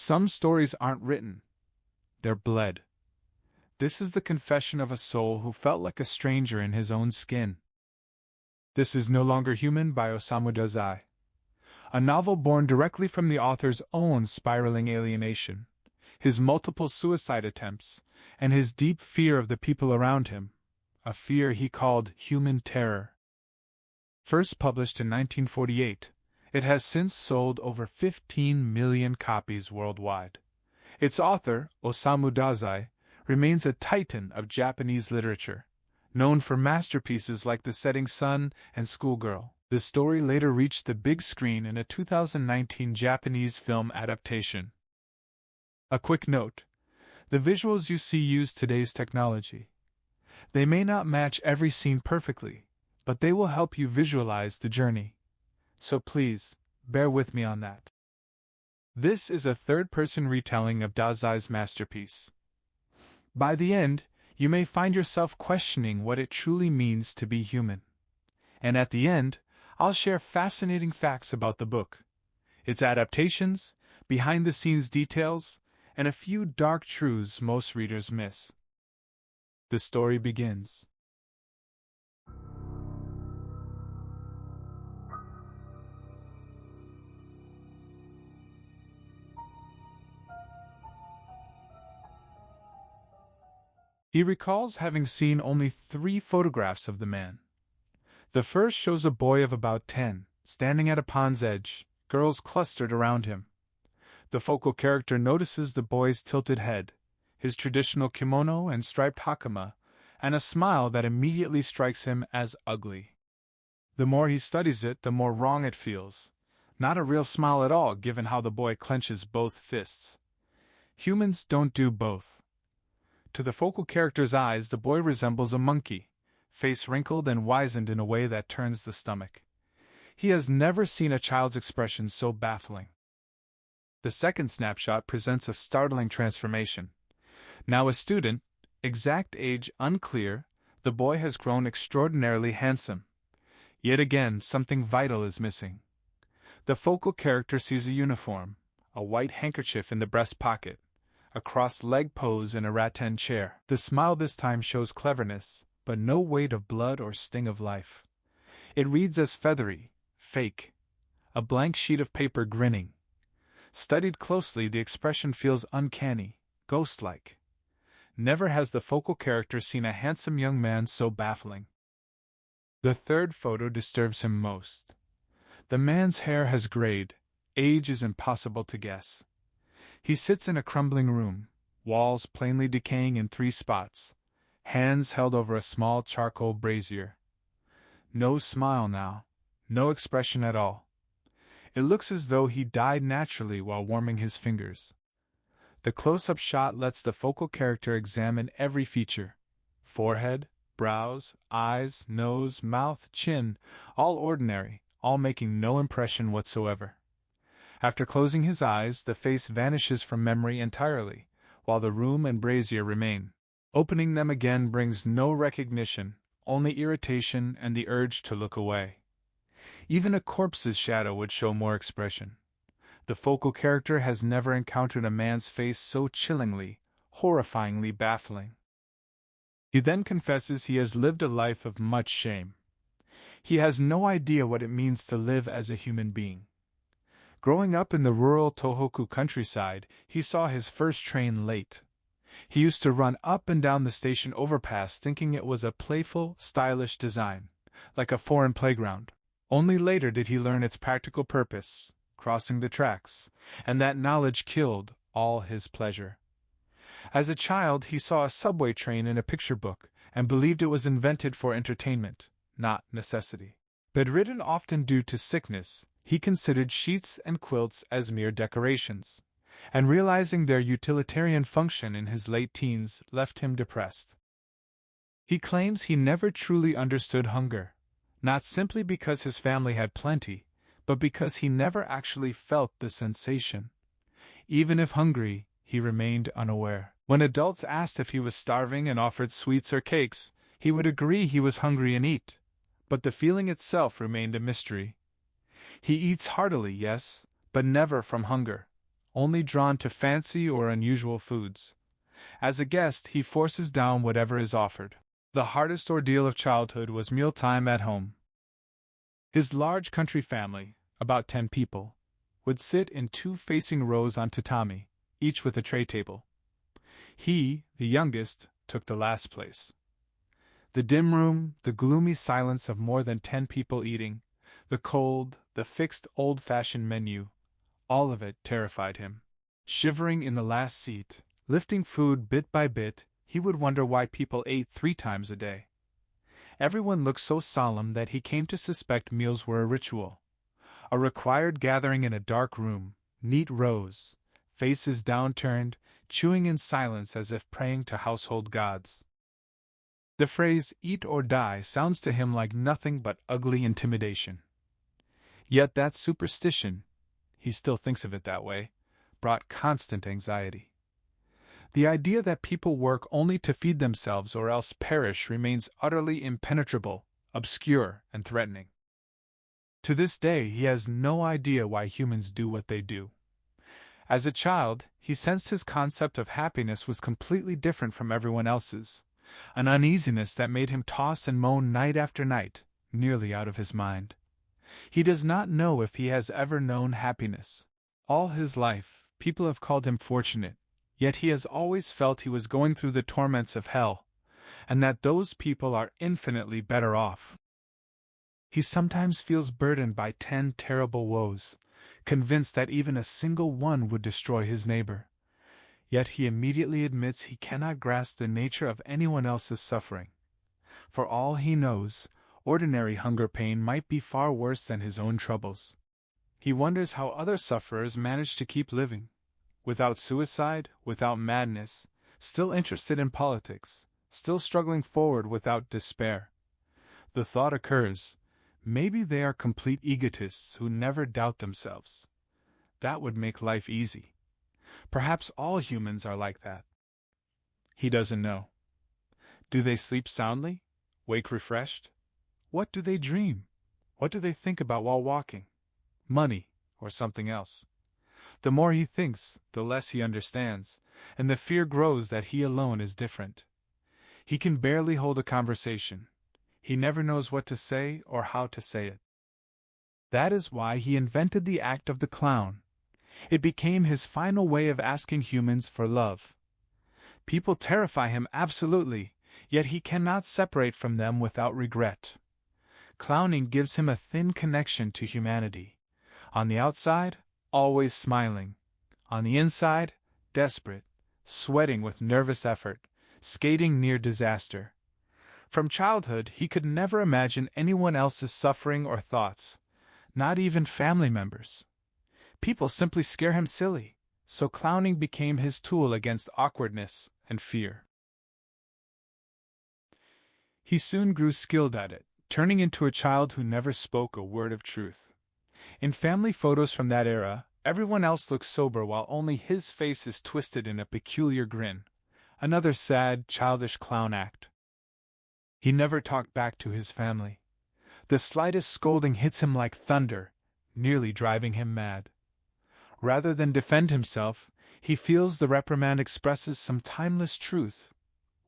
Some stories aren't written, they're bled. This is the confession of a soul who felt like a stranger in his own skin. This is No Longer Human by Osamu Dazai, a novel born directly from the author's own spiraling alienation, his multiple suicide attempts, and his deep fear of the people around him, a fear he called human terror. First published in 1948, it has since sold over 15 million copies worldwide. Its author, Osamu Dazai, remains a titan of Japanese literature, known for masterpieces like The Setting Sun and Schoolgirl. The story later reached the big screen in a 2019 Japanese film adaptation. A quick note: the visuals you see use today's technology. They may not match every scene perfectly, but they will help you visualize the journey. So please, bear with me on that. This is a third-person retelling of Dazai's masterpiece. By the end, you may find yourself questioning what it truly means to be human. And at the end, I'll share fascinating facts about the book, its adaptations, behind-the-scenes details, and a few dark truths most readers miss. The story begins. He recalls having seen only 3 photographs of the man. The first shows a boy of about 10, standing at a pond's edge, girls clustered around him. The focal character notices the boy's tilted head, his traditional kimono and striped hakama, and a smile that immediately strikes him as ugly. The more he studies it, the more wrong it feels. Not a real smile at all, given how the boy clenches both fists. Humans don't do both. To the focal character's eyes, the boy resembles a monkey, face wrinkled and wizened in a way that turns the stomach. He has never seen a child's expression so baffling. The second snapshot presents a startling transformation. Now a student, exact age unclear, the boy has grown extraordinarily handsome. Yet again, something vital is missing. The focal character sees a uniform, a white handkerchief in the breast pocket, a cross-leg pose in a rattan chair. The smile this time shows cleverness, but no weight of blood or sting of life. It reads as feathery, fake, a blank sheet of paper grinning. Studied closely, the expression feels uncanny, ghost-like. Never has the focal character seen a handsome young man so baffling. The third photo disturbs him most. The man's hair has grayed, age is impossible to guess. He sits in a crumbling room, walls plainly decaying in 3 spots, hands held over a small charcoal brazier. No smile now, no expression at all. It looks as though he died naturally while warming his fingers. The close-up shot lets the focal character examine every feature: forehead, brows, eyes, nose, mouth, chin, all ordinary, all making no impression whatsoever. After closing his eyes, the face vanishes from memory entirely, while the room and brazier remain. Opening them again brings no recognition, only irritation and the urge to look away. Even a corpse's shadow would show more expression. The focal character has never encountered a man's face so chillingly, horrifyingly baffling. He then confesses he has lived a life of much shame. He has no idea what it means to live as a human being. Growing up in the rural Tohoku countryside, he saw his first train late. He used to run up and down the station overpass thinking it was a playful, stylish design, like a foreign playground. Only later did he learn its practical purpose, crossing the tracks, and that knowledge killed all his pleasure. As a child, he saw a subway train in a picture book and believed it was invented for entertainment, not necessity. Bedridden often due to sickness, he considered sheets and quilts as mere decorations, and realizing their utilitarian function in his late teens left him depressed. He claims he never truly understood hunger, not simply because his family had plenty, but because he never actually felt the sensation. Even if hungry, he remained unaware. When adults asked if he was starving and offered sweets or cakes, he would agree he was hungry and eat, but the feeling itself remained a mystery. He eats heartily, yes, but never from hunger, only drawn to fancy or unusual foods. As a guest, he forces down whatever is offered. The hardest ordeal of childhood was mealtime at home. His large country family, about 10 people, would sit in two facing rows on tatami, each with a tray table. He, the youngest, took the last place. The dim room, the gloomy silence of more than 10 people eating, the cold, the fixed old-fashioned menu, all of it terrified him. Shivering in the last seat, lifting food bit by bit, he would wonder why people ate 3 times a day. Everyone looked so solemn that he came to suspect meals were a ritual. A required gathering in a dark room, neat rows, faces downturned, chewing in silence as if praying to household gods. The phrase, "eat or die," sounds to him like nothing but ugly intimidation. Yet that superstition, he still thinks of it that way, brought constant anxiety. The idea that people work only to feed themselves or else perish remains utterly impenetrable, obscure, and threatening. To this day, he has no idea why humans do what they do. As a child, he sensed his concept of happiness was completely different from everyone else's, an uneasiness that made him toss and moan night after night, nearly out of his mind. He does not know if he has ever known happiness. All his life, people have called him fortunate, yet he has always felt he was going through the torments of hell, and that those people are infinitely better off. He sometimes feels burdened by 10 terrible woes, convinced that even a single one would destroy his neighbor. Yet he immediately admits he cannot grasp the nature of anyone else's suffering. For all he knows, ordinary hunger pain might be far worse than his own troubles. He wonders how other sufferers manage to keep living, without suicide, without madness, still interested in politics, still struggling forward without despair. The thought occurs, maybe they are complete egotists who never doubt themselves. That would make life easy. Perhaps all humans are like that. He doesn't know. Do they sleep soundly? Wake refreshed? What do they dream? What do they think about while walking? Money, or something else? The more he thinks, the less he understands, and the fear grows that he alone is different. He can barely hold a conversation. He never knows what to say or how to say it. That is why he invented the act of the clown. It became his final way of asking humans for love. People terrify him absolutely, yet he cannot separate from them without regret. Clowning gives him a thin connection to humanity. On the outside, always smiling. On the inside, desperate, sweating with nervous effort, skating near disaster. From childhood, he could never imagine anyone else's suffering or thoughts, not even family members. People simply scare him silly, so clowning became his tool against awkwardness and fear. He soon grew skilled at it, turning into a child who never spoke a word of truth. In family photos from that era, everyone else looks sober while only his face is twisted in a peculiar grin, another sad, childish clown act. He never talked back to his family. The slightest scolding hits him like thunder, nearly driving him mad. Rather than defend himself, he feels the reprimand expresses some timeless truth,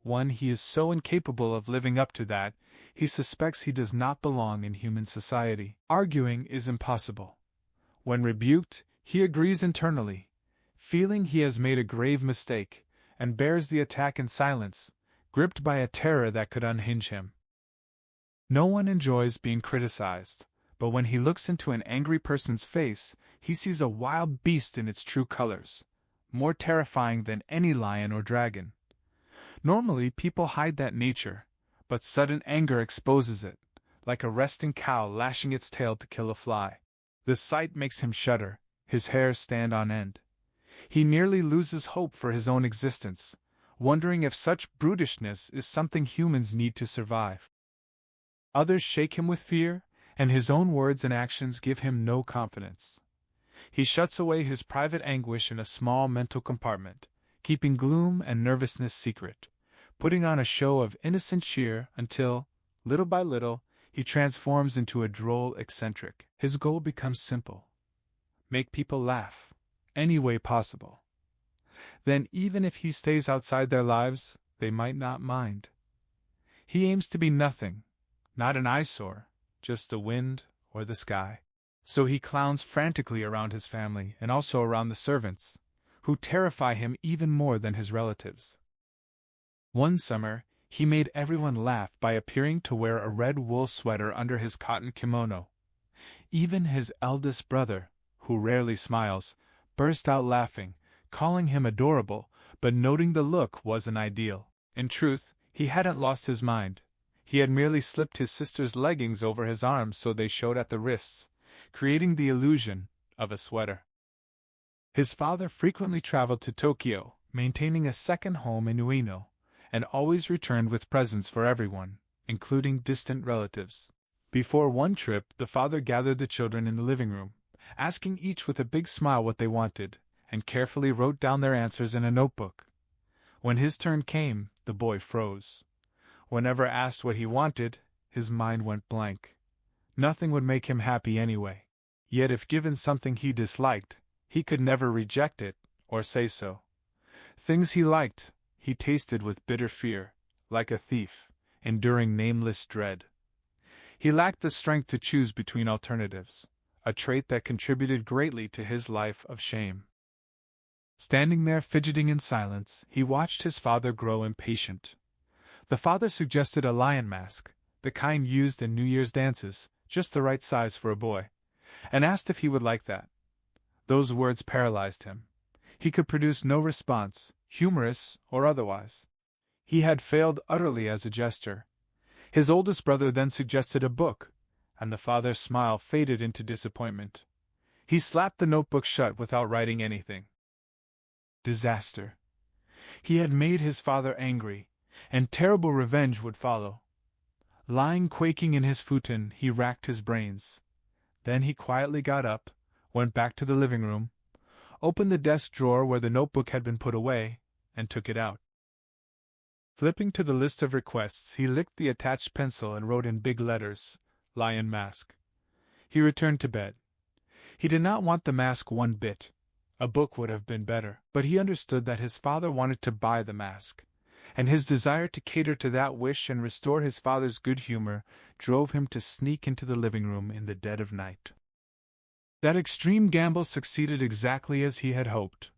one he is so incapable of living up to that he suspects he does not belong in human society. Arguing is impossible. When rebuked, he agrees internally, feeling he has made a grave mistake, and bears the attack in silence, gripped by a terror that could unhinge him. No one enjoys being criticized, but when he looks into an angry person's face, he sees a wild beast in its true colors, more terrifying than any lion or dragon. Normally, people hide that nature, but sudden anger exposes it, like a resting cow lashing its tail to kill a fly. The sight makes him shudder, his hair stand on end. He nearly loses hope for his own existence, wondering if such brutishness is something humans need to survive. Others shake him with fear, and his own words and actions give him no confidence. He shuts away his private anguish in a small mental compartment, keeping gloom and nervousness secret, putting on a show of innocent cheer until, little by little, he transforms into a droll eccentric. His goal becomes simple: make people laugh, any way possible. Then even if he stays outside their lives, they might not mind. He aims to be nothing, not an eyesore, just the wind or the sky. So he clowns frantically around his family and also around the servants, who terrify him even more than his relatives. One summer, he made everyone laugh by appearing to wear a red wool sweater under his cotton kimono. Even his eldest brother, who rarely smiles, burst out laughing, calling him adorable, but noting the look wasn't ideal. In truth, he hadn't lost his mind. He had merely slipped his sister's leggings over his arms so they showed at the wrists, creating the illusion of a sweater. His father frequently traveled to Tokyo, maintaining a second home in Ueno, and always returned with presents for everyone, including distant relatives. Before one trip, the father gathered the children in the living room, asking each with a big smile what they wanted, and carefully wrote down their answers in a notebook. When his turn came, the boy froze. Whenever asked what he wanted, his mind went blank. Nothing would make him happy anyway. Yet if given something he disliked, he could never reject it, or say so. Things he liked, he tasted with bitter fear, like a thief, enduring nameless dread. He lacked the strength to choose between alternatives, a trait that contributed greatly to his life of shame. Standing there fidgeting in silence, he watched his father grow impatient. The father suggested a lion mask, the kind used in New Year's dances, just the right size for a boy, and asked if he would like that. Those words paralyzed him. He could produce no response, humorous or otherwise. He had failed utterly as a jester. His oldest brother then suggested a book, and the father's smile faded into disappointment. He slapped the notebook shut without writing anything. Disaster. He had made his father angry, and terrible revenge would follow. Lying quaking in his futon, he racked his brains. Then he quietly got up, went back to the living room, opened the desk drawer where the notebook had been put away, and took it out. Flipping to the list of requests, he licked the attached pencil and wrote in big letters, "Lion Mask." He returned to bed. He did not want the mask one bit. A book would have been better, but he understood that his father wanted to buy the mask, and his desire to cater to that wish and restore his father's good humor drove him to sneak into the living room in the dead of night. That extreme gamble succeeded exactly as he had hoped.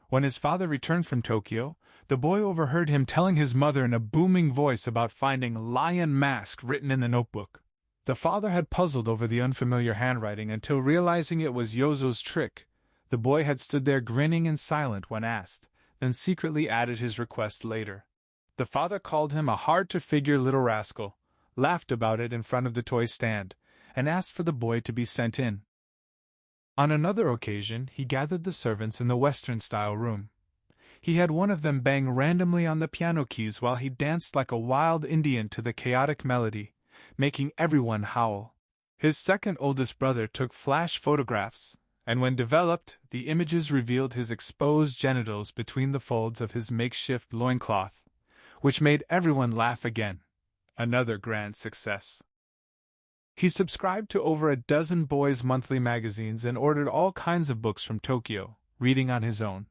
When his father returned from Tokyo, the boy overheard him telling his mother in a booming voice about finding "Lion Mask" written in the notebook. The father had puzzled over the unfamiliar handwriting until realizing it was Yozo's trick. The boy had stood there grinning and silent when asked, then secretly added his request later. The father called him a hard-to-figure little rascal, laughed about it in front of the toy stand, and asked for the boy to be sent in. On another occasion, he gathered the servants in the Western-style room. He had one of them bang randomly on the piano keys while he danced like a wild Indian to the chaotic melody, making everyone howl. His second oldest brother took flash photographs, and when developed, the images revealed his exposed genitals between the folds of his makeshift loincloth, which made everyone laugh again. Another grand success. He subscribed to over a dozen boys' monthly magazines and ordered all kinds of books from Tokyo, reading on his own.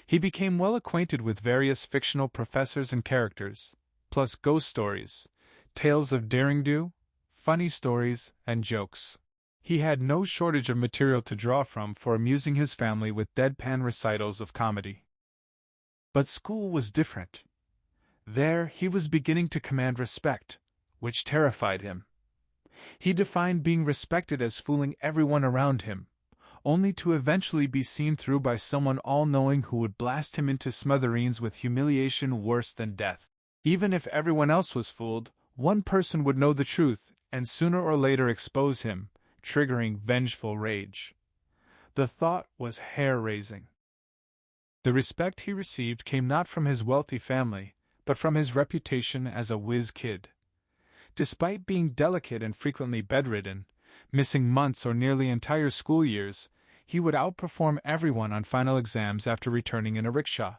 He became well acquainted with various fictional professors and characters, plus ghost stories, tales of daring-do, funny stories, and jokes. He had no shortage of material to draw from for amusing his family with deadpan recitals of comedy. But school was different. There he was beginning to command respect, which terrified him. He defined being respected as fooling everyone around him, only to eventually be seen through by someone all-knowing who would blast him into smithereens with humiliation worse than death. Even if everyone else was fooled, one person would know the truth and sooner or later expose him, triggering vengeful rage. The thought was hair-raising. The respect he received came not from his wealthy family, but from his reputation as a whiz kid. Despite being delicate and frequently bedridden, missing months or nearly entire school years, he would outperform everyone on final exams after returning in a rickshaw.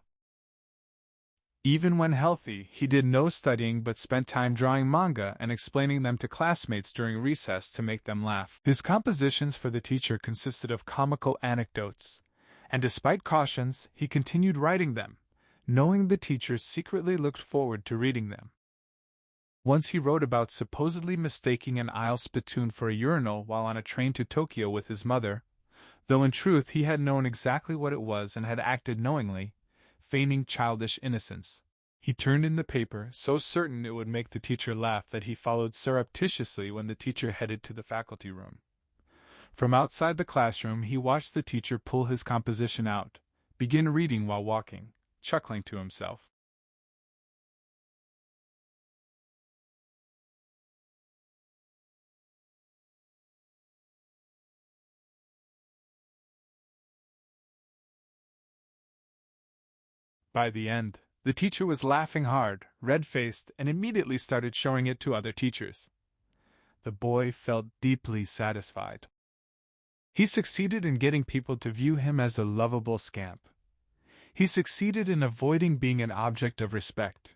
Even when healthy, he did no studying but spent time drawing manga and explaining them to classmates during recess to make them laugh. His compositions for the teacher consisted of comical anecdotes, And despite cautions, he continued writing them, knowing the teacher secretly looked forward to reading them. Once he wrote about supposedly mistaking an aisle spittoon for a urinal while on a train to Tokyo with his mother, though in truth he had known exactly what it was and had acted knowingly, feigning childish innocence. He turned in the paper, so certain it would make the teacher laugh that he followed surreptitiously when the teacher headed to the faculty room. From outside the classroom he watched the teacher pull his composition out, begin reading while walking, chuckling to himself. By the end, the teacher was laughing hard, red-faced, and immediately started showing it to other teachers. The boy felt deeply satisfied. He succeeded in getting people to view him as a lovable scamp. He succeeded in avoiding being an object of respect.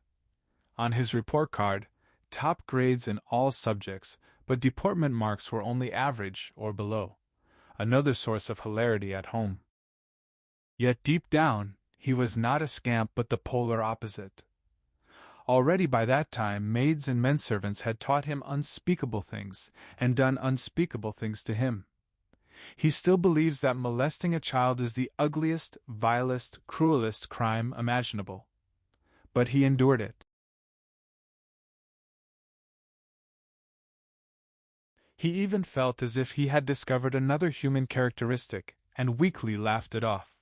On his report card, top grades in all subjects, but deportment marks were only average or below, another source of hilarity at home. Yet deep down, he was not a scamp but the polar opposite. Already by that time maids and menservants had taught him unspeakable things, and done unspeakable things to him. He still believes that molesting a child is the ugliest, vilest, cruelest crime imaginable. But he endured it. He even felt as if he had discovered another human characteristic, and weakly laughed it off.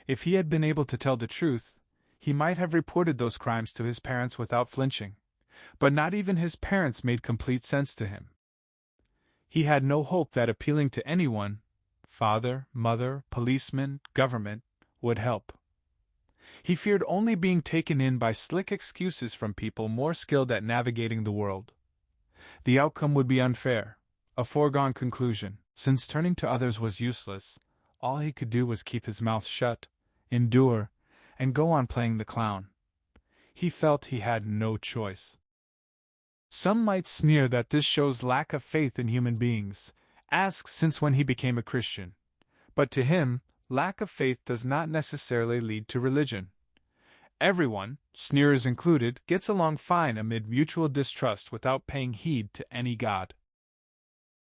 If he had been able to tell the truth, he might have reported those crimes to his parents without flinching, but not even his parents made complete sense to him. He had no hope that appealing to anyone, father, mother, policeman, government, would help. He feared only being taken in by slick excuses from people more skilled at navigating the world. The outcome would be unfair, a foregone conclusion, since turning to others was useless. All he could do was keep his mouth shut, endure, and go on playing the clown. He felt he had no choice. Some might sneer that this shows lack of faith in human beings, ask since when he became a Christian. But to him, lack of faith does not necessarily lead to religion. Everyone, sneerers included, gets along fine amid mutual distrust without paying heed to any god.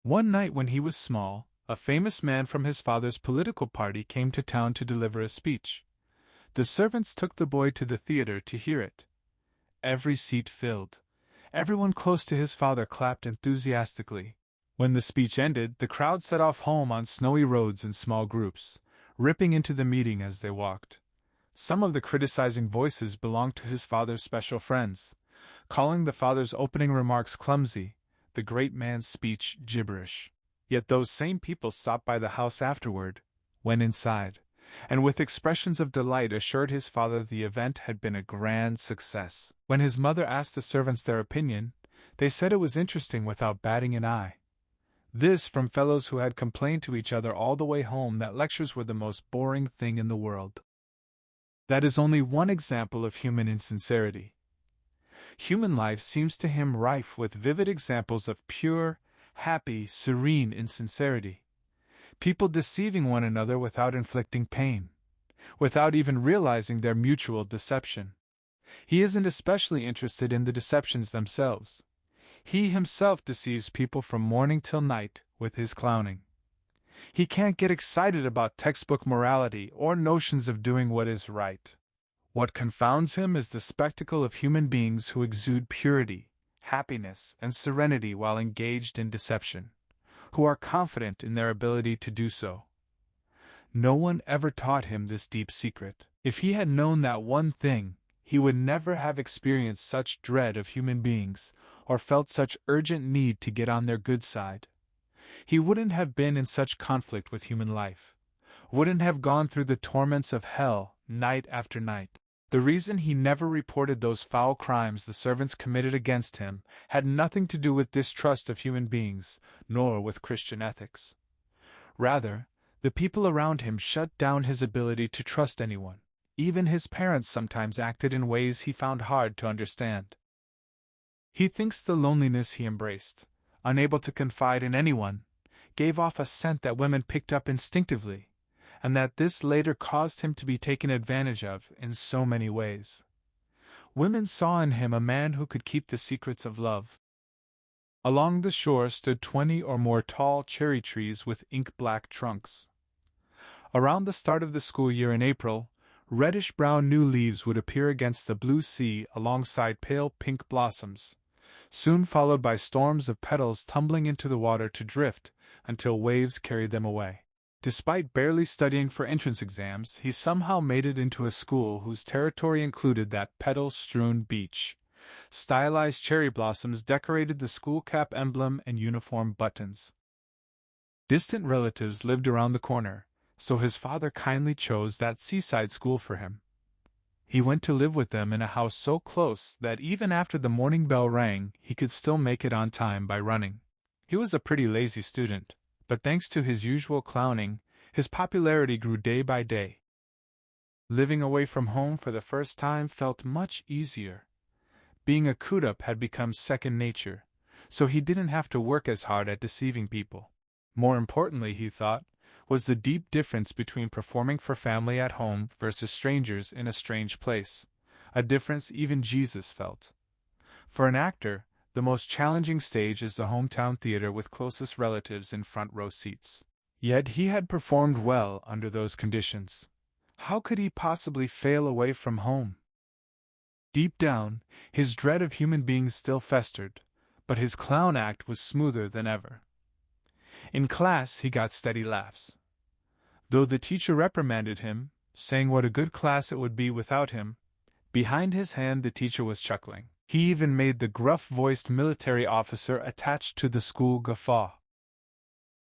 One night when he was small, a famous man from his father's political party came to town to deliver a speech. The servants took the boy to the theater to hear it. Every seat filled. Everyone close to his father clapped enthusiastically. When the speech ended, the crowd set off home on snowy roads in small groups, ripping into the meeting as they walked. Some of the criticizing voices belonged to his father's special friends, calling the father's opening remarks clumsy, the great man's speech gibberish. Yet those same people stopped by the house afterward, went inside, and with expressions of delight assured his father the event had been a grand success. When his mother asked the servants their opinion, they said it was interesting without batting an eye. This from fellows who had complained to each other all the way home that lectures were the most boring thing in the world. That is only one example of human insincerity. Human life seems to him rife with vivid examples of pure, happy, serene insincerity. People deceiving one another without inflicting pain, without even realizing their mutual deception. He isn't especially interested in the deceptions themselves. He himself deceives people from morning till night with his clowning. He can't get excited about textbook morality or notions of doing what is right. What confounds him is the spectacle of human beings who exude purity, happiness, and serenity while engaged in deception, who are confident in their ability to do so. No one ever taught him this deep secret. If he had known that one thing, he would never have experienced such dread of human beings, or felt such urgent need to get on their good side. He wouldn't have been in such conflict with human life, wouldn't have gone through the torments of hell night after night. The reason he never reported those foul crimes the servants committed against him had nothing to do with distrust of human beings, nor with Christian ethics. Rather, the people around him shut down his ability to trust anyone. Even his parents sometimes acted in ways he found hard to understand. He thinks the loneliness he embraced, unable to confide in anyone, gave off a scent that women picked up instinctively, and that this later caused him to be taken advantage of in so many ways. Women saw in him a man who could keep the secrets of love. Along the shore stood 20 or more tall cherry trees with ink-black trunks. Around the start of the school year in April, reddish-brown new leaves would appear against the blue sea alongside pale pink blossoms, soon followed by storms of petals tumbling into the water to drift until waves carried them away. Despite barely studying for entrance exams, he somehow made it into a school whose territory included that petal-strewn beach. Stylized cherry blossoms decorated the school cap emblem and uniform buttons. Distant relatives lived around the corner, so his father kindly chose that seaside school for him. He went to live with them in a house so close that even after the morning bell rang, he could still make it on time by running. He was a pretty lazy student, but thanks to his usual clowning, his popularity grew day by day. Living away from home for the first time felt much easier. Being a Kudup had become second nature, so he didn't have to work as hard at deceiving people. More importantly, he thought, was the deep difference between performing for family at home versus strangers in a strange place, a difference even Jesus felt. For an actor, the most challenging stage is the hometown theater with closest relatives in front row seats. Yet he had performed well under those conditions. How could he possibly fail away from home? Deep down, his dread of human beings still festered, but his clown act was smoother than ever. In class, he got steady laughs. Though the teacher reprimanded him, saying what a good class it would be without him, behind his hand the teacher was chuckling. He even made the gruff-voiced military officer attached to the school guffaw.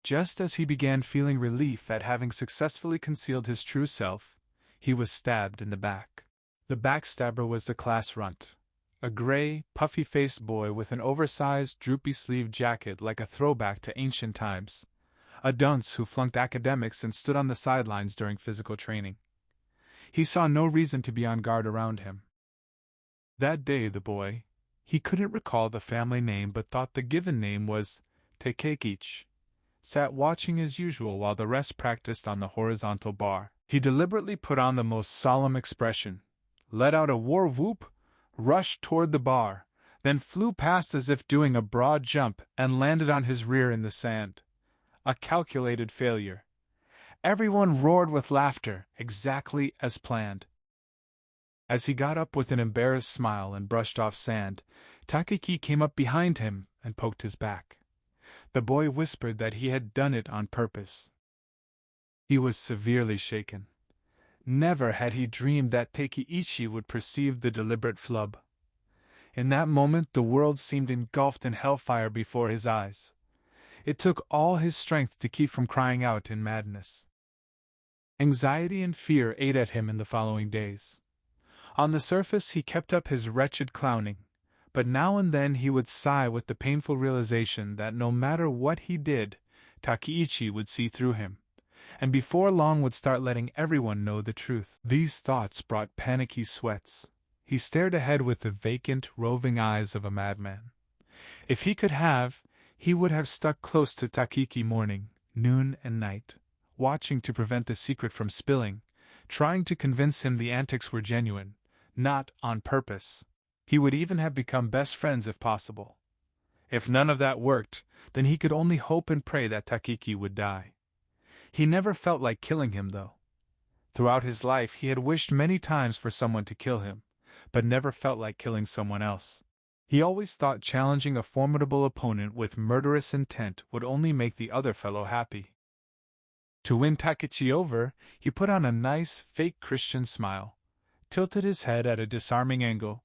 Just as he began feeling relief at having successfully concealed his true self, he was stabbed in the back. The backstabber was the class runt, a gray, puffy-faced boy with an oversized, droopy-sleeved jacket like a throwback to ancient times, a dunce who flunked academics and stood on the sidelines during physical training. He saw no reason to be on guard around him. That day the boy, he couldn't recall the family name but thought the given name was Takeikichi, sat watching as usual while the rest practiced on the horizontal bar. He deliberately put on the most solemn expression, let out a war whoop, rushed toward the bar, then flew past as if doing a broad jump and landed on his rear in the sand. A calculated failure. Everyone roared with laughter, exactly as planned. As he got up with an embarrassed smile and brushed off sand, Takeki came up behind him and poked his back. The boy whispered that he had done it on purpose. He was severely shaken. Never had he dreamed that Takeichi would perceive the deliberate flub. In that moment the world seemed engulfed in hellfire before his eyes. It took all his strength to keep from crying out in madness. Anxiety and fear ate at him in the following days. On the surface he kept up his wretched clowning, but now and then he would sigh with the painful realization that no matter what he did, Takeichi would see through him, and before long would start letting everyone know the truth. These thoughts brought panicky sweats. He stared ahead with the vacant, roving eyes of a madman. If he could have, he would have stuck close to Takeki morning, noon, and night, watching to prevent the secret from spilling, trying to convince him the antics were genuine, not on purpose. He would even have become best friends if possible. If none of that worked, then he could only hope and pray that Takeki would die. He never felt like killing him, though. Throughout his life he had wished many times for someone to kill him, but never felt like killing someone else. He always thought challenging a formidable opponent with murderous intent would only make the other fellow happy. To win Takechi over, he put on a nice, fake Christian smile, tilted his head at a disarming angle,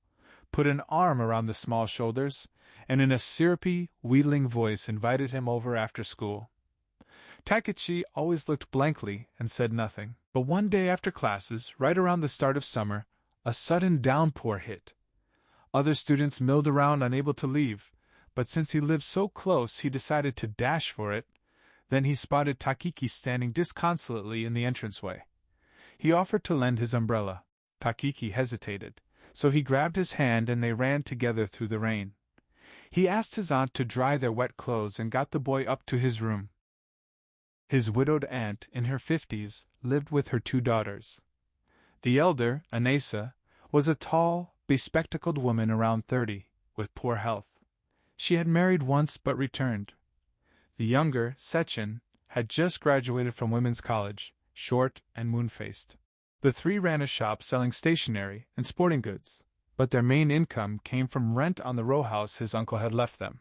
put an arm around the small shoulders, and in a syrupy, wheedling voice invited him over after school. Takechi always looked blankly and said nothing. But one day after classes, right around the start of summer, a sudden downpour hit. Other students milled around unable to leave, but since he lived so close he decided to dash for it. Then he spotted Takeki standing disconsolately in the entranceway. He offered to lend his umbrella. Takeki hesitated, so he grabbed his hand and they ran together through the rain. He asked his aunt to dry their wet clothes and got the boy up to his room. His widowed aunt, in her 50s, lived with her 2 daughters. The elder, Anesa, was a tall, bespectacled woman around 30, with poor health. She had married once but returned. The younger, Sechin, had just graduated from women's college, short and moon-faced. The 3 ran a shop selling stationery and sporting goods, but their main income came from rent on the row house his uncle had left them.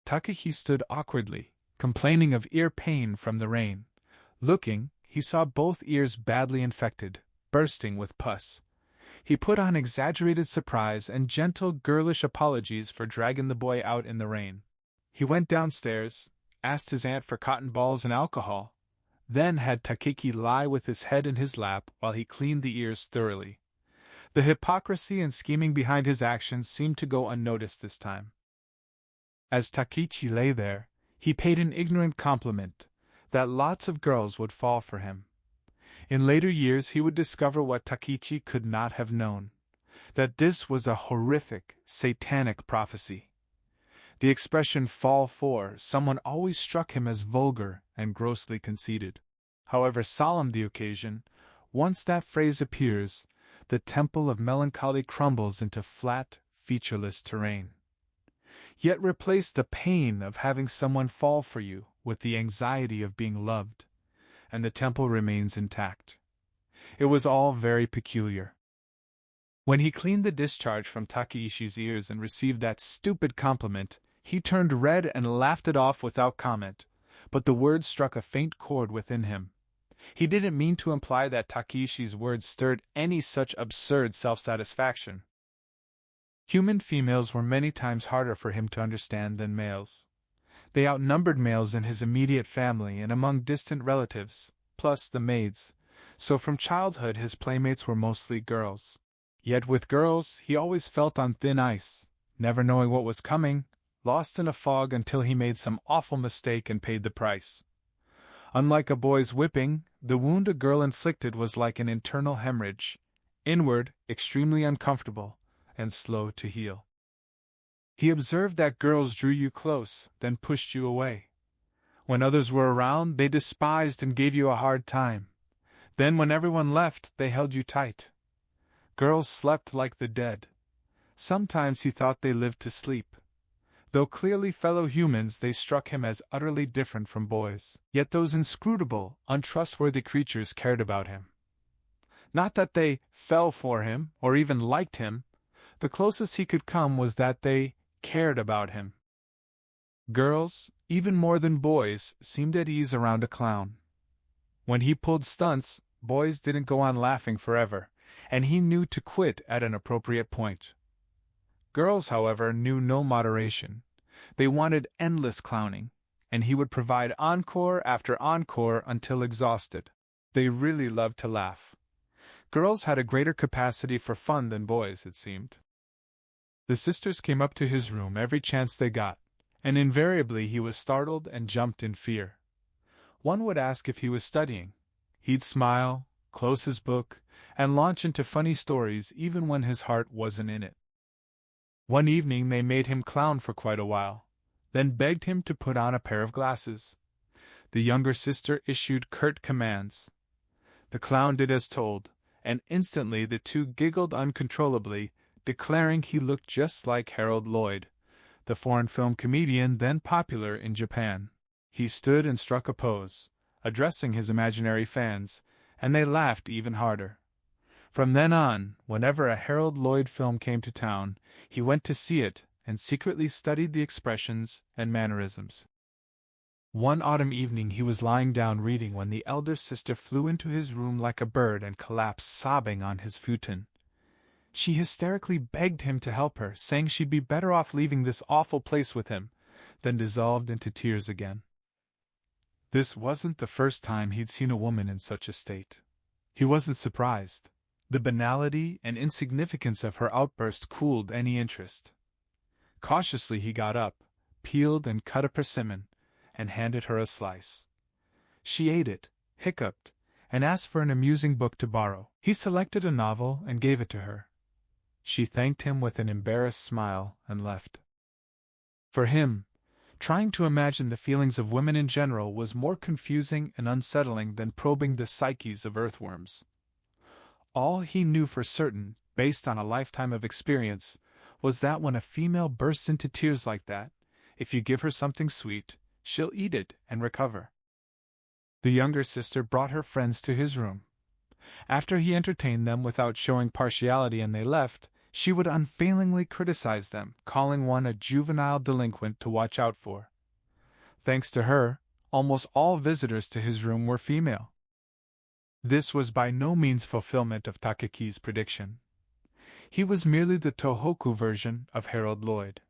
Takeshi stood awkwardly, complaining of ear pain from the rain. Looking, he saw both ears badly infected, bursting with pus. He put on exaggerated surprise and gentle, girlish apologies for dragging the boy out in the rain. He went downstairs, asked his aunt for cotton balls and alcohol, then had Takeshi lie with his head in his lap while he cleaned the ears thoroughly. The hypocrisy and scheming behind his actions seemed to go unnoticed this time. As Takeshi lay there, he paid an ignorant compliment that lots of girls would fall for him. In later years he would discover what Takeshi could not have known, that this was a horrific, satanic prophecy. The expression fall for someone always struck him as vulgar and grossly conceited. However solemn the occasion, once that phrase appears, the temple of melancholy crumbles into flat, featureless terrain. Yet replace the pain of having someone fall for you with the anxiety of being loved, and the temple remains intact. It was all very peculiar. When he cleaned the discharge from Takeshi's ears and received that stupid compliment, he turned red and laughed it off without comment, but the words struck a faint chord within him. He didn't mean to imply that Takeshi's words stirred any such absurd self-satisfaction. Human females were many times harder for him to understand than males. They outnumbered males in his immediate family and among distant relatives, plus the maids, so from childhood his playmates were mostly girls. Yet with girls he always felt on thin ice, never knowing what was coming, lost in a fog until he made some awful mistake and paid the price. Unlike a boy's whipping, the wound a girl inflicted was like an internal hemorrhage, inward, extremely uncomfortable, and slow to heal. He observed that girls drew you close, then pushed you away. When others were around, they despised and gave you a hard time. Then when everyone left, they held you tight. Girls slept like the dead. Sometimes he thought they lived to sleep. Though clearly fellow humans, they struck him as utterly different from boys. Yet those inscrutable, untrustworthy creatures cared about him. Not that they fell for him, or even liked him. The closest he could come was that they cared about him. Girls, even more than boys, seemed at ease around a clown. When he pulled stunts, boys didn't go on laughing forever, and he knew to quit at an appropriate point. Girls, however, knew no moderation. They wanted endless clowning, and he would provide encore after encore until exhausted. They really loved to laugh. Girls had a greater capacity for fun than boys, it seemed. The sisters came up to his room every chance they got, and invariably he was startled and jumped in fear. One would ask if he was studying. He'd smile, close his book, and launch into funny stories even when his heart wasn't in it. One evening they made him clown for quite a while, then begged him to put on a pair of glasses. The younger sister issued curt commands. The clown did as told, and instantly the two giggled uncontrollably, declaring he looked just like Harold Lloyd, the foreign film comedian then popular in Japan. He stood and struck a pose, addressing his imaginary fans, and they laughed even harder. From then on, whenever a Harold Lloyd film came to town, he went to see it and secretly studied the expressions and mannerisms. One autumn evening he was lying down reading when the elder sister flew into his room like a bird and collapsed sobbing on his futon. She hysterically begged him to help her, saying she'd be better off leaving this awful place with him, then dissolved into tears again. This wasn't the first time he'd seen a woman in such a state. He wasn't surprised. The banality and insignificance of her outburst cooled any interest. Cautiously he got up, peeled and cut a persimmon, and handed her a slice. She ate it, hiccuped, and asked for an amusing book to borrow. He selected a novel and gave it to her. She thanked him with an embarrassed smile and left. For him, Trying to imagine the feelings of women in general was more confusing and unsettling than probing the psyches of earthworms. All he knew for certain, based on a lifetime of experience, was that when a female bursts into tears like that, if you give her something sweet, she'll eat it and recover. The younger sister brought her friends to his room. After he entertained them without showing partiality and they left, she would unfailingly criticize them, calling one a juvenile delinquent to watch out for. Thanks to her, almost all visitors to his room were female. This was by no means fulfillment of Takeki's prediction. He was merely the Tohoku version of Harold Lloyd.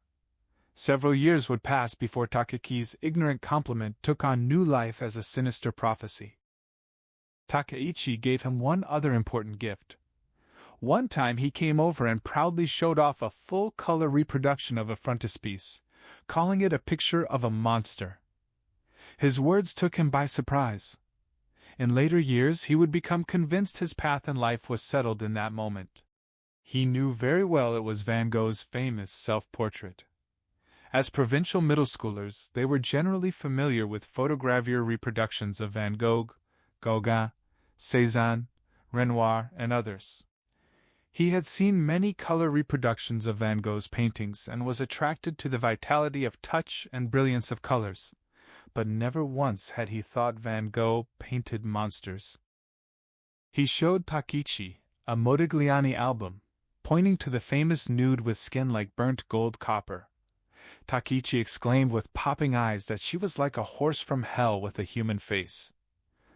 Several years would pass before Takeki's ignorant compliment took on new life as a sinister prophecy. Takeichi gave him one other important gift. One time he came over and proudly showed off a full-color reproduction of a frontispiece, calling it a picture of a monster. His words took him by surprise. In later years he would become convinced his path in life was settled in that moment. He knew very well it was Van Gogh's famous self-portrait. As provincial middle schoolers, they were generally familiar with photogravure reproductions of Van Gogh, Gauguin, Cézanne, Renoir, and others. He had seen many color reproductions of Van Gogh's paintings and was attracted to the vitality of touch and brilliance of colors, but never once had he thought Van Gogh painted monsters. He showed Takeichi a Modigliani album, pointing to the famous nude with skin like burnt gold copper. Takeichi exclaimed with popping eyes that she was like a horse from hell with a human face.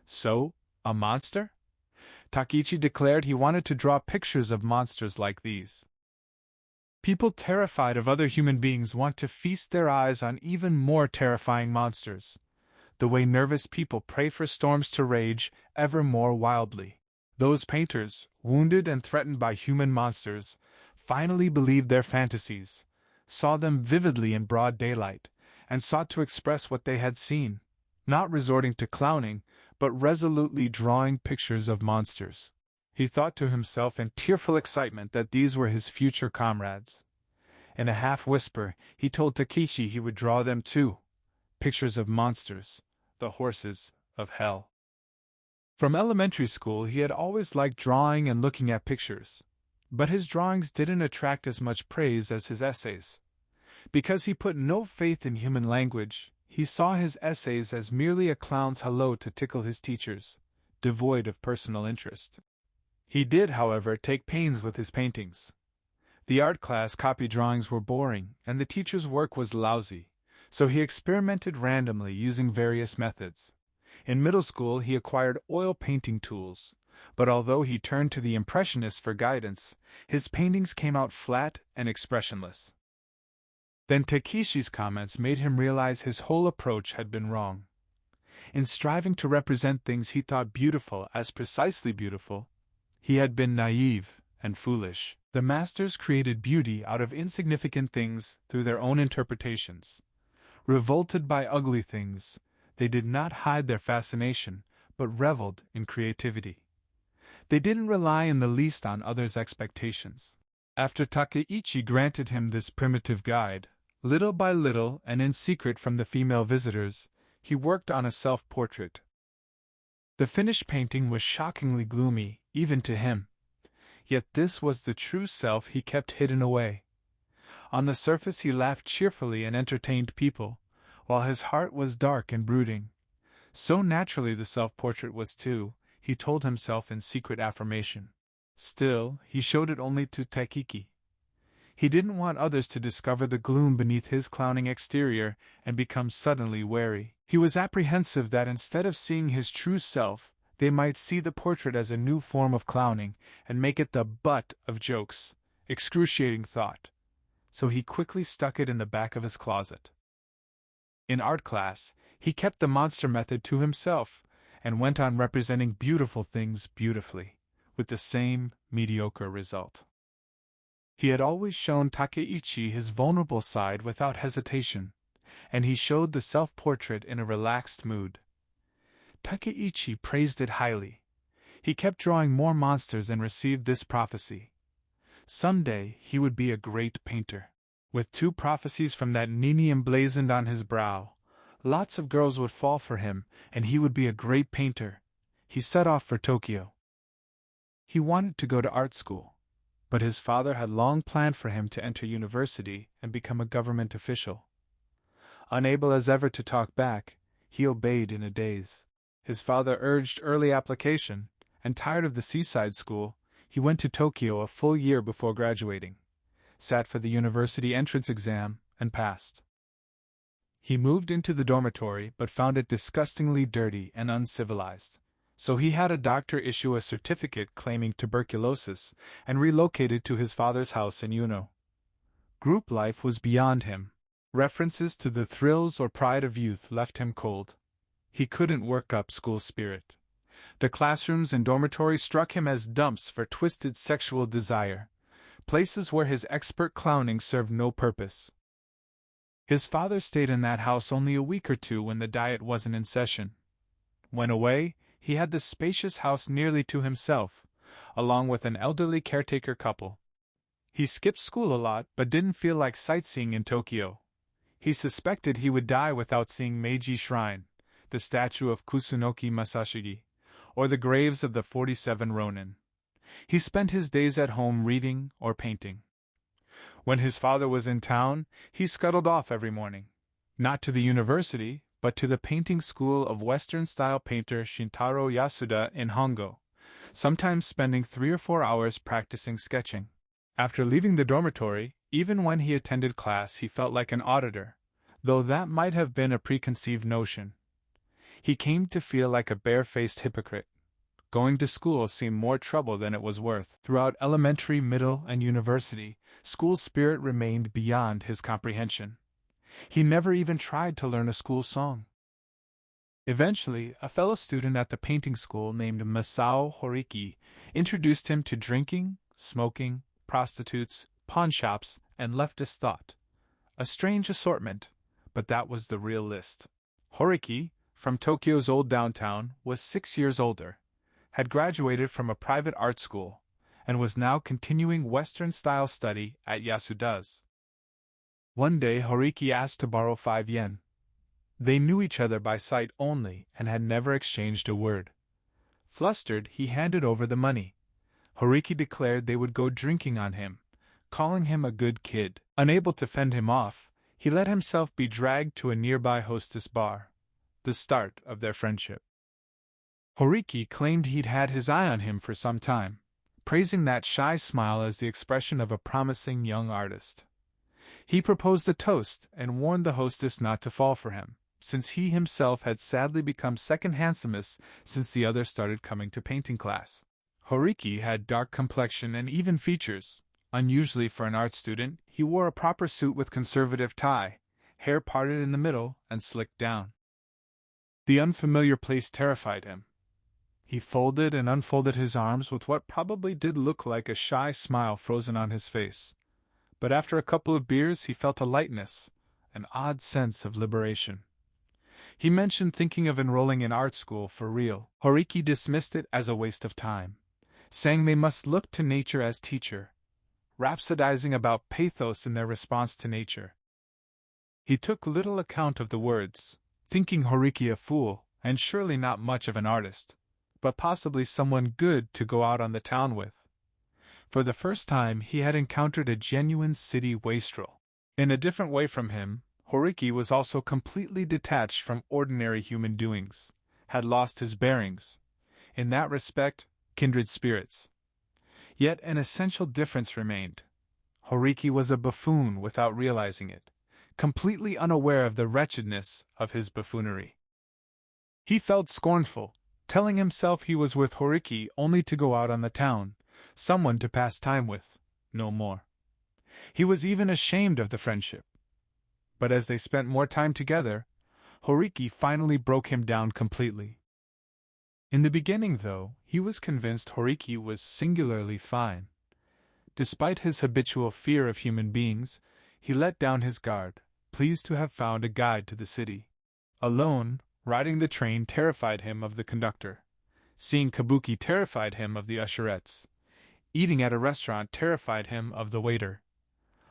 So, a monster? Takeichi declared he wanted to draw pictures of monsters like these. People terrified of other human beings want to feast their eyes on even more terrifying monsters, the way nervous people pray for storms to rage ever more wildly. Those painters, wounded and threatened by human monsters, finally believed their fantasies, saw them vividly in broad daylight, and sought to express what they had seen, not resorting to clowning, but resolutely drawing pictures of monsters. He thought to himself in tearful excitement that these were his future comrades. In a half-whisper, he told Takeichi he would draw them too, pictures of monsters, the horses of hell. From elementary school he had always liked drawing and looking at pictures, but his drawings didn't attract as much praise as his essays. Because he put no faith in human language, he saw his essays as merely a clown's hello to tickle his teachers, devoid of personal interest. He did, however, take pains with his paintings. The art class copy drawings were boring, and the teacher's work was lousy, so he experimented randomly using various methods. In middle school he acquired oil painting tools, but although he turned to the Impressionists for guidance, his paintings came out flat and expressionless. Then Takeichi's comments made him realize his whole approach had been wrong. In striving to represent things he thought beautiful as precisely beautiful, he had been naive and foolish. The masters created beauty out of insignificant things through their own interpretations. Revolted by ugly things, they did not hide their fascination, but reveled in creativity. They didn't rely in the least on others' expectations. After Takeichi granted him this primitive guide, little by little and in secret from the female visitors, he worked on a self-portrait. The finished painting was shockingly gloomy, even to him. Yet this was the true self he kept hidden away. On the surface he laughed cheerfully and entertained people, while his heart was dark and brooding. So naturally the self-portrait was too, he told himself in secret affirmation. Still, he showed it only to Takeichi. He didn't want others to discover the gloom beneath his clowning exterior and become suddenly wary. He was apprehensive that instead of seeing his true self, they might see the portrait as a new form of clowning and make it the butt of jokes. Excruciating thought. So he quickly stuck it in the back of his closet. In art class, he kept the monster method to himself and went on representing beautiful things beautifully, with the same mediocre result. He had always shown Takeichi his vulnerable side without hesitation, and he showed the self-portrait in a relaxed mood. Takeichi praised it highly. He kept drawing more monsters and received this prophecy. Someday he would be a great painter. With 2 prophecies from that Nini emblazoned on his brow, lots of girls would fall for him, and he would be a great painter. He set off for Tokyo. He wanted to go to art school, but his father had long planned for him to enter university and become a government official. Unable as ever to talk back, he obeyed in a daze. His father urged early application, and tired of the seaside school, he went to Tokyo a full year before graduating, sat for the university entrance exam, and passed. He moved into the dormitory but found it disgustingly dirty and uncivilized, so he had a doctor issue a certificate claiming tuberculosis and relocated to his father's house in Uno. Group life was beyond him. References to the thrills or pride of youth left him cold. He couldn't work up school spirit. The classrooms and dormitories struck him as dumps for twisted sexual desire, places where his expert clowning served no purpose. His father stayed in that house only a week or 2 when the diet wasn't in session. When away, he had the spacious house nearly to himself, along with an elderly caretaker couple. He skipped school a lot but didn't feel like sightseeing in Tokyo. He suspected he would die without seeing Meiji Shrine, the statue of Kusunoki Masashigi, or the graves of the 47 Ronin. He spent his days at home reading or painting. When his father was in town, he scuttled off every morning, not to the university, but to the painting school of Western-style painter Shintaro Yasuda in Hongo, sometimes spending 3 or 4 hours practicing sketching. After leaving the dormitory, even when he attended class he felt like an auditor, though that might have been a preconceived notion. He came to feel like a bare-faced hypocrite. Going to school seemed more trouble than it was worth. Throughout elementary, middle, and university, school spirit remained beyond his comprehension. He never even tried to learn a school song. Eventually, a fellow student at the painting school named Masao Horiki introduced him to drinking, smoking, prostitutes, pawnshops, and leftist thought. A strange assortment, but that was the real list. Horiki, from Tokyo's old downtown, was 6 years older, had graduated from a private art school, and was now continuing Western-style study at Yasuda's. One day Horiki asked to borrow 5 yen. They knew each other by sight only and had never exchanged a word. Flustered, he handed over the money. Horiki declared they would go drinking on him, calling him a good kid. Unable to fend him off, he let himself be dragged to a nearby hostess bar, the start of their friendship. Horiki claimed he'd had his eye on him for some time, praising that shy smile as the expression of a promising young artist. He proposed a toast and warned the hostess not to fall for him, since he himself had sadly become second handsomest since the other started coming to painting class. Horiki had dark complexion and even features. Unusually for an art student, he wore a proper suit with conservative tie, hair parted in the middle and slicked down. The unfamiliar place terrified him. He folded and unfolded his arms with what probably did look like a shy smile frozen on his face. But after a couple of beers he felt a lightness, an odd sense of liberation. He mentioned thinking of enrolling in art school for real. Horiki dismissed it as a waste of time, saying they must look to nature as teacher, rhapsodizing about pathos in their response to nature. He took little account of the words, thinking Horiki a fool, and surely not much of an artist, but possibly someone good to go out on the town with. For the first time he had encountered a genuine city wastrel. In a different way from him, Horiki was also completely detached from ordinary human doings, had lost his bearings. In that respect, kindred spirits. Yet an essential difference remained. Horiki was a buffoon without realizing it, completely unaware of the wretchedness of his buffoonery. He felt scornful, telling himself he was with Horiki only to go out on the town, someone to pass time with, no more. He was even ashamed of the friendship. But as they spent more time together, Horiki finally broke him down completely. In the beginning, though, he was convinced Horiki was singularly fine. Despite his habitual fear of human beings, he let down his guard, pleased to have found a guide to the city. Alone, riding the train terrified him of the conductor. Seeing kabuki terrified him of the usherettes. Eating at a restaurant terrified him of the waiter.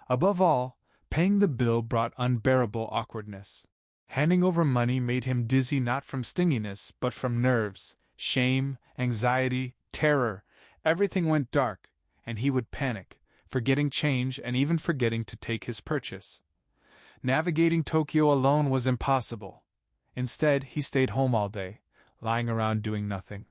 Above all, Paying the bill brought unbearable awkwardness. Handing over money made him dizzy not from stinginess but from nerves, shame, anxiety, terror. Everything went dark, and he would panic, forgetting change and even forgetting to take his purchase. Navigating Tokyo alone was impossible. Instead, he stayed home all day, lying around doing nothing.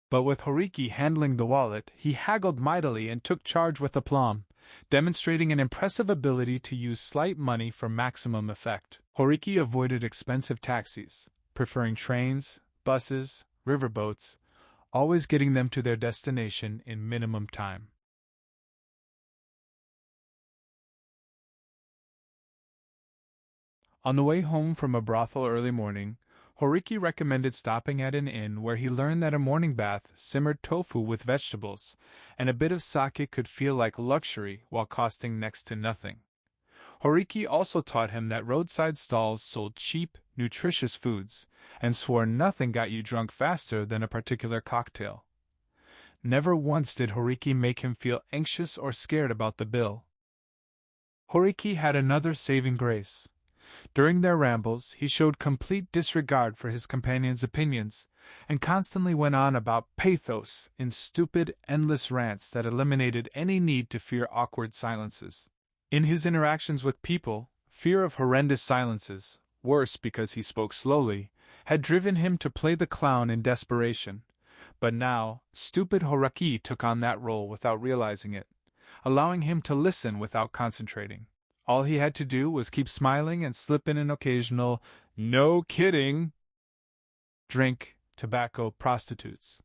But with Horiki handling the wallet, he haggled mightily and took charge with aplomb, demonstrating an impressive ability to use slight money for maximum effect. Horiki avoided expensive taxis, preferring trains, buses, riverboats, always getting them to their destination in minimum time. On the way home from a brothel early morning, Horiki recommended stopping at an inn where he learned that a morning bath, simmered tofu with vegetables, and a bit of sake could feel like luxury while costing next to nothing. Horiki also taught him that roadside stalls sold cheap, nutritious foods, and swore nothing got you drunk faster than a particular cocktail. Never once did Horiki make him feel anxious or scared about the bill. Horiki had another saving grace. During their rambles, he showed complete disregard for his companion's opinions, and constantly went on about pathos in stupid, endless rants that eliminated any need to fear awkward silences. In his interactions with people, fear of horrendous silences, worse because he spoke slowly, had driven him to play the clown in desperation. But now, stupid Horiki took on that role without realizing it, allowing him to listen without concentrating. All he had to do was keep smiling and slip in an occasional, "No kidding!" Drink, tobacco, prostitutes.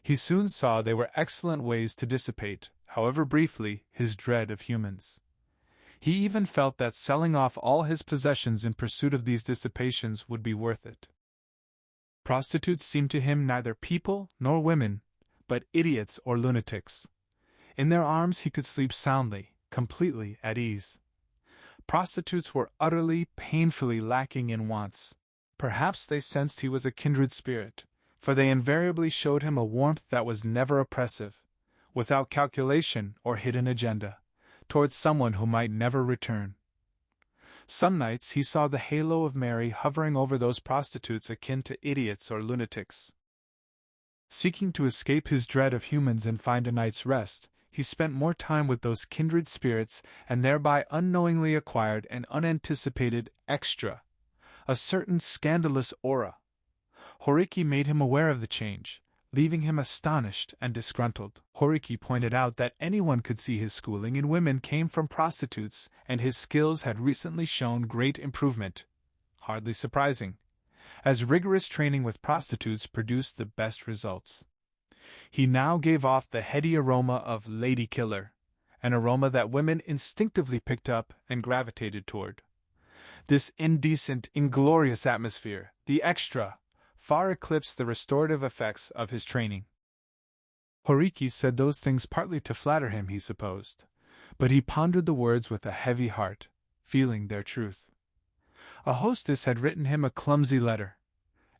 He soon saw they were excellent ways to dissipate, however briefly, his dread of humans. He even felt that selling off all his possessions in pursuit of these dissipations would be worth it. Prostitutes seemed to him neither people nor women, but idiots or lunatics. In their arms he could sleep soundly, completely at ease. Prostitutes were utterly, painfully lacking in wants. Perhaps they sensed he was a kindred spirit, for they invariably showed him a warmth that was never oppressive, without calculation or hidden agenda, towards someone who might never return. Some nights he saw the halo of Mary hovering over those prostitutes akin to idiots or lunatics. Seeking to escape his dread of humans and find a night's rest, he spent more time with those kindred spirits and thereby unknowingly acquired an unanticipated extra, a certain scandalous aura. Horiki made him aware of the change, leaving him astonished and disgruntled. Horiki pointed out that anyone could see his schooling in women came from prostitutes and his skills had recently shown great improvement. Hardly surprising, as rigorous training with prostitutes produced the best results. He now gave off the heady aroma of lady killer, an aroma that women instinctively picked up and gravitated toward. This indecent, inglorious atmosphere, the extra, far eclipsed the restorative effects of his training. Horiki said those things partly to flatter him, he supposed, but he pondered the words with a heavy heart, feeling their truth. A hostess had written him a clumsy letter.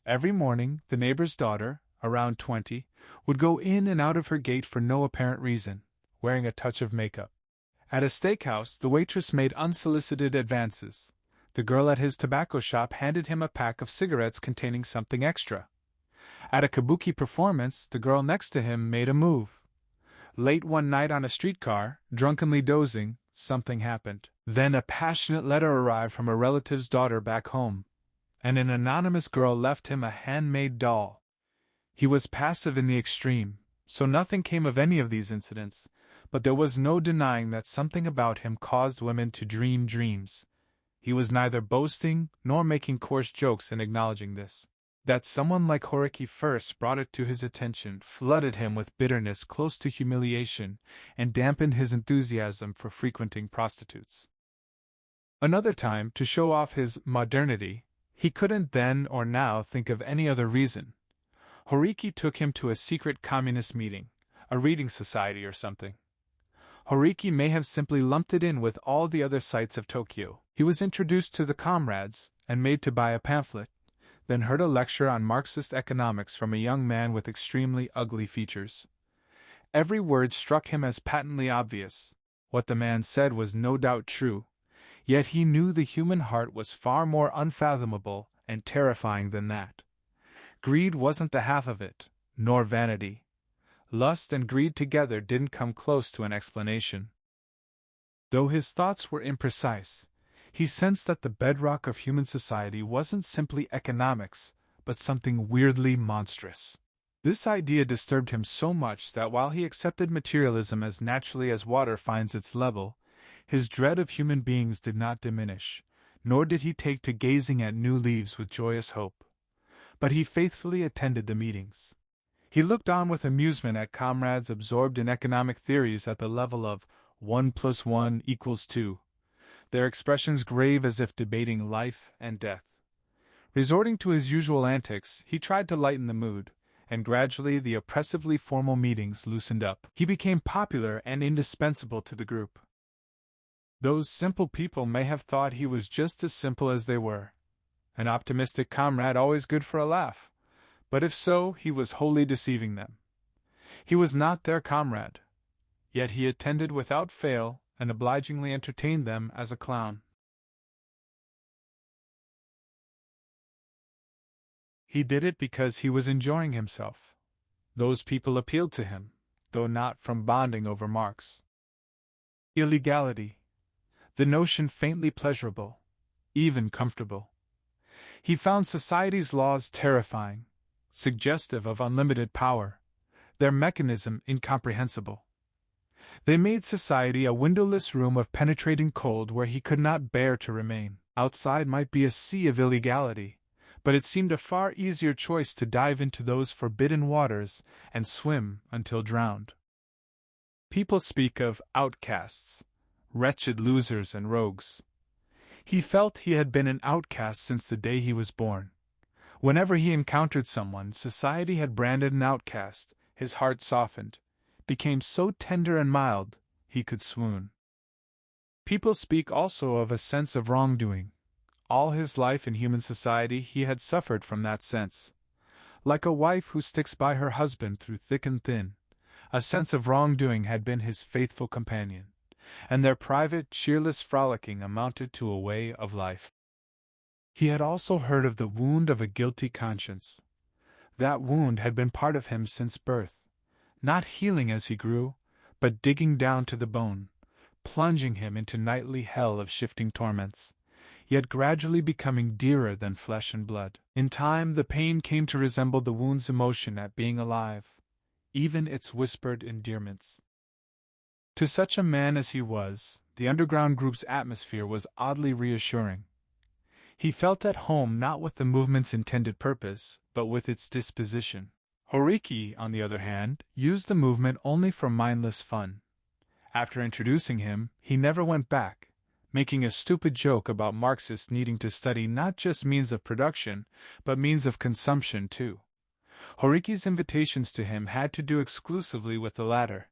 Every morning, the neighbor's daughter, around 20, would go in and out of her gate for no apparent reason, wearing a touch of makeup. At a steakhouse, the waitress made unsolicited advances. The girl at his tobacco shop handed him a pack of cigarettes containing something extra. At a kabuki performance, the girl next to him made a move. Late one night on a streetcar, drunkenly dozing, something happened. Then a passionate letter arrived from a relative's daughter back home, and an anonymous girl left him a handmade doll. He was passive in the extreme, so nothing came of any of these incidents, but there was no denying that something about him caused women to dream dreams. He was neither boasting nor making coarse jokes in acknowledging this. That someone like Horiki first brought it to his attention flooded him with bitterness close to humiliation and dampened his enthusiasm for frequenting prostitutes. Another time, to show off his modernity, he couldn't then or now think of any other reason. Horiki took him to a secret communist meeting, a reading society or something. Horiki may have simply lumped it in with all the other sights of Tokyo. He was introduced to the comrades and made to buy a pamphlet, then heard a lecture on Marxist economics from a young man with extremely ugly features. Every word struck him as patently obvious. What the man said was no doubt true, Yet he knew the human heart was far more unfathomable and terrifying than that. Greed wasn't the half of it, nor vanity. Lust and greed together didn't come close to an explanation. Though his thoughts were imprecise, he sensed that the bedrock of human society wasn't simply economics, but something weirdly monstrous. This idea disturbed him so much that while he accepted materialism as naturally as water finds its level, his dread of human beings did not diminish, nor did he take to gazing at new leaves with joyous hope. But he faithfully attended the meetings. He looked on with amusement at comrades absorbed in economic theories at the level of 1 + 1 = 2, their expressions grave as if debating life and death. Resorting to his usual antics, he tried to lighten the mood, and gradually the oppressively formal meetings loosened up. He became popular and indispensable to the group. Those simple people may have thought he was just as simple as they were. An optimistic comrade always good for a laugh, but if so, he was wholly deceiving them. He was not their comrade, yet he attended without fail and obligingly entertained them as a clown. He did it because he was enjoying himself. Those people appealed to him, though not from bonding over marks. Illegality. The notion faintly pleasurable, even comfortable. He found society's laws terrifying, suggestive of unlimited power, their mechanism incomprehensible. They made society a windowless room of penetrating cold where he could not bear to remain. Outside might be a sea of illegality, but it seemed a far easier choice to dive into those forbidden waters and swim until drowned. People speak of outcasts, wretched losers and rogues. He felt he had been an outcast since the day he was born. Whenever he encountered someone society had branded an outcast, his heart softened, became so tender and mild, he could swoon. People speak also of a sense of wrongdoing. All his life in human society he had suffered from that sense. Like a wife who sticks by her husband through thick and thin, a sense of wrongdoing had been his faithful companion, and their private, cheerless frolicking amounted to a way of life. He had also heard of the wound of a guilty conscience. That wound had been part of him since birth, not healing as he grew, but digging down to the bone, plunging him into nightly hell of shifting torments, yet gradually becoming dearer than flesh and blood. In time the pain came to resemble the wound's emotion at being alive, even its whispered endearments. To such a man as he was, the underground group's atmosphere was oddly reassuring. He felt at home not with the movement's intended purpose, but with its disposition. Horiki, on the other hand, used the movement only for mindless fun. After introducing him, he never went back, making a stupid joke about Marxists needing to study not just means of production, but means of consumption too. Horiki's invitations to him had to do exclusively with the latter.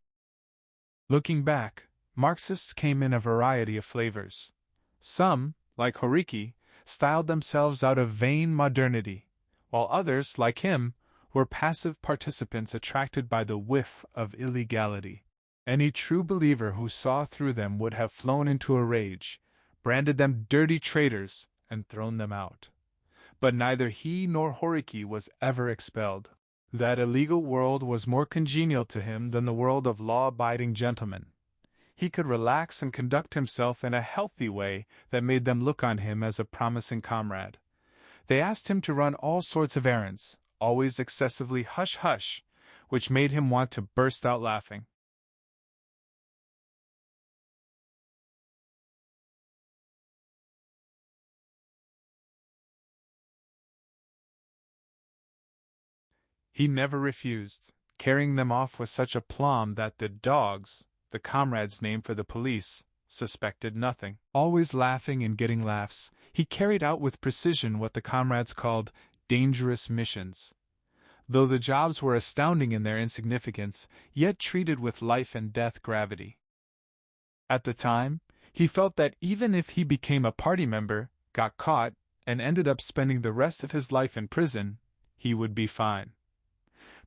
Looking back, Marxists came in a variety of flavors. Some, like Horiki, styled themselves out of vain modernity, while others, like him, were passive participants attracted by the whiff of illegality. Any true believer who saw through them would have flown into a rage, branded them dirty traitors, and thrown them out. But neither he nor Horiki was ever expelled. That illegal world was more congenial to him than the world of law-abiding gentlemen. He could relax and conduct himself in a healthy way that made them look on him as a promising comrade. They asked him to run all sorts of errands, always excessively hush-hush, which made him want to burst out laughing. He never refused, carrying them off with such aplomb that the dogs, the comrade's name for the police, suspected nothing. Always laughing and getting laughs, he carried out with precision what the comrades called dangerous missions. Though the jobs were astounding in their insignificance, yet treated with life and death gravity. At the time, he felt that even if he became a party member, got caught, and ended up spending the rest of his life in prison, he would be fine.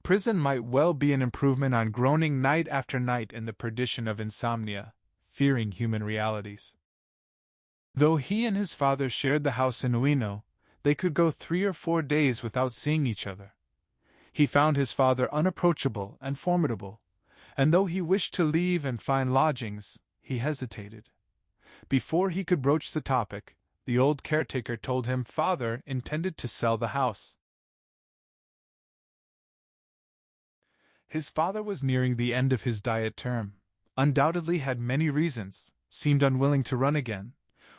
Prison might well be an improvement on groaning night after night in the perdition of insomnia, fearing human realities. Though he and his father shared the house in Ueno, they could go 3 or 4 days without seeing each other. He found his father unapproachable and formidable, and though he wished to leave and find lodgings, he hesitated. Before he could broach the topic, the old caretaker told him father intended to sell the house. His father was nearing the end of his diet term, undoubtedly had many reasons, seemed unwilling to run again,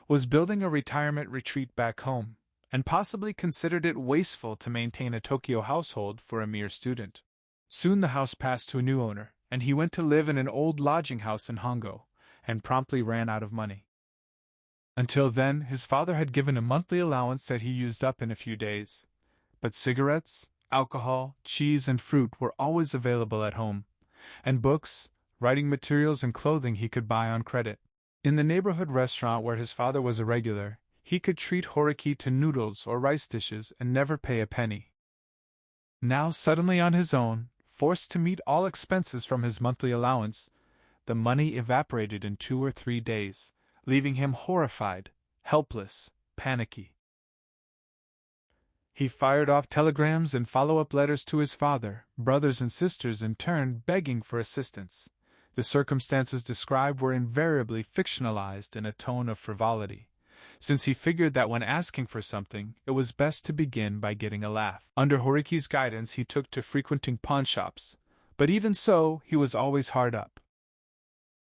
was building a retirement retreat back home, and possibly considered it wasteful to maintain a Tokyo household for a mere student. Soon the house passed to a new owner, and he went to live in an old lodging house in Hongo, and promptly ran out of money. Until then, his father had given a monthly allowance that he used up in a few days. But cigarettes, alcohol, cheese, and fruit were always available at home, and books, writing materials, and clothing he could buy on credit. In the neighborhood restaurant where his father was a regular, he could treat Horiki to noodles or rice dishes and never pay a penny. Now suddenly on his own, forced to meet all expenses from his monthly allowance, the money evaporated in 2 or 3 days, leaving him horrified, helpless, panicky. He fired off telegrams and follow-up letters to his father, brothers and sisters in turn, begging for assistance. The circumstances described were invariably fictionalized in a tone of frivolity, since he figured that when asking for something, it was best to begin by getting a laugh. Under Horiki's guidance he took to frequenting pawnshops, but even so, he was always hard up.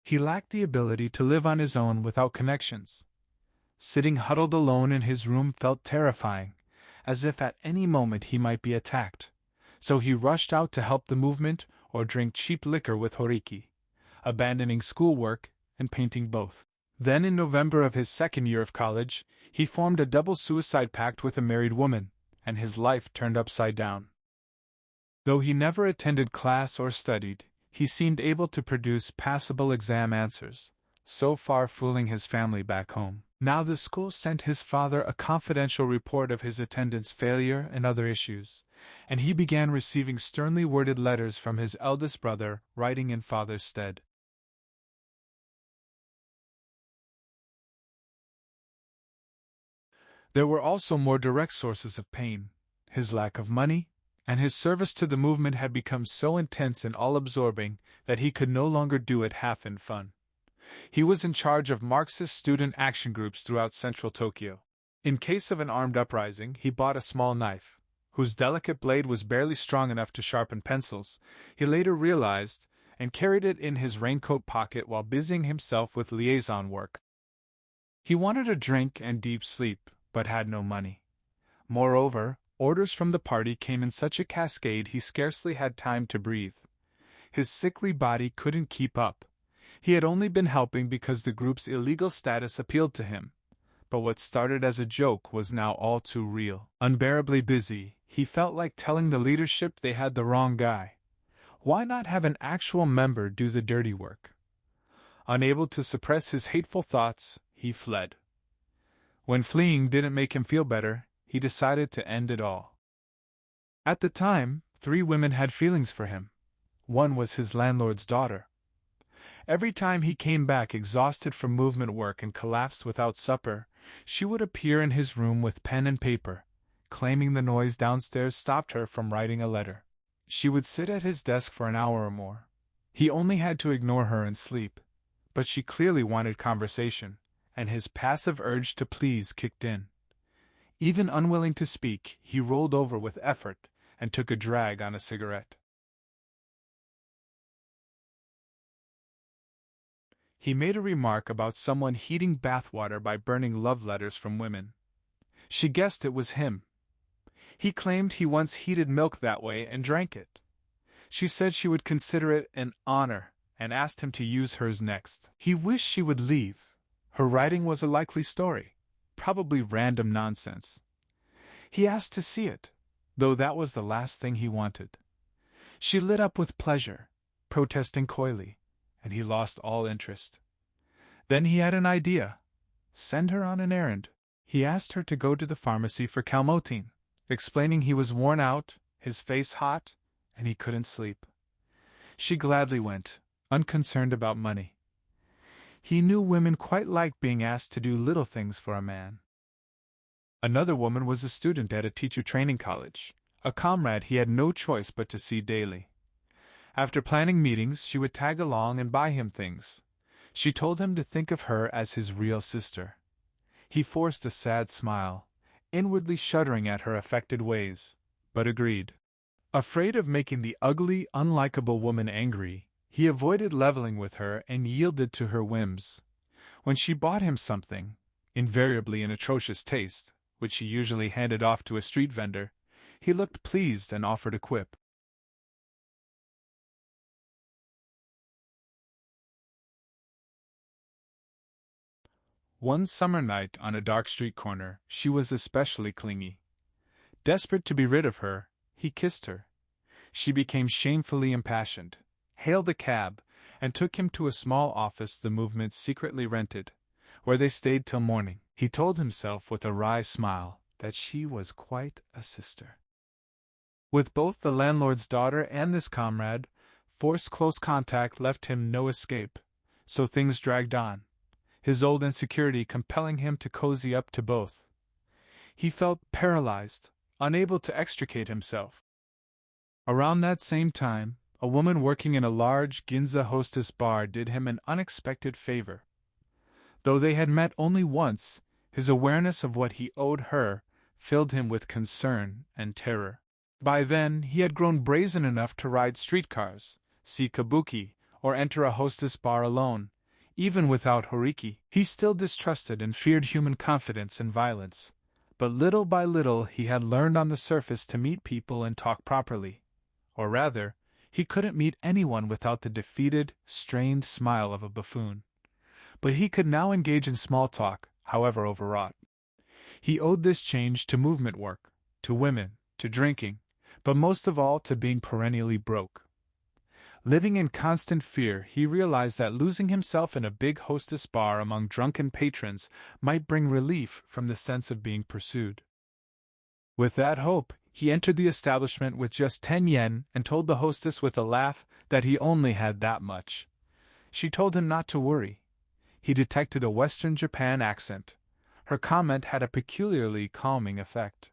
He lacked the ability to live on his own without connections. Sitting huddled alone in his room felt terrifying, as if at any moment he might be attacked, so he rushed out to help the movement or drink cheap liquor with Horiki, abandoning schoolwork and painting both. Then in November of his second year of college, he formed a double suicide pact with a married woman, and his life turned upside down. Though he never attended class or studied, he seemed able to produce passable exam answers, so far fooling his family back home. Now the school sent his father a confidential report of his attendance failure and other issues, and he began receiving sternly worded letters from his eldest brother, writing in father's stead. There were also more direct sources of pain. His lack of money, and his service to the movement had become so intense and all-absorbing that he could no longer do it half in fun. He was in charge of Marxist student action groups throughout central Tokyo. In case of an armed uprising, he bought a small knife, whose delicate blade was barely strong enough to sharpen pencils, he later realized, and carried it in his raincoat pocket while busying himself with liaison work. He wanted a drink and deep sleep, but had no money. Moreover, orders from the party came in such a cascade he scarcely had time to breathe. His sickly body couldn't keep up. He had only been helping because the group's illegal status appealed to him, but what started as a joke was now all too real. Unbearably busy, he felt like telling the leadership they had the wrong guy. Why not have an actual member do the dirty work? Unable to suppress his hateful thoughts, he fled. When fleeing didn't make him feel better, he decided to end it all. At the time, 3 women had feelings for him. One was his landlord's daughter. Every time he came back exhausted from movement work and collapsed without supper, she would appear in his room with pen and paper, claiming the noise downstairs stopped her from writing a letter. She would sit at his desk for an hour or more. He only had to ignore her and sleep, but she clearly wanted conversation, and his passive urge to please kicked in. Even unwilling to speak, he rolled over with effort and took a drag on a cigarette. He made a remark about someone heating bathwater by burning love letters from women. She guessed it was him. He claimed he once heated milk that way and drank it. She said she would consider it an honor and asked him to use hers next. He wished she would leave. Her writing was a likely story, probably random nonsense. He asked to see it, though that was the last thing he wanted. She lit up with pleasure, protesting coyly, and he lost all interest. Then he had an idea. Send her on an errand. He asked her to go to the pharmacy for calmotine, explaining he was worn out, his face hot, and he couldn't sleep. She gladly went, unconcerned about money. He knew women quite liked being asked to do little things for a man. Another woman was a student at a teacher training college, a comrade he had no choice but to see daily. After planning meetings, she would tag along and buy him things. She told him to think of her as his real sister. He forced a sad smile, inwardly shuddering at her affected ways, but agreed. Afraid of making the ugly, unlikable woman angry, he avoided leveling with her and yielded to her whims. When she bought him something, invariably in atrocious taste, which she usually handed off to a street vendor, he looked pleased and offered a quip. One summer night on a dark street corner, she was especially clingy. Desperate to be rid of her, he kissed her. She became shamefully impassioned, hailed a cab, and took him to a small office the movement secretly rented, where they stayed till morning. He told himself with a wry smile that she was quite a sister. With both the landlord's daughter and this comrade, forced close contact left him no escape, so things dragged on, his old insecurity compelling him to cozy up to both. He felt paralyzed, unable to extricate himself. Around that same time, a woman working in a large Ginza hostess bar did him an unexpected favor. Though they had met only once, his awareness of what he owed her filled him with concern and terror. By then, he had grown brazen enough to ride streetcars, see kabuki, or enter a hostess bar alone. Even without horiki, he still distrusted and feared human confidence and violence. But little by little he had learned on the surface to meet people and talk properly. Or rather, he couldn't meet anyone without the defeated, strained smile of a buffoon. But he could now engage in small talk, however overwrought. He owed this change to movement work, to women, to drinking, but most of all to being perennially broke. Living in constant fear, he realized that losing himself in a big hostess bar among drunken patrons might bring relief from the sense of being pursued. With that hope, he entered the establishment with just 10 yen and told the hostess with a laugh that he only had that much. She told him not to worry. He detected a Western Japan accent. Her comment had a peculiarly calming effect.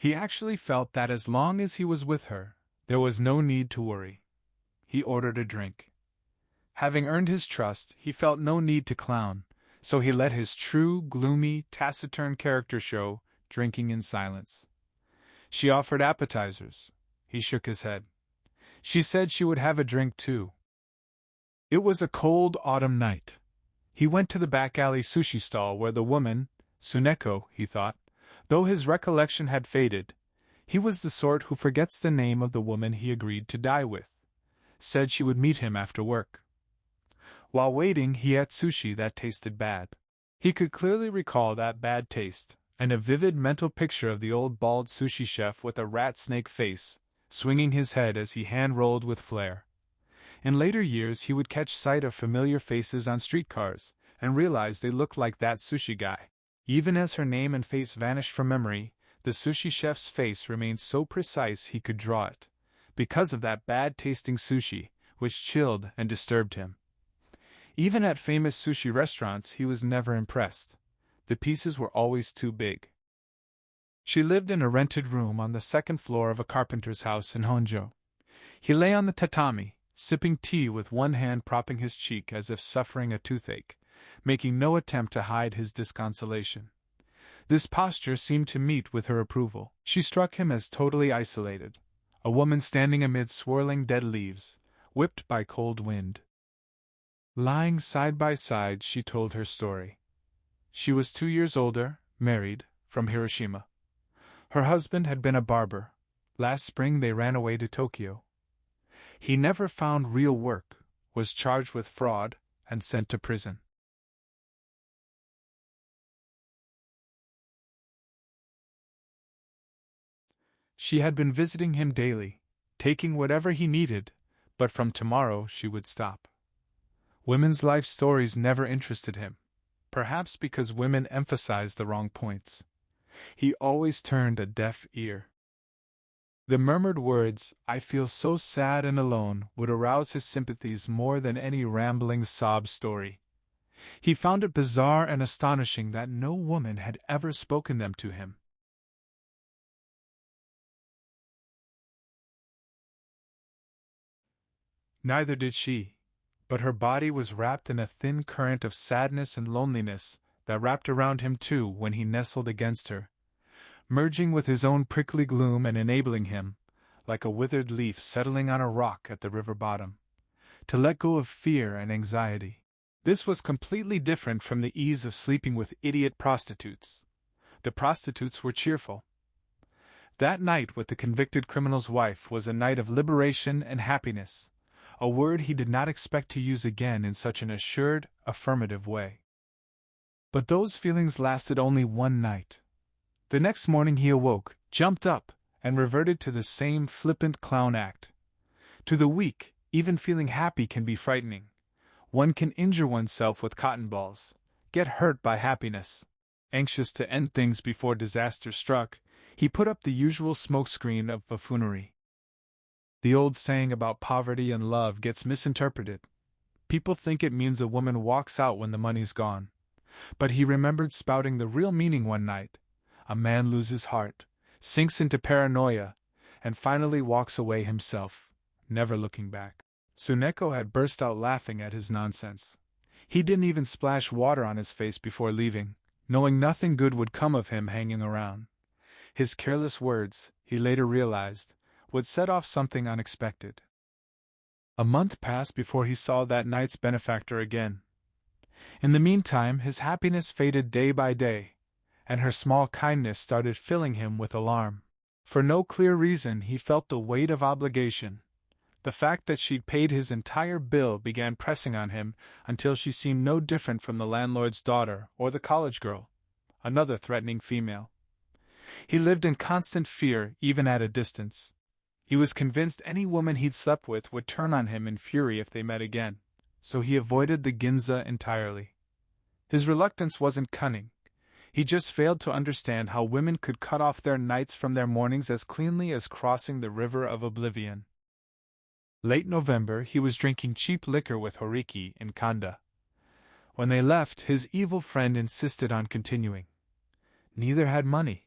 He actually felt that as long as he was with her, there was no need to worry. He ordered a drink. Having earned his trust, he felt no need to clown, so he let his true, gloomy, taciturn character show, drinking in silence. She offered appetizers. He shook his head. She said she would have a drink too. It was a cold autumn night. He went to the back alley sushi stall where the woman, Tsuneko, he thought, though his recollection had faded, he was the sort who forgets the name of the woman he agreed to die with, said she would meet him after work. While waiting, he ate sushi that tasted bad. He could clearly recall that bad taste, and a vivid mental picture of the old bald sushi chef with a rat-snake face, swinging his head as he hand-rolled with flair. In later years he would catch sight of familiar faces on streetcars, and realize they looked like that sushi guy. Even as her name and face vanished from memory, the sushi chef's face remained so precise he could draw it, because of that bad-tasting sushi, which chilled and disturbed him. Even at famous sushi restaurants he was never impressed. The pieces were always too big. She lived in a rented room on the second floor of a carpenter's house in Honjo. He lay on the tatami, sipping tea with one hand propping his cheek as if suffering a toothache, making no attempt to hide his disconsolation. This posture seemed to meet with her approval. She struck him as totally isolated, a woman standing amid swirling dead leaves, whipped by cold wind. Lying side by side, she told her story. She was 2 years older, married, from Hiroshima. Her husband had been a barber. Last spring they ran away to Tokyo. He never found real work, was charged with fraud, and sent to prison. She had been visiting him daily, taking whatever he needed, but from tomorrow she would stop. Women's life stories never interested him, perhaps because women emphasized the wrong points. He always turned a deaf ear. The murmured words, "I feel so sad and alone," would arouse his sympathies more than any rambling sob story. He found it bizarre and astonishing that no woman had ever spoken them to him. Neither did she, but her body was wrapped in a thin current of sadness and loneliness that wrapped around him too when he nestled against her, merging with his own prickly gloom and enabling him, like a withered leaf settling on a rock at the river bottom, to let go of fear and anxiety. This was completely different from the ease of sleeping with idiot prostitutes. The prostitutes were cheerful. That night with the convicted criminal's wife was a night of liberation and happiness, a word he did not expect to use again in such an assured, affirmative way. But those feelings lasted only one night. The next morning he awoke, jumped up, and reverted to the same flippant clown act. To the weak, even feeling happy can be frightening. One can injure oneself with cotton balls, get hurt by happiness. Anxious to end things before disaster struck, he put up the usual smokescreen of buffoonery. The old saying about poverty and love gets misinterpreted. People think it means a woman walks out when the money's gone. But he remembered spouting the real meaning one night. A man loses heart, sinks into paranoia, and finally walks away himself, never looking back. Tsuneko had burst out laughing at his nonsense. He didn't even splash water on his face before leaving, knowing nothing good would come of him hanging around. His careless words, he later realized, would set off something unexpected. A month passed before he saw that night's benefactor again. In the meantime, his happiness faded day by day, and her small kindness started filling him with alarm. For no clear reason, he felt the weight of obligation. The fact that she'd paid his entire bill began pressing on him until she seemed no different from the landlord's daughter or the college girl, another threatening female. He lived in constant fear, even at a distance. He was convinced any woman he'd slept with would turn on him in fury if they met again, so he avoided the Ginza entirely. His reluctance wasn't cunning. He just failed to understand how women could cut off their nights from their mornings as cleanly as crossing the river of oblivion. Late November, he was drinking cheap liquor with Horiki in Kanda. When they left, his evil friend insisted on continuing. Neither had money,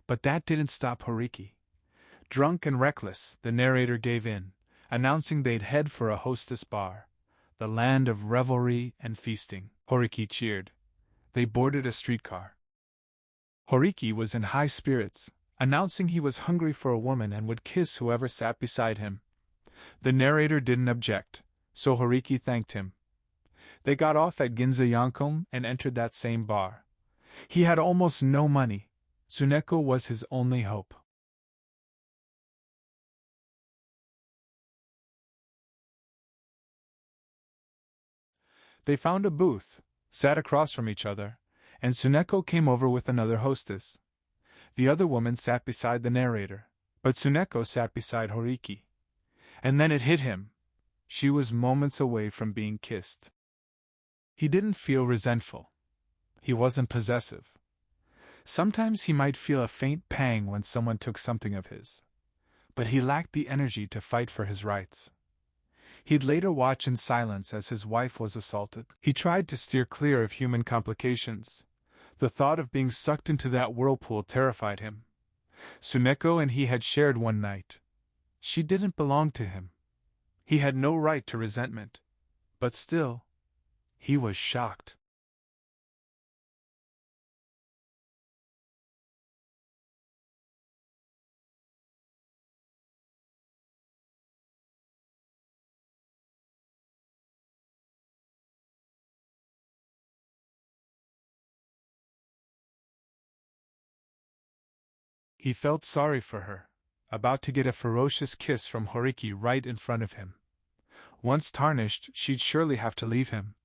but that didn't stop Horiki. Drunk and reckless, the narrator gave in, announcing they'd head for a hostess bar, the land of revelry and feasting. Horiki cheered. They boarded a streetcar. Horiki was in high spirits, announcing he was hungry for a woman and would kiss whoever sat beside him. The narrator didn't object, so Horiki thanked him. They got off at Ginza Yankom and entered that same bar. He had almost no money. Tsuneko was his only hope. They found a booth, sat across from each other, and Tsuneko came over with another hostess. The other woman sat beside the narrator, but Tsuneko sat beside Horiki. And then it hit him. She was moments away from being kissed. He didn't feel resentful. He wasn't possessive. Sometimes he might feel a faint pang when someone took something of his. But he lacked the energy to fight for his rights. He'd later watch in silence as his wife was assaulted. He tried to steer clear of human complications. The thought of being sucked into that whirlpool terrified him. Tsuneko and he had shared one night. She didn't belong to him. He had no right to resentment. But still, he was shocked. He felt sorry for her, about to get a ferocious kiss from Horiki right in front of him. Once tarnished, she'd surely have to leave him.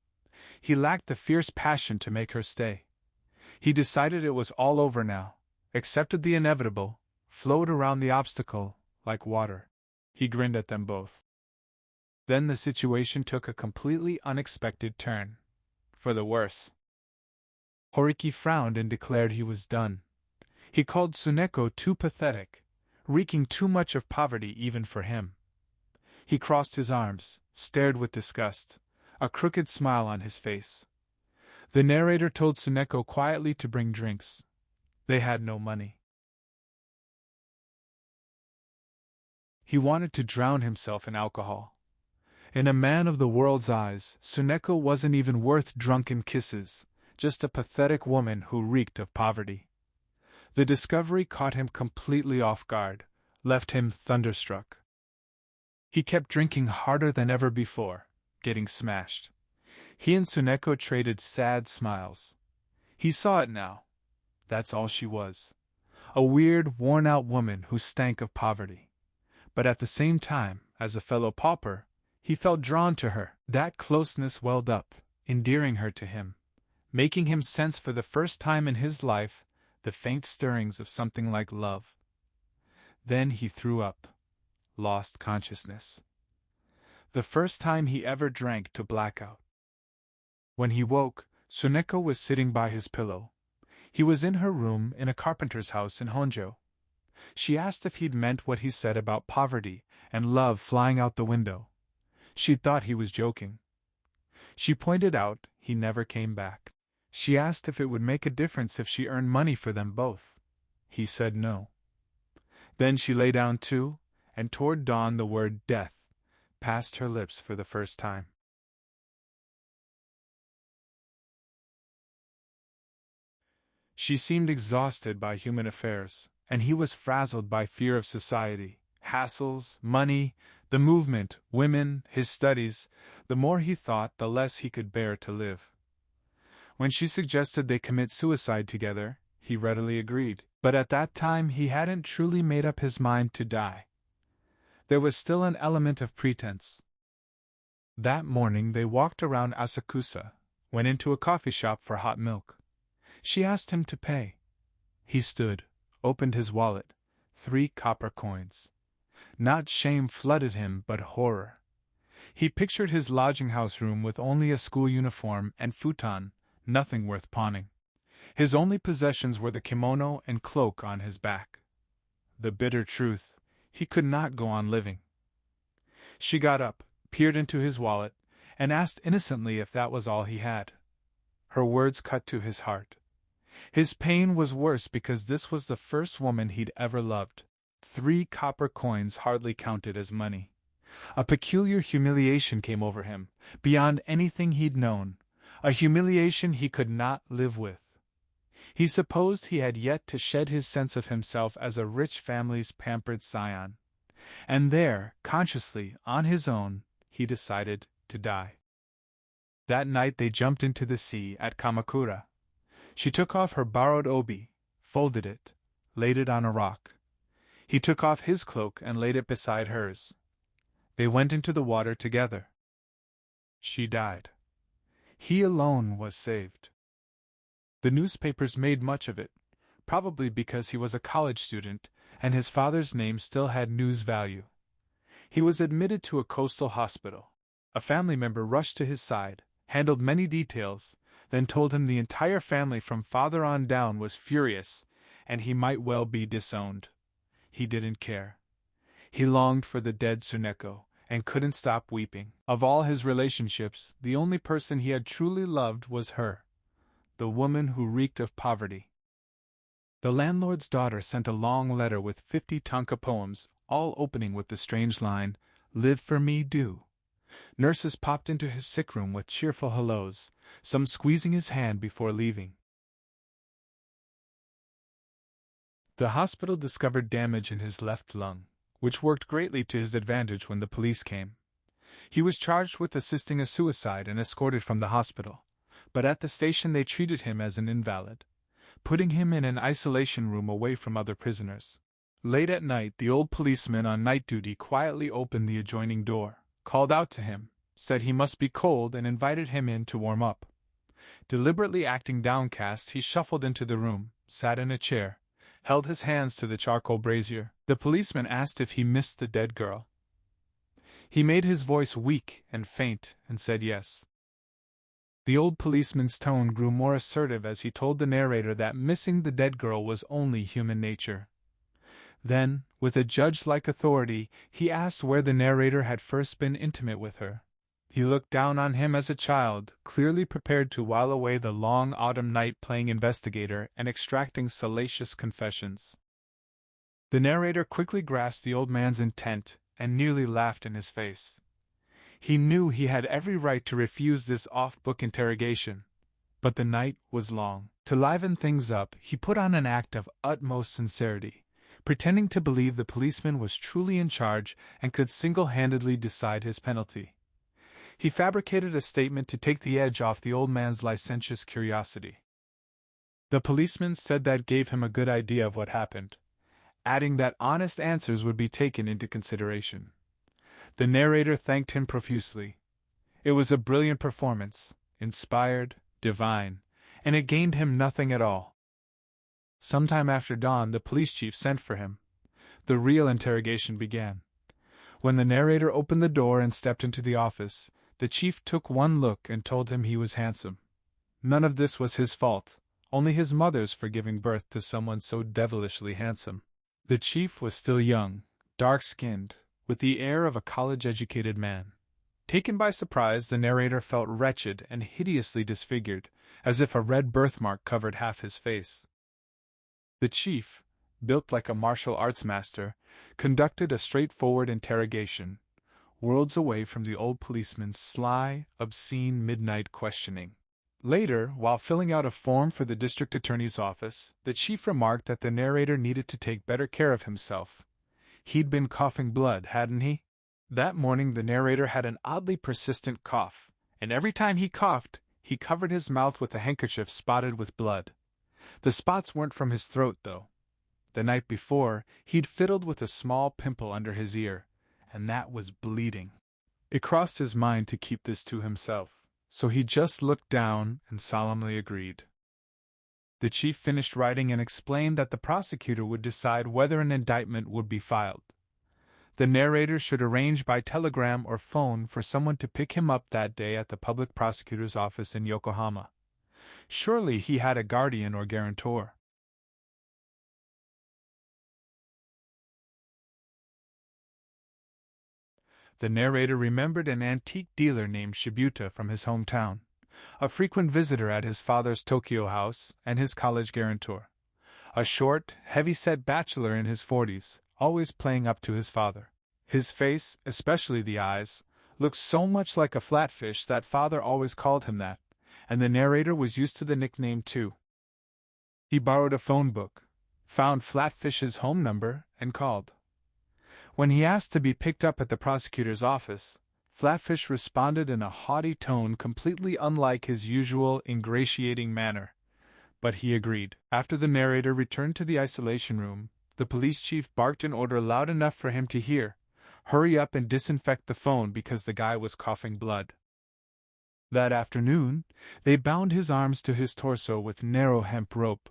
He lacked the fierce passion to make her stay. He decided it was all over now, accepted the inevitable, flowed around the obstacle like water. He grinned at them both. Then the situation took a completely unexpected turn. For the worse. Horiki frowned and declared he was done. He called Tsuneko too pathetic, reeking too much of poverty even for him. He crossed his arms, stared with disgust, a crooked smile on his face. The narrator told Tsuneko quietly to bring drinks. They had no money. He wanted to drown himself in alcohol. In a man of the world's eyes, Tsuneko wasn't even worth drunken kisses, just a pathetic woman who reeked of poverty. The discovery caught him completely off guard, left him thunderstruck. He kept drinking harder than ever before, getting smashed. He and Tsuneko traded sad smiles. He saw it now. That's all she was. A weird, worn-out woman who stank of poverty. But at the same time, as a fellow pauper, he felt drawn to her. That closeness welled up, endearing her to him, making him sense for the first time in his life the faint stirrings of something like love. Then he threw up, lost consciousness. The first time he ever drank to blackout. When he woke, Tsuneko was sitting by his pillow. He was in her room in a carpenter's house in Honjo. She asked if he'd meant what he said about poverty and love flying out the window. She thought he was joking. She pointed out he never came back. She asked if it would make a difference if she earned money for them both. He said no. Then she lay down too, and toward dawn the word death passed her lips for the first time. She seemed exhausted by human affairs, and he was frazzled by fear of society, hassles, money, the movement, women, his studies. The more he thought, the less he could bear to live. When she suggested they commit suicide together, he readily agreed, but at that time he hadn't truly made up his mind to die. There was still an element of pretense. That morning they walked around Asakusa, went into a coffee shop for hot milk. She asked him to pay. He stood, opened his wallet, 3 copper coins. Not shame flooded him, but horror. He pictured his lodging-house room with only a school uniform and futon, nothing worth pawning. His only possessions were the kimono and cloak on his back. The bitter truth, he could not go on living. She got up, peered into his wallet, and asked innocently if that was all he had. Her words cut to his heart. His pain was worse because this was the first woman he'd ever loved. 3 copper coins hardly counted as money. A peculiar humiliation came over him, beyond anything he'd known, a humiliation he could not live with. He supposed he had yet to shed his sense of himself as a rich family's pampered scion. And there, consciously, on his own, he decided to die. That night they jumped into the sea at Kamakura. She took off her borrowed obi, folded it, laid it on a rock. He took off his cloak and laid it beside hers. They went into the water together. She died. He alone was saved. The newspapers made much of it, probably because he was a college student, and his father's name still had news value. He was admitted to a coastal hospital. A family member rushed to his side, handled many details, then told him the entire family from father on down was furious, and he might well be disowned. He didn't care. He longed for the dead Tsuneko, and couldn't stop weeping. Of all his relationships, the only person he had truly loved was her, the woman who reeked of poverty. The landlord's daughter sent a long letter with 50 tanka poems, all opening with the strange line, "Live for me, do." Nurses popped into his sick room with cheerful hellos, some squeezing his hand before leaving. The hospital discovered damage in his left lung, which worked greatly to his advantage when the police came. He was charged with assisting a suicide and escorted from the hospital, but at the station they treated him as an invalid, putting him in an isolation room away from other prisoners. Late at night, the old policeman on night duty quietly opened the adjoining door, called out to him, said he must be cold, and invited him in to warm up. Deliberately acting downcast, he shuffled into the room, sat in a chair, held his hands to the charcoal brazier. The policeman asked if he missed the dead girl. He made his voice weak and faint and said yes. The old policeman's tone grew more assertive as he told the narrator that missing the dead girl was only human nature. Then, with a judge-like authority, he asked where the narrator had first been intimate with her. He looked down on him as a child, clearly prepared to while away the long autumn night playing investigator and extracting salacious confessions. The narrator quickly grasped the old man's intent and nearly laughed in his face. He knew he had every right to refuse this off-book interrogation, but the night was long. To liven things up, he put on an act of utmost sincerity, pretending to believe the policeman was truly in charge and could single-handedly decide his penalty. He fabricated a statement to take the edge off the old man's licentious curiosity. The policeman said that gave him a good idea of what happened, adding that honest answers would be taken into consideration. The narrator thanked him profusely. It was a brilliant performance, inspired, divine, and it gained him nothing at all. Sometime after dawn, the police chief sent for him. The real interrogation began. When the narrator opened the door and stepped into the office, the chief took one look and told him he was handsome. None of this was his fault, only his mother's for giving birth to someone so devilishly handsome. The chief was still young, dark-skinned, with the air of a college-educated man. Taken by surprise, the narrator felt wretched and hideously disfigured, as if a red birthmark covered half his face. The chief, built like a martial arts master, conducted a straightforward interrogation, worlds away from the old policeman's sly, obscene midnight questioning. Later, while filling out a form for the district attorney's office, the chief remarked that the narrator needed to take better care of himself. He'd been coughing blood, hadn't he? That morning the narrator had an oddly persistent cough, and every time he coughed, he covered his mouth with a handkerchief spotted with blood. The spots weren't from his throat, though. The night before, he'd fiddled with a small pimple under his ear, and that was bleeding. It crossed his mind to keep this to himself, so he just looked down and solemnly agreed. The chief finished writing and explained that the prosecutor would decide whether an indictment would be filed. The narrator should arrange by telegram or phone for someone to pick him up that day at the public prosecutor's office in Yokohama. Surely he had a guardian or guarantor. The narrator remembered an antique dealer named Shibuta from his hometown, a frequent visitor at his father's Tokyo house and his college guarantor. A short, heavy-set bachelor in his 40s, always playing up to his father. His face, especially the eyes, looked so much like a flatfish that father always called him that, and the narrator was used to the nickname too. He borrowed a phone book, found Flatfish's home number, and called. When he asked to be picked up at the prosecutor's office, Flatfish responded in a haughty tone completely unlike his usual ingratiating manner, but he agreed. After the narrator returned to the isolation room, the police chief barked an order loud enough for him to hear, "Hurry up and disinfect the phone because the guy was coughing blood." That afternoon, they bound his arms to his torso with narrow hemp rope.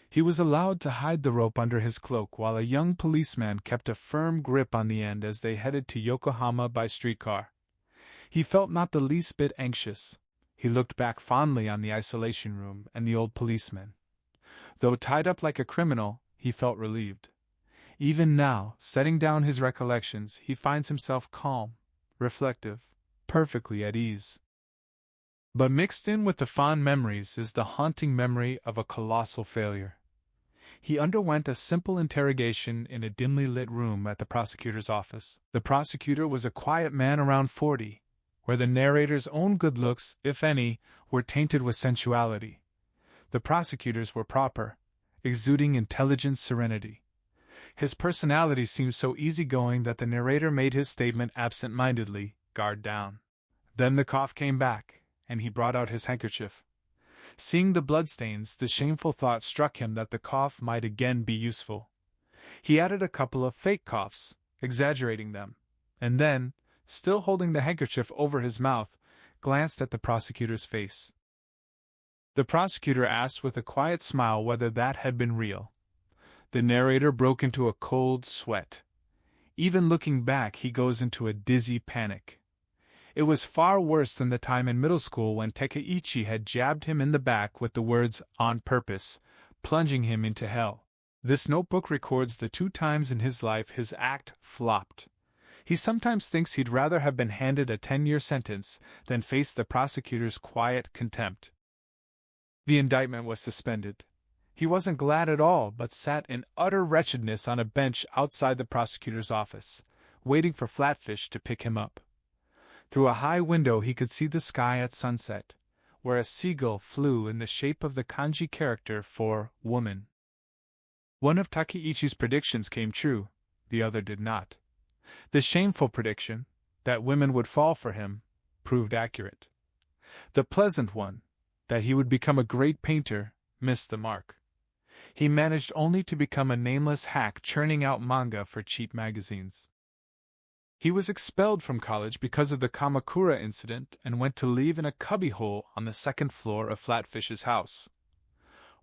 He was allowed to hide the rope under his cloak while a young policeman kept a firm grip on the end as they headed to Yokohama by streetcar. He felt not the least bit anxious. He looked back fondly on the isolation room and the old policeman. Though tied up like a criminal, he felt relieved. Even now, setting down his recollections, he finds himself calm, reflective, perfectly at ease. But mixed in with the fond memories is the haunting memory of a colossal failure. He underwent a simple interrogation in a dimly lit room at the prosecutor's office. The prosecutor was a quiet man around 40, where the narrator's own good looks, if any, were tainted with sensuality. The prosecutors were proper, exuding intelligent serenity. His personality seemed so easygoing that the narrator made his statement absent-mindedly, guard down. Then the cough came back, and he brought out his handkerchief. Seeing the bloodstains, the shameful thought struck him that the cough might again be useful. He added a couple of fake coughs, exaggerating them, and then, still holding the handkerchief over his mouth, glanced at the prosecutor's face. The prosecutor asked with a quiet smile whether that had been real. The narrator broke into a cold sweat. Even looking back, he goes into a dizzy panic. It was far worse than the time in middle school when Takeichi had jabbed him in the back with the words, "on purpose," plunging him into hell. This notebook records the 2 times in his life his act flopped. He sometimes thinks he'd rather have been handed a 10-year sentence than face the prosecutor's quiet contempt. The indictment was suspended. He wasn't glad at all, but sat in utter wretchedness on a bench outside the prosecutor's office, waiting for Flatfish to pick him up. Through a high window he could see the sky at sunset, where a seagull flew in the shape of the kanji character for woman. One of Takeichi's predictions came true, the other did not. The shameful prediction, that women would fall for him, proved accurate. The pleasant one, that he would become a great painter, missed the mark. He managed only to become a nameless hack churning out manga for cheap magazines. He was expelled from college because of the Kamakura incident and went to live in a cubbyhole on the 2nd floor of Flatfish's house.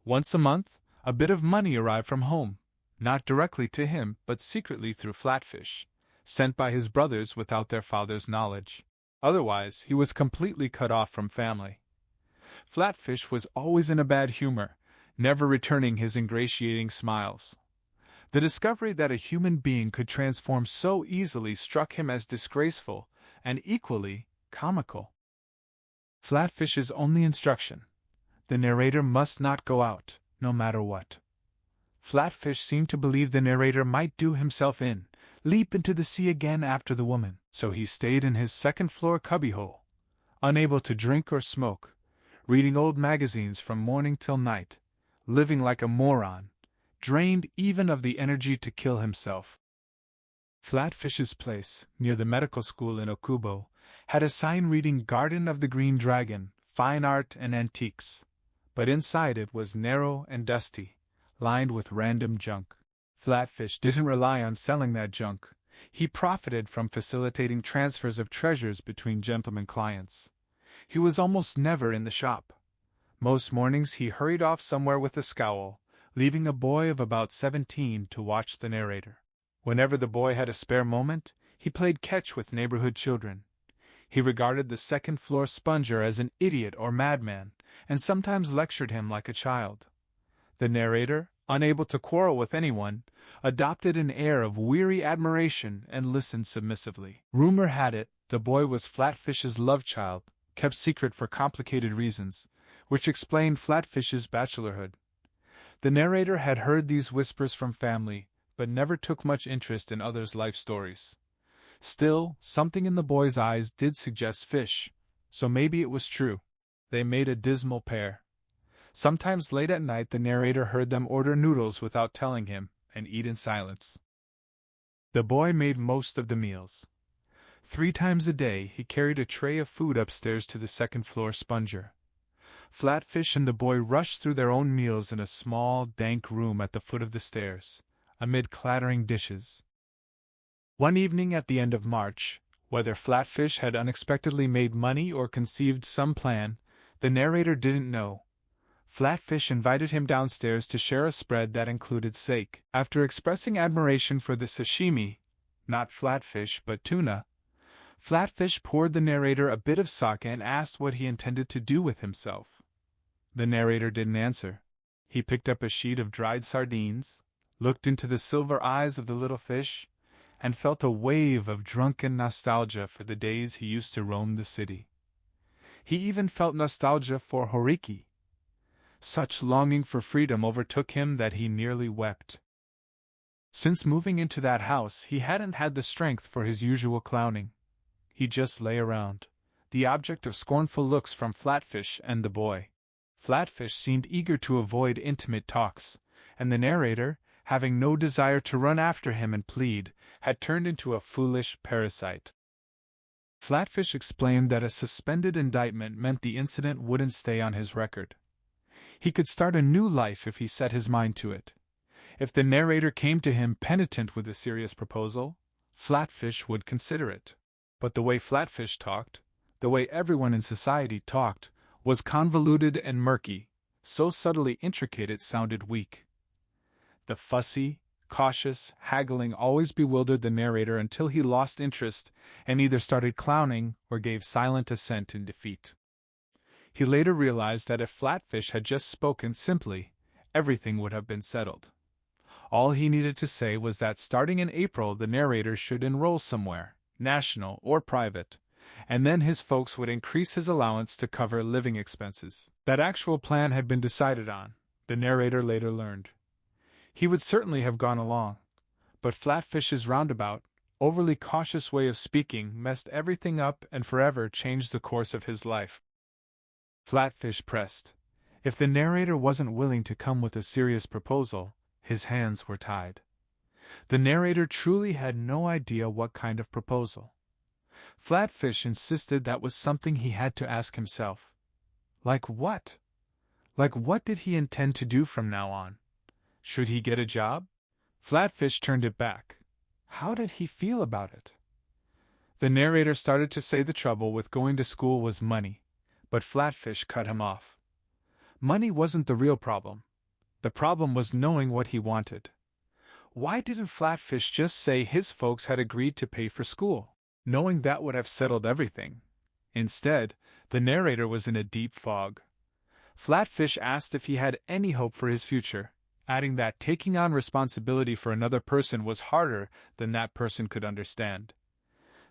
Once a month, a bit of money arrived from home, not directly to him but secretly through Flatfish, sent by his brothers without their father's knowledge. Otherwise, he was completely cut off from family. Flatfish was always in a bad humor, never returning his ingratiating smiles. The discovery that a human being could transform so easily struck him as disgraceful and equally comical. Flatfish's only instruction: the narrator must not go out, no matter what. Flatfish seemed to believe the narrator might do himself in, leap into the sea again after the woman, so he stayed in his 2nd-floor cubbyhole, unable to drink or smoke, reading old magazines from morning till night, living like a moron, drained even of the energy to kill himself. Flatfish's place, near the medical school in Okubo, had a sign reading Garden of the Green Dragon, Fine Art and Antiques, but inside it was narrow and dusty, lined with random junk. Flatfish didn't rely on selling that junk. He profited from facilitating transfers of treasures between gentlemen clients. He was almost never in the shop. Most mornings he hurried off somewhere with a scowl, leaving a boy of about 17 to watch the narrator. Whenever the boy had a spare moment, he played catch with neighborhood children. He regarded the 2nd-floor sponger as an idiot or madman, and sometimes lectured him like a child. The narrator, unable to quarrel with anyone, adopted an air of weary admiration and listened submissively. Rumor had it the boy was Flatfish's love child, kept secret for complicated reasons, which explained Flatfish's bachelorhood. The narrator had heard these whispers from family, but never took much interest in others' life stories. Still, something in the boy's eyes did suggest fish, so maybe it was true. They made a dismal pair. Sometimes late at night the narrator heard them order noodles without telling him, and eat in silence. The boy made most of the meals. 3 times a day he carried a tray of food upstairs to the 2nd-floor sponger. Flatfish and the boy rushed through their own meals in a small, dank room at the foot of the stairs, amid clattering dishes. One evening at the end of March, whether Flatfish had unexpectedly made money or conceived some plan, the narrator didn't know. Flatfish invited him downstairs to share a spread that included steak. After expressing admiration for the sashimi, not flatfish but tuna, Flatfish poured the narrator a bit of sake and asked what he intended to do with himself. The narrator didn't answer. He picked up a sheet of dried sardines, looked into the silver eyes of the little fish, and felt a wave of drunken nostalgia for the days he used to roam the city. He even felt nostalgia for Horiki. Such longing for freedom overtook him that he nearly wept. Since moving into that house, he hadn't had the strength for his usual clowning. He just lay around, the object of scornful looks from Flatfish and the boy. Flatfish seemed eager to avoid intimate talks, and the narrator, having no desire to run after him and plead, had turned into a foolish parasite. Flatfish explained that a suspended indictment meant the incident wouldn't stay on his record. He could start a new life if he set his mind to it. If the narrator came to him penitent with a serious proposal, Flatfish would consider it. But the way Flatfish talked, the way everyone in society talked, was convoluted and murky, so subtly intricate it sounded weak. The fussy, cautious, haggling always bewildered the narrator until he lost interest and either started clowning or gave silent assent in defeat. He later realized that if Flatfish had just spoken simply, everything would have been settled. All he needed to say was that starting in April the narrator should enroll somewhere, national or private, and then his folks would increase his allowance to cover living expenses. That actual plan had been decided on, the narrator later learned. He would certainly have gone along, but Flatfish's roundabout, overly cautious way of speaking messed everything up and forever changed the course of his life. Flatfish pressed. If the narrator wasn't willing to come with a serious proposal, his hands were tied. The narrator truly had no idea what kind of proposal. Flatfish insisted that was something he had to ask himself. Like what? Like what did he intend to do from now on? Should he get a job? Flatfish turned it back. How did he feel about it? The narrator started to say the trouble with going to school was money, but Flatfish cut him off. Money wasn't the real problem. The problem was knowing what he wanted. Why didn't Flatfish just say his folks had agreed to pay for school, knowing that would have settled everything? Instead, the narrator was in a deep fog. Flatfish asked if he had any hope for his future, adding that taking on responsibility for another person was harder than that person could understand.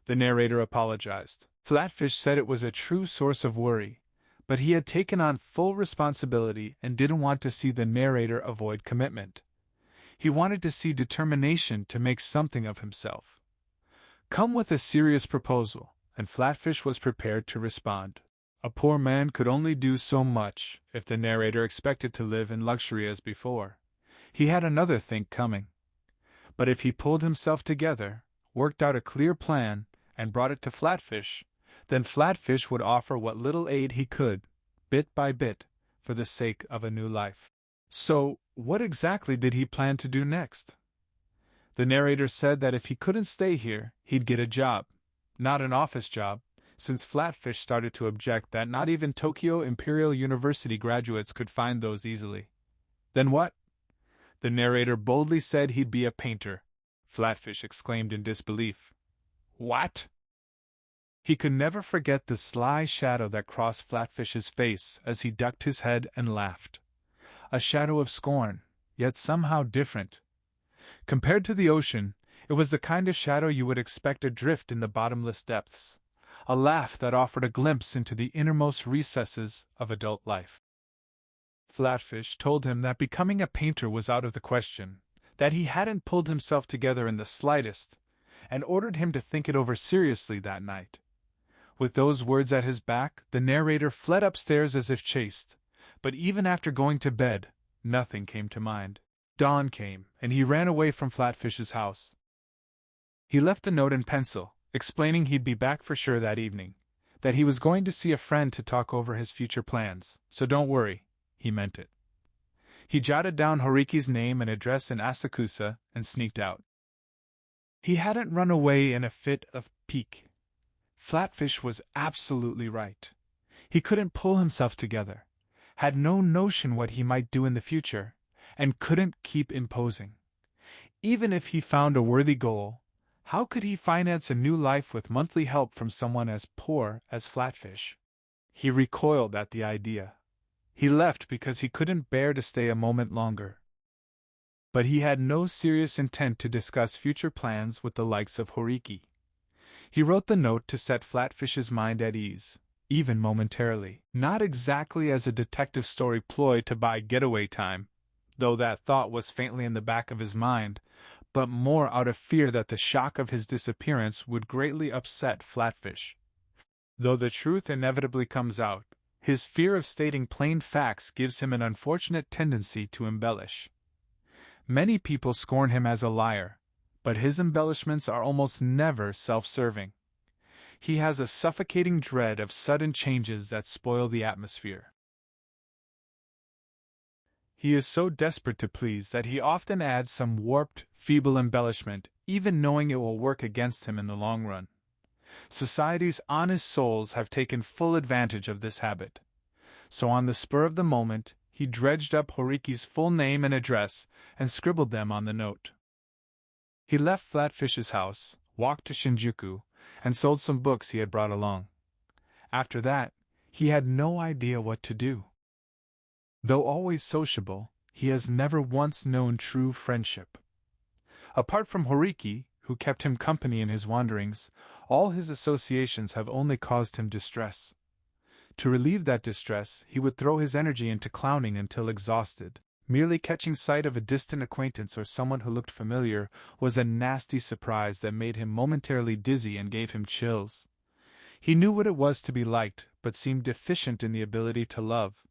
The narrator apologized. Flatfish said it was a true source of worry, but he had taken on full responsibility and didn't want to see the narrator avoid commitment. He wanted to see determination to make something of himself. Come with a serious proposal, and Flatfish was prepared to respond. A poor man could only do so much if the narrator expected to live in luxury as before. He had another think coming. But if he pulled himself together, worked out a clear plan, and brought it to Flatfish, then Flatfish would offer what little aid he could, bit by bit, for the sake of a new life. So, what exactly did he plan to do next? The narrator said that if he couldn't stay here, he'd get a job. Not an office job, since Flatfish started to object that not even Tokyo Imperial University graduates could find those easily. Then what? The narrator boldly said he'd be a painter. Flatfish exclaimed in disbelief. What? He could never forget the sly shadow that crossed Flatfish's face as he ducked his head and laughed. A shadow of scorn, yet somehow different. Compared to the ocean, it was the kind of shadow you would expect adrift in the bottomless depths. A laugh that offered a glimpse into the innermost recesses of adult life. Flatfish told him that becoming a painter was out of the question, that he hadn't pulled himself together in the slightest, and ordered him to think it over seriously that night. With those words at his back, the narrator fled upstairs as if chased, but even after going to bed, nothing came to mind. Dawn came, and he ran away from Flatfish's house. He left a note and pencil, explaining he'd be back for sure that evening, that he was going to see a friend to talk over his future plans, so don't worry, he meant it. He jotted down Horiki's name and address in Asakusa and sneaked out. He hadn't run away in a fit of pique. Flatfish was absolutely right. He couldn't pull himself together, had no notion what he might do in the future, and couldn't keep imposing. Even if he found a worthy goal, how could he finance a new life with monthly help from someone as poor as Flatfish? He recoiled at the idea. He left because he couldn't bear to stay a moment longer. But he had no serious intent to discuss future plans with the likes of Horiki. He wrote the note to set Flatfish's mind at ease, even momentarily. Not exactly as a detective story ploy to buy getaway time, though that thought was faintly in the back of his mind, but more out of fear that the shock of his disappearance would greatly upset Flatfish. Though the truth inevitably comes out, his fear of stating plain facts gives him an unfortunate tendency to embellish. Many people scorn him as a liar, but his embellishments are almost never self-serving. He has a suffocating dread of sudden changes that spoil the atmosphere. He is so desperate to please that he often adds some warped, feeble embellishment, even knowing it will work against him in the long run. Society's honest souls have taken full advantage of this habit. So on the spur of the moment, he dredged up Horiki's full name and address and scribbled them on the note. He left Flatfish's house, walked to Shinjuku, and sold some books he had brought along. After that, he had no idea what to do. Though always sociable, he has never once known true friendship. Apart from Horiki, who kept him company in his wanderings, all his associations have only caused him distress. To relieve that distress, he would throw his energy into clowning until exhausted. Merely catching sight of a distant acquaintance or someone who looked familiar was a nasty surprise that made him momentarily dizzy and gave him chills. He knew what it was to be liked, but seemed deficient in the ability to love,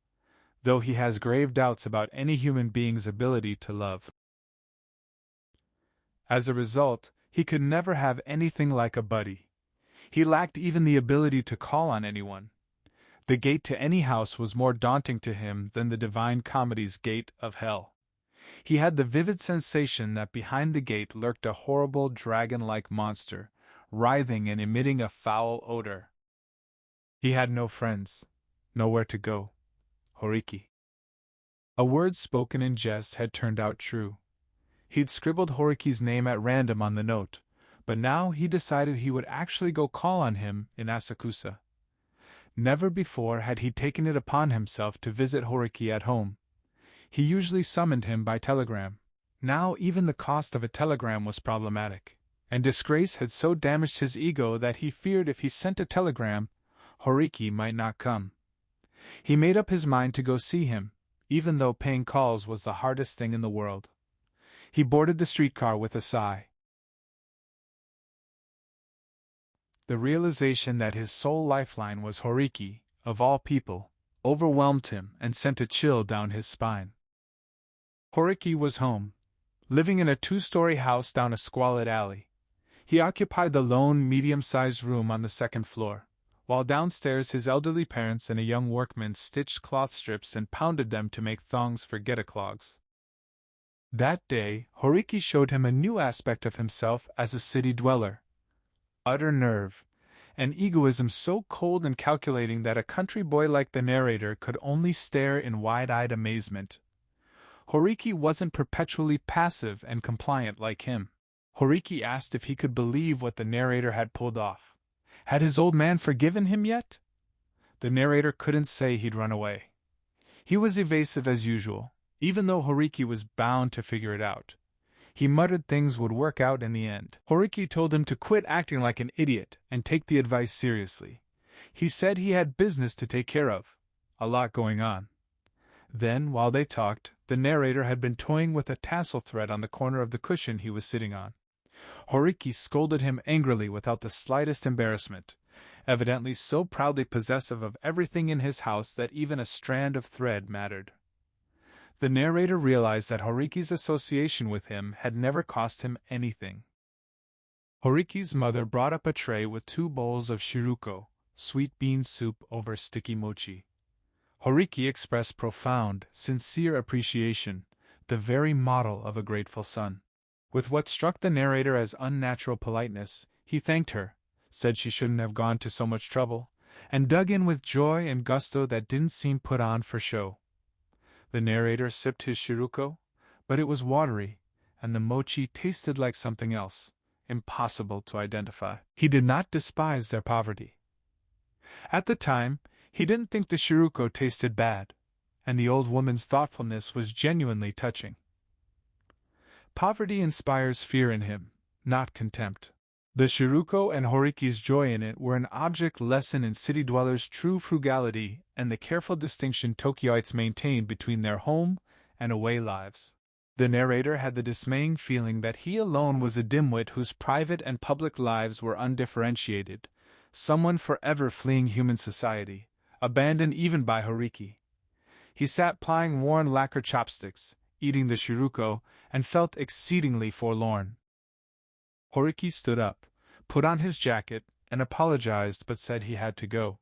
though he has grave doubts about any human being's ability to love. As a result, he could never have anything like a buddy. He lacked even the ability to call on anyone. The gate to any house was more daunting to him than the Divine Comedy's gate of hell. He had the vivid sensation that behind the gate lurked a horrible dragon-like monster, writhing and emitting a foul odor. He had no friends, nowhere to go. Horiki. A word spoken in jest had turned out true. He'd scribbled Horiki's name at random on the note, but now he decided he would actually go call on him in Asakusa. Never before had he taken it upon himself to visit Horiki at home. He usually summoned him by telegram. Now even the cost of a telegram was problematic, and disgrace had so damaged his ego that he feared if he sent a telegram, Horiki might not come. He made up his mind to go see him, even though paying calls was the hardest thing in the world. He boarded the streetcar with a sigh. The realization that his sole lifeline was Horiki, of all people, overwhelmed him and sent a chill down his spine. Horiki was home, living in a 2-story house down a squalid alley. He occupied the lone, medium-sized room on the second floor, while downstairs his elderly parents and a young workman stitched cloth strips and pounded them to make thongs for get-a-clogs. That day, Horiki showed him a new aspect of himself as a city dweller. Utter nerve, and egoism so cold and calculating that a country boy like the narrator could only stare in wide-eyed amazement. Horiki wasn't perpetually passive and compliant like him. Horiki asked if he could believe what the narrator had pulled off. Had his old man forgiven him yet? The narrator couldn't say he'd run away. He was evasive as usual, even though Horiki was bound to figure it out. He muttered things would work out in the end. Horiki told him to quit acting like an idiot and take the advice seriously. He said he had business to take care of. A lot going on. Then, while they talked, the narrator had been toying with a tassel thread on the corner of the cushion he was sitting on. Horiki scolded him angrily without the slightest embarrassment, evidently so proudly possessive of everything in his house that even a strand of thread mattered. The narrator realized that Horiki's association with him had never cost him anything. Horiki's mother brought up a tray with 2 bowls of shiruko, sweet bean soup over sticky mochi. Horiki expressed profound, sincere appreciation, the very model of a grateful son. With what struck the narrator as unnatural politeness, he thanked her, said she shouldn't have gone to so much trouble, and dug in with joy and gusto that didn't seem put on for show. The narrator sipped his shiruko, but it was watery, and the mochi tasted like something else, impossible to identify. He did not despise their poverty. At the time, he didn't think the shiruko tasted bad, and the old woman's thoughtfulness was genuinely touching. Poverty inspires fear in him, not contempt. The shiruko and Horiki's joy in it were an object lesson in city dwellers' true frugality and the careful distinction Tokyoites maintained between their home and away lives. The narrator had the dismaying feeling that he alone was a dimwit whose private and public lives were undifferentiated, someone forever fleeing human society, abandoned even by Horiki. He sat plying worn lacquer chopsticks, eating the shiruko, and felt exceedingly forlorn. Horiki stood up, put on his jacket, and apologized but said he had to go.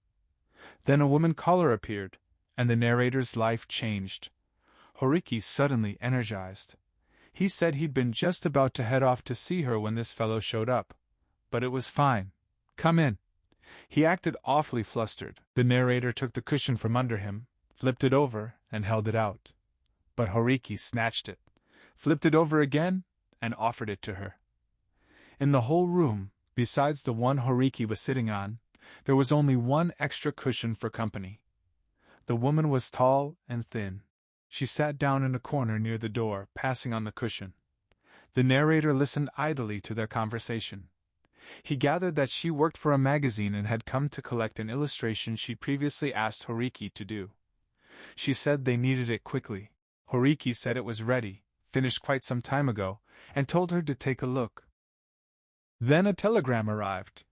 Then a woman caller appeared, and the narrator's life changed. Horiki suddenly energized. He said he'd been just about to head off to see her when this fellow showed up. But it was fine. Come in. He acted awfully flustered. The narrator took the cushion from under him, flipped it over, and held it out. But Horiki snatched it, flipped it over again, and offered it to her. In the whole room, besides the one Horiki was sitting on, there was only one extra cushion for company. The woman was tall and thin. She sat down in a corner near the door, passing on the cushion. The narrator listened idly to their conversation. He gathered that she worked for a magazine and had come to collect an illustration she previously asked Horiki to do. She said they needed it quickly. Horiki said it was ready, finished quite some time ago, and told her to take a look. Then a telegram arrived.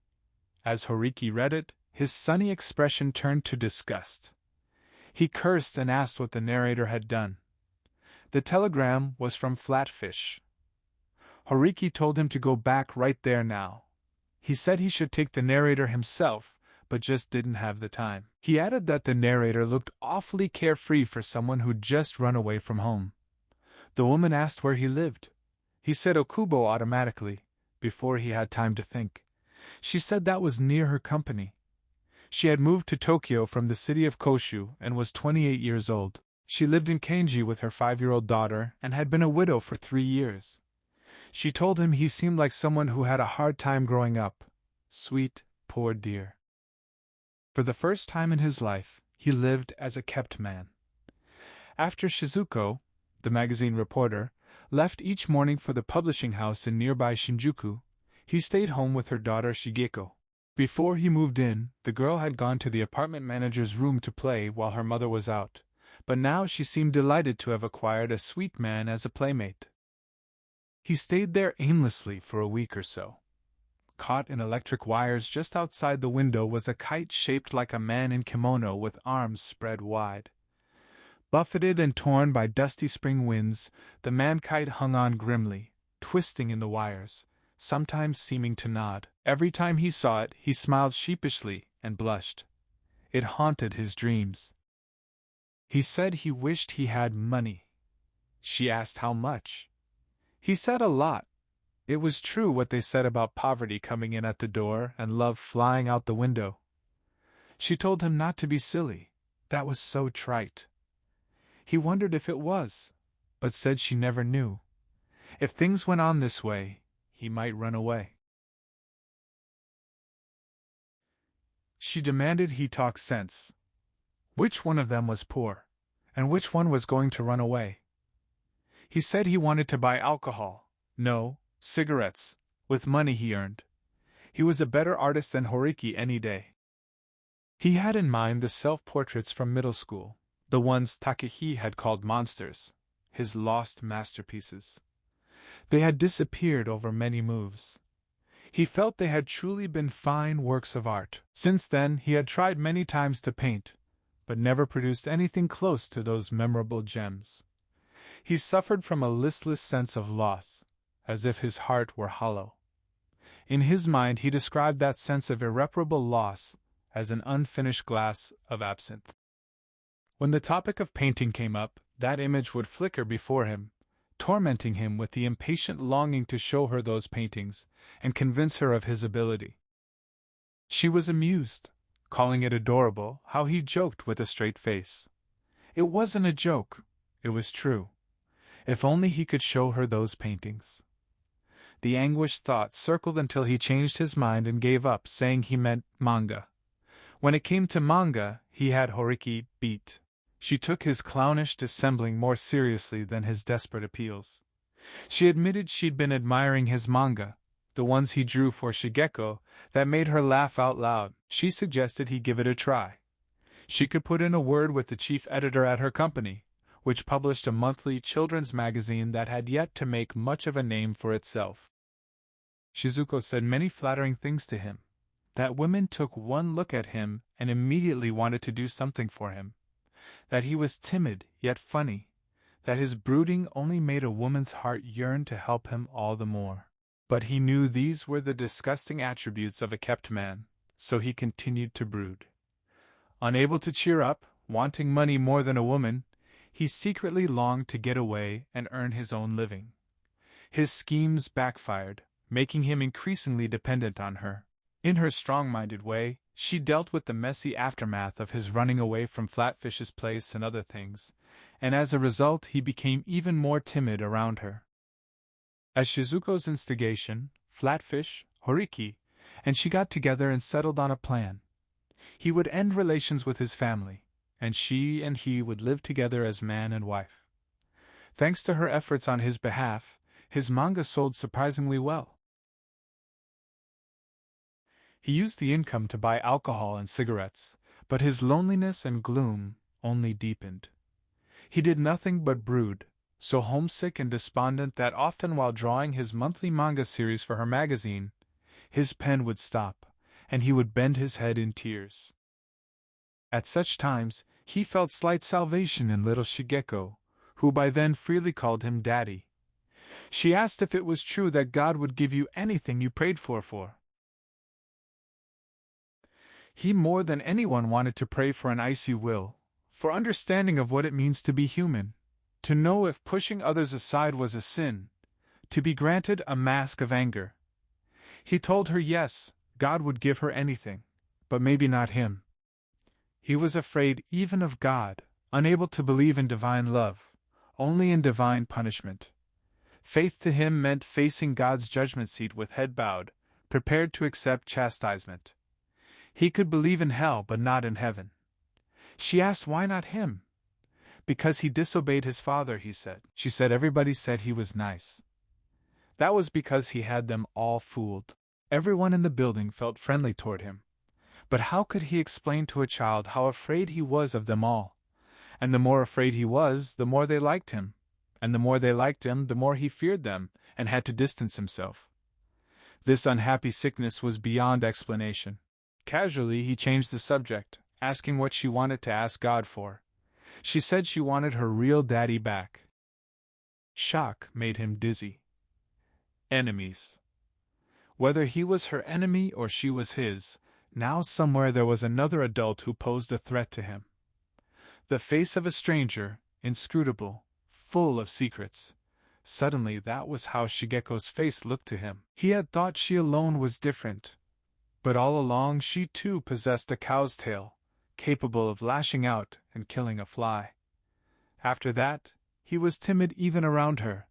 As Horiki read it, his sunny expression turned to disgust. He cursed and asked what the narrator had done. The telegram was from Flatfish. Horiki told him to go back right there now. He said he should take the narrator himself, but just didn't have the time. He added that the narrator looked awfully carefree for someone who'd just run away from home. The woman asked where he lived. He said Okubo automatically, before he had time to think. She said that was near her company. She had moved to Tokyo from the city of Koshu and was 28 years old. She lived in Kanji with her 5-year-old daughter and had been a widow for 3 years. She told him he seemed like someone who had a hard time growing up. Sweet, poor dear. For the first time in his life, he lived as a kept man. After Shizuko, the magazine reporter, left each morning for the publishing house in nearby Shinjuku, he stayed home with her daughter Shigeko. Before he moved in, the girl had gone to the apartment manager's room to play while her mother was out, but now she seemed delighted to have acquired a sweet man as a playmate. He stayed there aimlessly for a week or so. Caught in electric wires just outside the window was a kite shaped like a man in kimono with arms spread wide. Buffeted and torn by dusty spring winds, the man-kite hung on grimly, twisting in the wires, sometimes seeming to nod. Every time he saw it, he smiled sheepishly and blushed. It haunted his dreams. He said he wished he had money. She asked how much. He said a lot. It was true what they said about poverty coming in at the door and love flying out the window. She told him not to be silly. That was so trite. He wondered if it was, but said she never knew. If things went on this way, he might run away. She demanded he talk sense. Which one of them was poor, and which one was going to run away? He said he wanted to buy alcohol, no, cigarettes, with money he earned. He was a better artist than Horiki any day. He had in mind the self-portraits from middle school, the ones Takehi had called monsters, his lost masterpieces. They had disappeared over many moves. He felt they had truly been fine works of art. Since then, he had tried many times to paint, but never produced anything close to those memorable gems. He suffered from a listless sense of loss, as if his heart were hollow. In his mind, he described that sense of irreparable loss as an unfinished glass of absinthe. When the topic of painting came up, that image would flicker before him, tormenting him with the impatient longing to show her those paintings and convince her of his ability. She was amused, calling it adorable how he joked with a straight face. It wasn't a joke, it was true. If only he could show her those paintings. The anguished thought circled until he changed his mind and gave up, saying he meant manga. When it came to manga, he had Horiki beat. She took his clownish dissembling more seriously than his desperate appeals. She admitted she'd been admiring his manga, the ones he drew for Shigeko, that made her laugh out loud. She suggested he give it a try. She could put in a word with the chief editor at her company, which published a monthly children's magazine that had yet to make much of a name for itself. Shizuko said many flattering things to him, that women took one look at him and immediately wanted to do something for him, that he was timid yet funny, that his brooding only made a woman's heart yearn to help him all the more. But he knew these were the disgusting attributes of a kept man, so he continued to brood. Unable to cheer up, wanting money more than a woman, he secretly longed to get away and earn his own living. His schemes backfired, making him increasingly dependent on her. In her strong-minded way, she dealt with the messy aftermath of his running away from Flatfish's place and other things, and as a result he became even more timid around her. At Shizuko's instigation, Flatfish, Horiki, and she got together and settled on a plan. He would end relations with his family, and she and he would live together as man and wife. Thanks to her efforts on his behalf, his manga sold surprisingly well. He used the income to buy alcohol and cigarettes, but his loneliness and gloom only deepened. He did nothing but brood, so homesick and despondent that often while drawing his monthly manga series for her magazine, his pen would stop, and he would bend his head in tears. At such times, he felt slight salvation in little Shigeko, who by then freely called him Daddy. She asked if it was true that God would give you anything you prayed for. He more than anyone wanted to pray for an icy will, for understanding of what it means to be human, to know if pushing others aside was a sin, to be granted a mask of anger. He told her yes, God would give her anything, but maybe not him. He was afraid even of God, unable to believe in divine love, only in divine punishment. Faith to him meant facing God's judgment seat with head bowed, prepared to accept chastisement. He could believe in hell but not in heaven. She asked why not him? Because he disobeyed his father, he said. She said everybody said he was nice. That was because he had them all fooled. Everyone in the building felt friendly toward him. But how could he explain to a child how afraid he was of them all? And the more afraid he was, the more they liked him. And the more they liked him, the more he feared them, and had to distance himself. This unhappy sickness was beyond explanation. Casually, he changed the subject, asking what she wanted to ask God for. She said she wanted her real daddy back. Shock made him dizzy. Enemies. Whether he was her enemy or she was his, now somewhere there was another adult who posed a threat to him. The face of a stranger, inscrutable, full of secrets. Suddenly that was how Shigeko's face looked to him. He had thought she alone was different. But all along she too possessed a cow's tail, capable of lashing out and killing a fly. After that, he was timid even around her.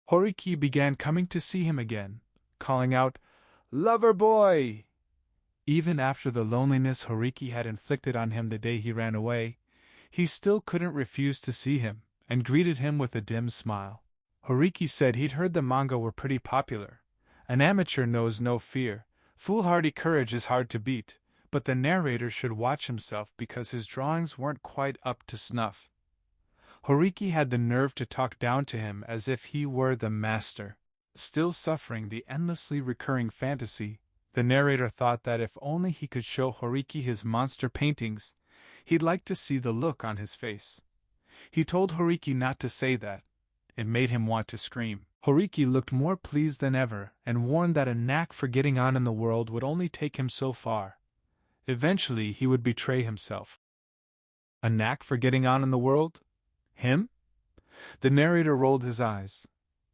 Horiki began coming to see him again, calling out, "Lover boy!" Even after the loneliness Horiki had inflicted on him the day he ran away, he still couldn't refuse to see him, and greeted him with a dim smile. Horiki said he'd heard the manga were pretty popular. An amateur knows no fear. Foolhardy courage is hard to beat, but the narrator should watch himself because his drawings weren't quite up to snuff. Horiki had the nerve to talk down to him as if he were the master. Still suffering the endlessly recurring fantasy, the narrator thought that if only he could show Horiki his monster paintings, he'd like to see the look on his face. He told Horiki not to say that. It made him want to scream. Horiki looked more pleased than ever and warned that a knack for getting on in the world would only take him so far. Eventually he would betray himself. A knack for getting on in the world? Him? The narrator rolled his eyes.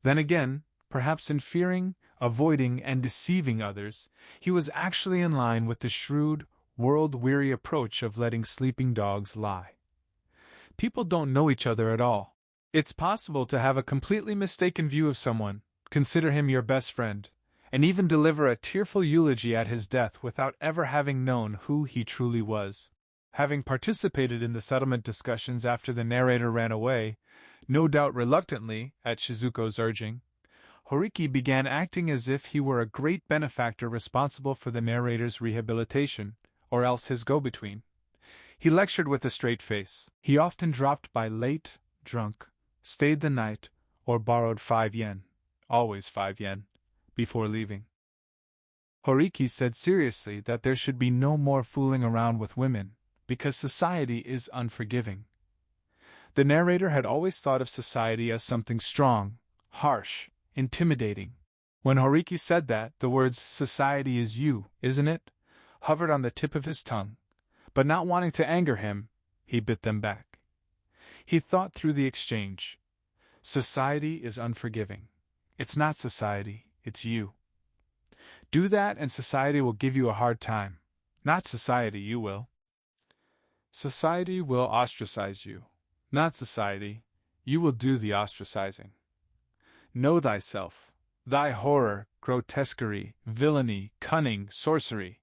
Then again, perhaps in fearing, avoiding, and deceiving others, he was actually in line with the shrewd, world-weary approach of letting sleeping dogs lie. People don't know each other at all. It's possible to have a completely mistaken view of someone, consider him your best friend, and even deliver a tearful eulogy at his death without ever having known who he truly was. Having participated in the settlement discussions after the narrator ran away, no doubt reluctantly, at Shizuko's urging, Horiki began acting as if he were a great benefactor responsible for the narrator's rehabilitation, or else his go-between. He lectured with a straight face. He often dropped by late, drunk, stayed the night, or borrowed 5 yen, always 5 yen, before leaving. Horiki said seriously that there should be no more fooling around with women, because society is unforgiving. The narrator had always thought of society as something strong, harsh, intimidating. When Horiki said that, the words, "Society is you, isn't it?" hovered on the tip of his tongue, but not wanting to anger him, he bit them back. He thought through the exchange. Society is unforgiving. It's not society, it's you. Do that and society will give you a hard time. Not society, you will. Society will ostracize you. Not society, you will do the ostracizing. Know thyself. Thy horror, grotesquerie, villainy, cunning, sorcery.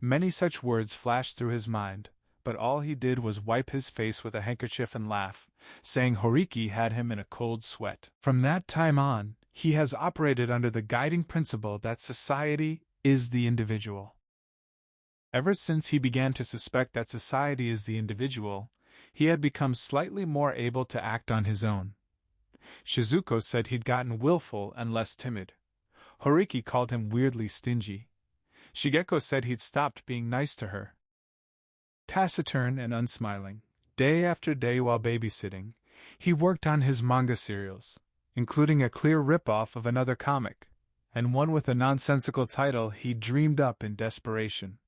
Many such words flashed through his mind, but all he did was wipe his face with a handkerchief and laugh, saying Horiki had him in a cold sweat. From that time on, he has operated under the guiding principle that society is the individual. Ever since he began to suspect that society is the individual, he had become slightly more able to act on his own. Shizuko said he'd gotten willful and less timid. Horiki called him weirdly stingy. Shigeko said he'd stopped being nice to her. Taciturn and unsmiling, day after day while babysitting, he worked on his manga serials, including a clear rip-off of another comic, and one with a nonsensical title he dreamed up in desperation.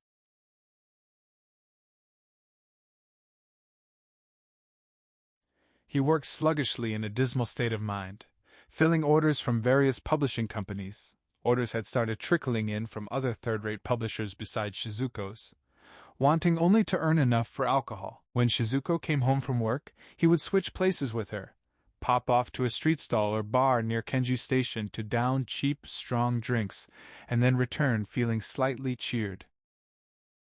He worked sluggishly in a dismal state of mind, filling orders from various publishing companies. Orders had started trickling in from other third-rate publishers besides Shizuko's, wanting only to earn enough for alcohol. When Shizuko came home from work, he would switch places with her, pop off to a street stall or bar near Kenji Station to down cheap, strong drinks, and then return feeling slightly cheered.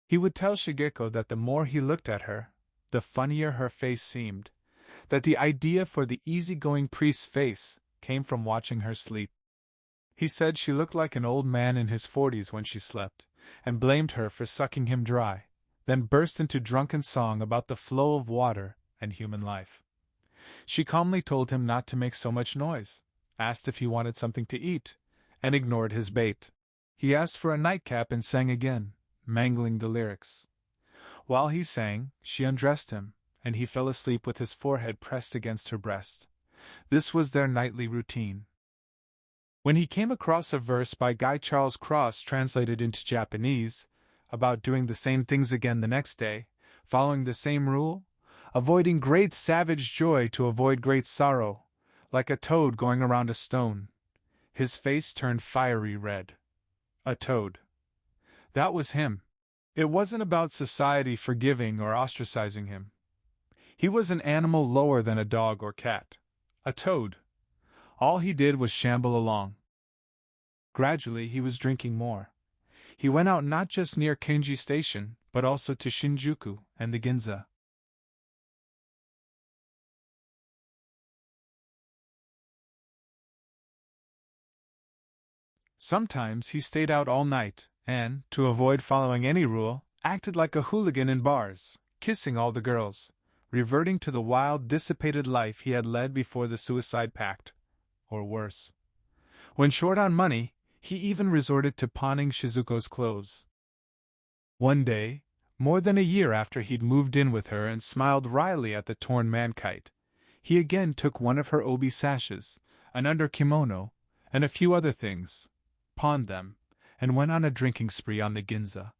He would tell Shigeko that the more he looked at her, the funnier her face seemed, that the idea for the easygoing priest's face came from watching her sleep. He said she looked like an old man in his 40s when she slept, and blamed her for sucking him dry, then burst into drunken song about the flow of water and human life. She calmly told him not to make so much noise, asked if he wanted something to eat, and ignored his bait. He asked for a nightcap and sang again, mangling the lyrics. While he sang, she undressed him, and he fell asleep with his forehead pressed against her breast. This was their nightly routine. When he came across a verse by Guy Charles Cross translated into Japanese, about doing the same things again the next day, following the same rule, avoiding great savage joy to avoid great sorrow, like a toad going around a stone, his face turned fiery red. A toad. That was him. It wasn't about society forgiving or ostracizing him. He was an animal lower than a dog or cat. A toad. All he did was shamble along. Gradually he was drinking more. He went out not just near Kenji Station, but also to Shinjuku and the Ginza. Sometimes he stayed out all night, and, to avoid following any rule, acted like a hooligan in bars, kissing all the girls, reverting to the wild, dissipated life he had led before the suicide pact. Or worse. When short on money, he even resorted to pawning Shizuko's clothes. One day, more than a year after he'd moved in with her and smiled wryly at the torn man-kite, he again took one of her obi sashes, an under kimono, and a few other things, pawned them, and went on a drinking spree on the Ginza.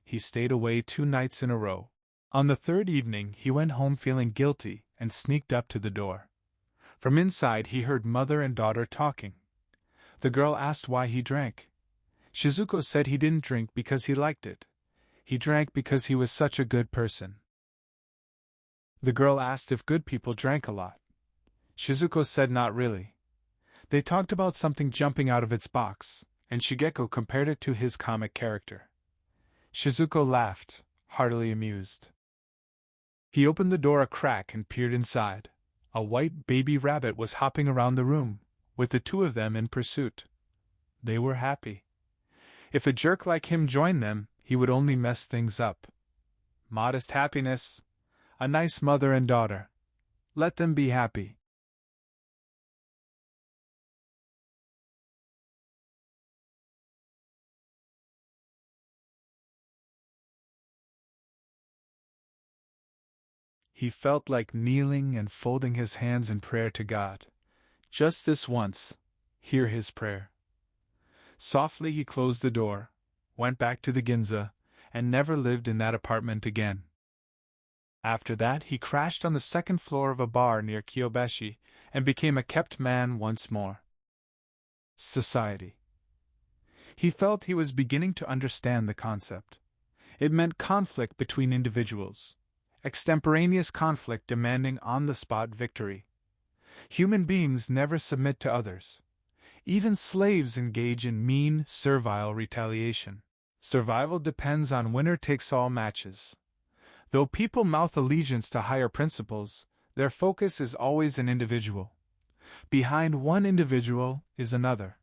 He stayed away 2 nights in a row. On the 3rd evening he went home feeling guilty and sneaked up to the door. From inside he heard mother and daughter talking. The girl asked why he drank. Shizuko said he didn't drink because he liked it. He drank because he was such a good person. The girl asked if good people drank a lot. Shizuko said not really. They talked about something jumping out of its box, and Shigeko compared it to his comic character. Shizuko laughed, heartily amused. He opened the door a crack and peered inside. A white baby rabbit was hopping around the room, with the 2 of them in pursuit. They were happy. If a jerk like him joined them, he would only mess things up. Modest happiness. A nice mother and daughter. Let them be happy. He felt like kneeling and folding his hands in prayer to God. Just this once, hear his prayer. Softly he closed the door, went back to the Ginza, and never lived in that apartment again. After that he crashed on the 2nd floor of a bar near Kyobashi, and became a kept man once more. Society. He felt he was beginning to understand the concept. It meant conflict between individuals. Extemporaneous conflict demanding on-the-spot victory. Human beings never submit to others. Even slaves engage in mean, servile retaliation. Survival depends on winner-takes-all matches. Though people mouth allegiance to higher principles, their focus is always an individual. Behind one individual is another.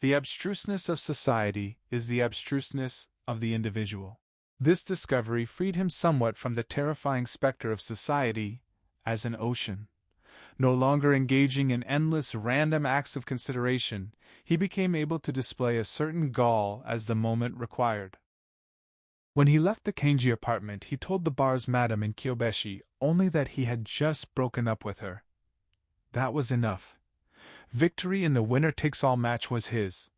The abstruseness of society is the abstruseness of the individual. This discovery freed him somewhat from the terrifying specter of society as an ocean. No longer engaging in endless random acts of consideration, he became able to display a certain gall as the moment required. When he left the Kenji apartment, he told the bar's madam in Kyobeshi only that he had just broken up with her. That was enough. Victory in the winner-takes-all match was his.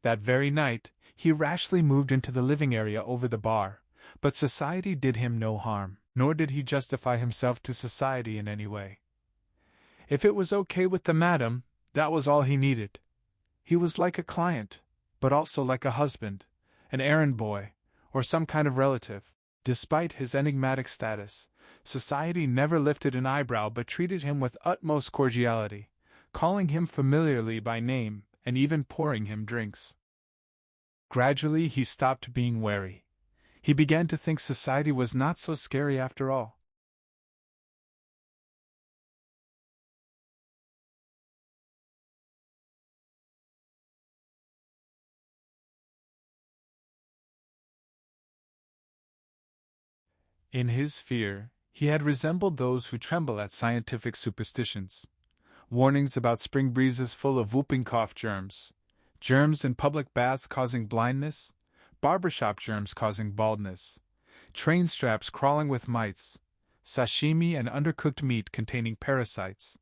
That very night, he rashly moved into the living area over the bar, but society did him no harm, nor did he justify himself to society in any way. If it was okay with the madam, that was all he needed. He was like a client, but also like a husband, an errand boy, or some kind of relative. Despite his enigmatic status, society never lifted an eyebrow but treated him with utmost cordiality, calling him familiarly by name and even pouring him drinks. Gradually he stopped being wary. He began to think society was not so scary after all. In his fear, he had resembled those who tremble at scientific superstitions. Warnings about spring breezes full of whooping cough germs, germs in public baths causing blindness, barbershop germs causing baldness, train straps crawling with mites, sashimi and undercooked meat containing parasites,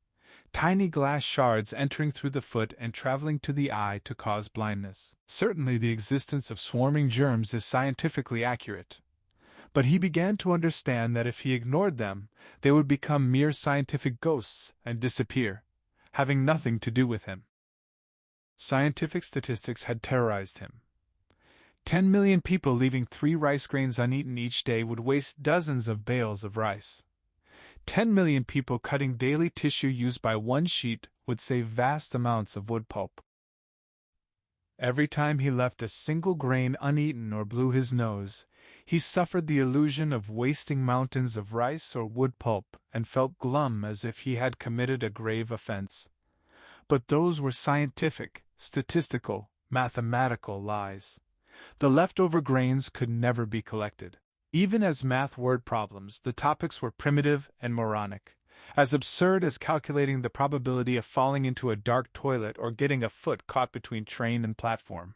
tiny glass shards entering through the foot and traveling to the eye to cause blindness. Certainly the existence of swarming germs is scientifically accurate. But he began to understand that if he ignored them, they would become mere scientific ghosts and disappear, having nothing to do with him. Scientific statistics had terrorized him. 10 million people leaving 3 rice grains uneaten each day would waste dozens of bales of rice. 10 million people cutting daily tissue used by one sheet would save vast amounts of wood pulp. Every time he left a single grain uneaten or blew his nose, he suffered the illusion of wasting mountains of rice or wood pulp and felt glum as if he had committed a grave offense. But those were scientific, statistical, mathematical lies. The leftover grains could never be collected. Even as math word problems, the topics were primitive and moronic, as absurd as calculating the probability of falling into a dark toilet or getting a foot caught between train and platform.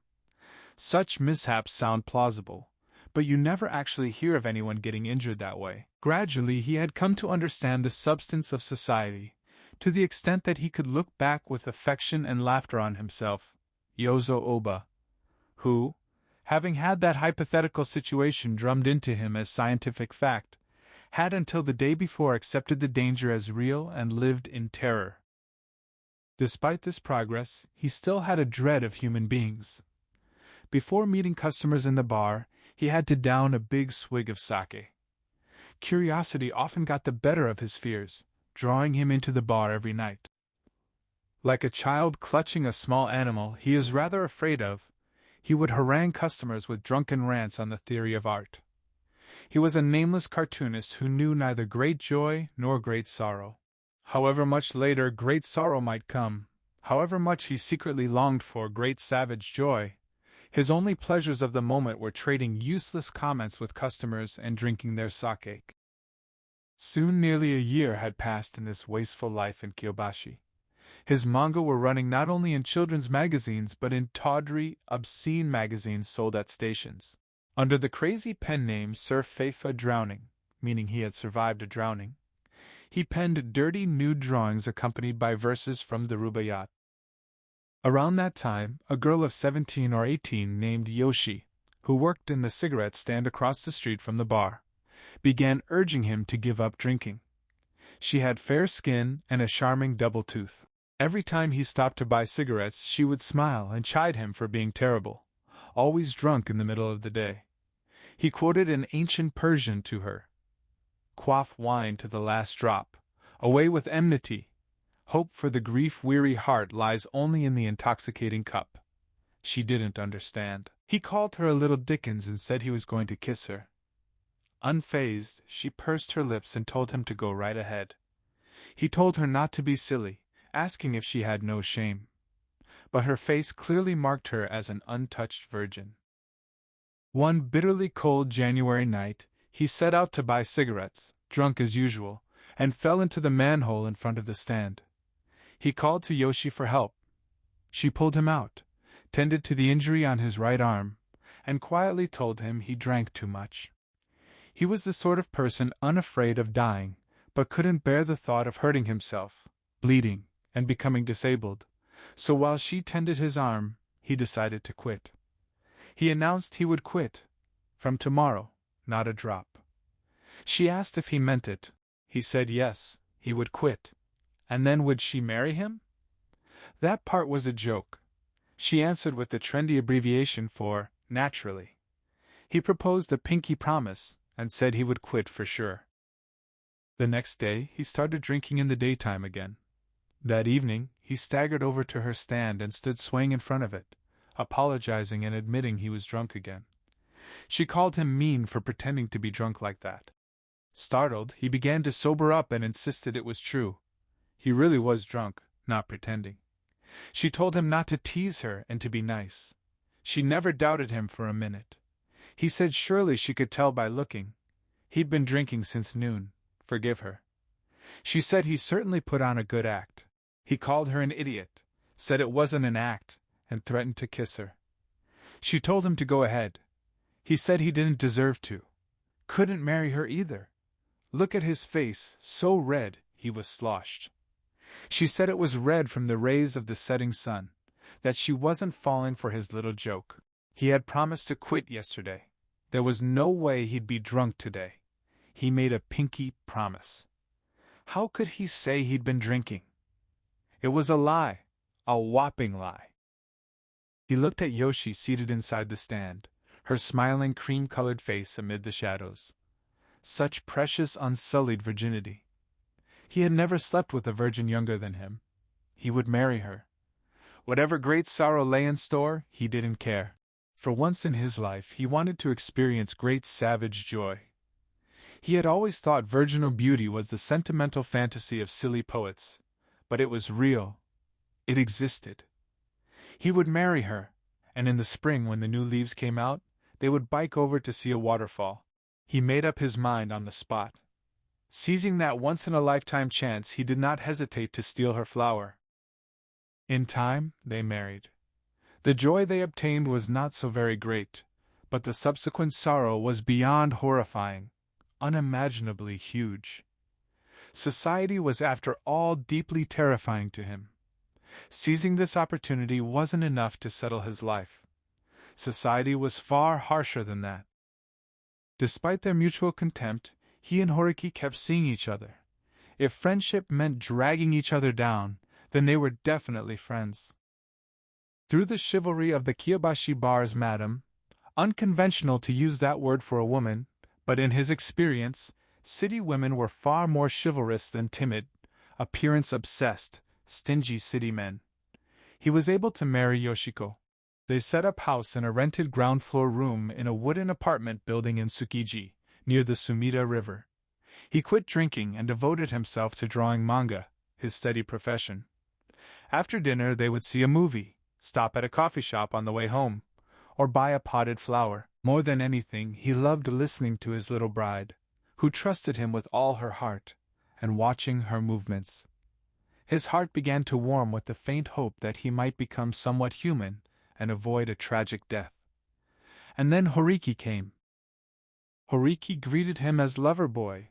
Such mishaps sound plausible, but you never actually hear of anyone getting injured that way. Gradually he had come to understand the substance of society, to the extent that he could look back with affection and laughter on himself, Yozo Oba, who, having had that hypothetical situation drummed into him as scientific fact, had until the day before accepted the danger as real and lived in terror. Despite this progress, he still had a dread of human beings. Before meeting customers in the bar, he had to down a big swig of sake. Curiosity often got the better of his fears, drawing him into the bar every night. Like a child clutching a small animal he is rather afraid of, he would harangue customers with drunken rants on the theory of art. He was a nameless cartoonist who knew neither great joy nor great sorrow. However much later great sorrow might come, however much he secretly longed for great savage joy, his only pleasures of the moment were trading useless comments with customers and drinking their sake. Soon nearly a year had passed in this wasteful life in Kyobashi. His manga were running not only in children's magazines but in tawdry, obscene magazines sold at stations. Under the crazy pen name Sir Feifa Drowning, meaning he had survived a drowning, he penned dirty nude drawings accompanied by verses from the Rubaiyat. Around that time, a girl of 17 or 18 named Yoshi, who worked in the cigarette stand across the street from the bar, began urging him to give up drinking. She had fair skin and a charming double tooth. Every time he stopped to buy cigarettes, she would smile and chide him for being terrible, always drunk in the middle of the day. He quoted an ancient Persian to her: "Quaff wine to the last drop, away with enmity, Hope for the grief-weary heart lies only in the intoxicating cup. She didn't understand. He called her a little Dickens and said he was going to kiss her. Unfazed, she pursed her lips and told him to go right ahead. He told her not to be silly, asking if she had no shame. But her face clearly marked her as an untouched virgin. One bitterly cold January night, he set out to buy cigarettes, drunk as usual, and fell into the manhole in front of the stand. He called to Yoshi for help. She pulled him out, tended to the injury on his right arm, and quietly told him he drank too much. He was the sort of person unafraid of dying, but couldn't bear the thought of hurting himself, bleeding, and becoming disabled, so while she tended his arm, he decided to quit. He announced he would quit. From tomorrow, not a drop. She asked if he meant it. He said yes, he would quit. And then would she marry him? That part was a joke. She answered with the trendy abbreviation for naturally. He proposed a pinky promise, and said he would quit for sure. The next day, he started drinking in the daytime again. That evening, he staggered over to her stand and stood swaying in front of it, apologizing and admitting he was drunk again. She called him mean for pretending to be drunk like that. Startled, he began to sober up and insisted it was true. He really was drunk, not pretending. She told him not to tease her and to be nice. She never doubted him for a minute. He said surely she could tell by looking. He'd been drinking since noon. Forgive her. She said he certainly put on a good act. He called her an idiot, said it wasn't an act, and threatened to kiss her. She told him to go ahead. He said he didn't deserve to. Couldn't marry her either. Look at his face, so red, he was sloshed. She said it was red from the rays of the setting sun, that she wasn't falling for his little joke. He had promised to quit yesterday. There was no way he'd be drunk today. He made a pinky promise. How could he say he'd been drinking? It was a lie, a whopping lie. He looked at Yoshi seated inside the stand, her smiling cream-colored face amid the shadows. Such precious unsullied virginity. He had never slept with a virgin younger than him. He would marry her. Whatever great sorrow lay in store, he didn't care. For once in his life he wanted to experience great savage joy. He had always thought virginal beauty was the sentimental fantasy of silly poets, but it was real. It existed. He would marry her, and in the spring when the new leaves came out, they would bike over to see a waterfall. He made up his mind on the spot. Seizing that once-in-a-lifetime chance, he did not hesitate to steal her flower. In time, they married. The joy they obtained was not so very great, but the subsequent sorrow was beyond horrifying, unimaginably huge. Society was after all deeply terrifying to him. Seizing this opportunity wasn't enough to settle his life. Society was far harsher than that. Despite their mutual contempt, he and Horiki kept seeing each other. If friendship meant dragging each other down, then they were definitely friends. Through the chivalry of the Kiyobashi bars, madam, unconventional to use that word for a woman, but in his experience, city women were far more chivalrous than timid, appearance-obsessed, stingy city men. He was able to marry Yoshiko. They set up house in a rented ground-floor room in a wooden apartment building in Tsukiji, near the Sumida River. He quit drinking and devoted himself to drawing manga, his steady profession. After dinner they would see a movie, stop at a coffee shop on the way home, or buy a potted flower. More than anything, he loved listening to his little bride, who trusted him with all her heart, and watching her movements. His heart began to warm with the faint hope that he might become somewhat human and avoid a tragic death. And then Horiki came. Horiki greeted him as lover boy,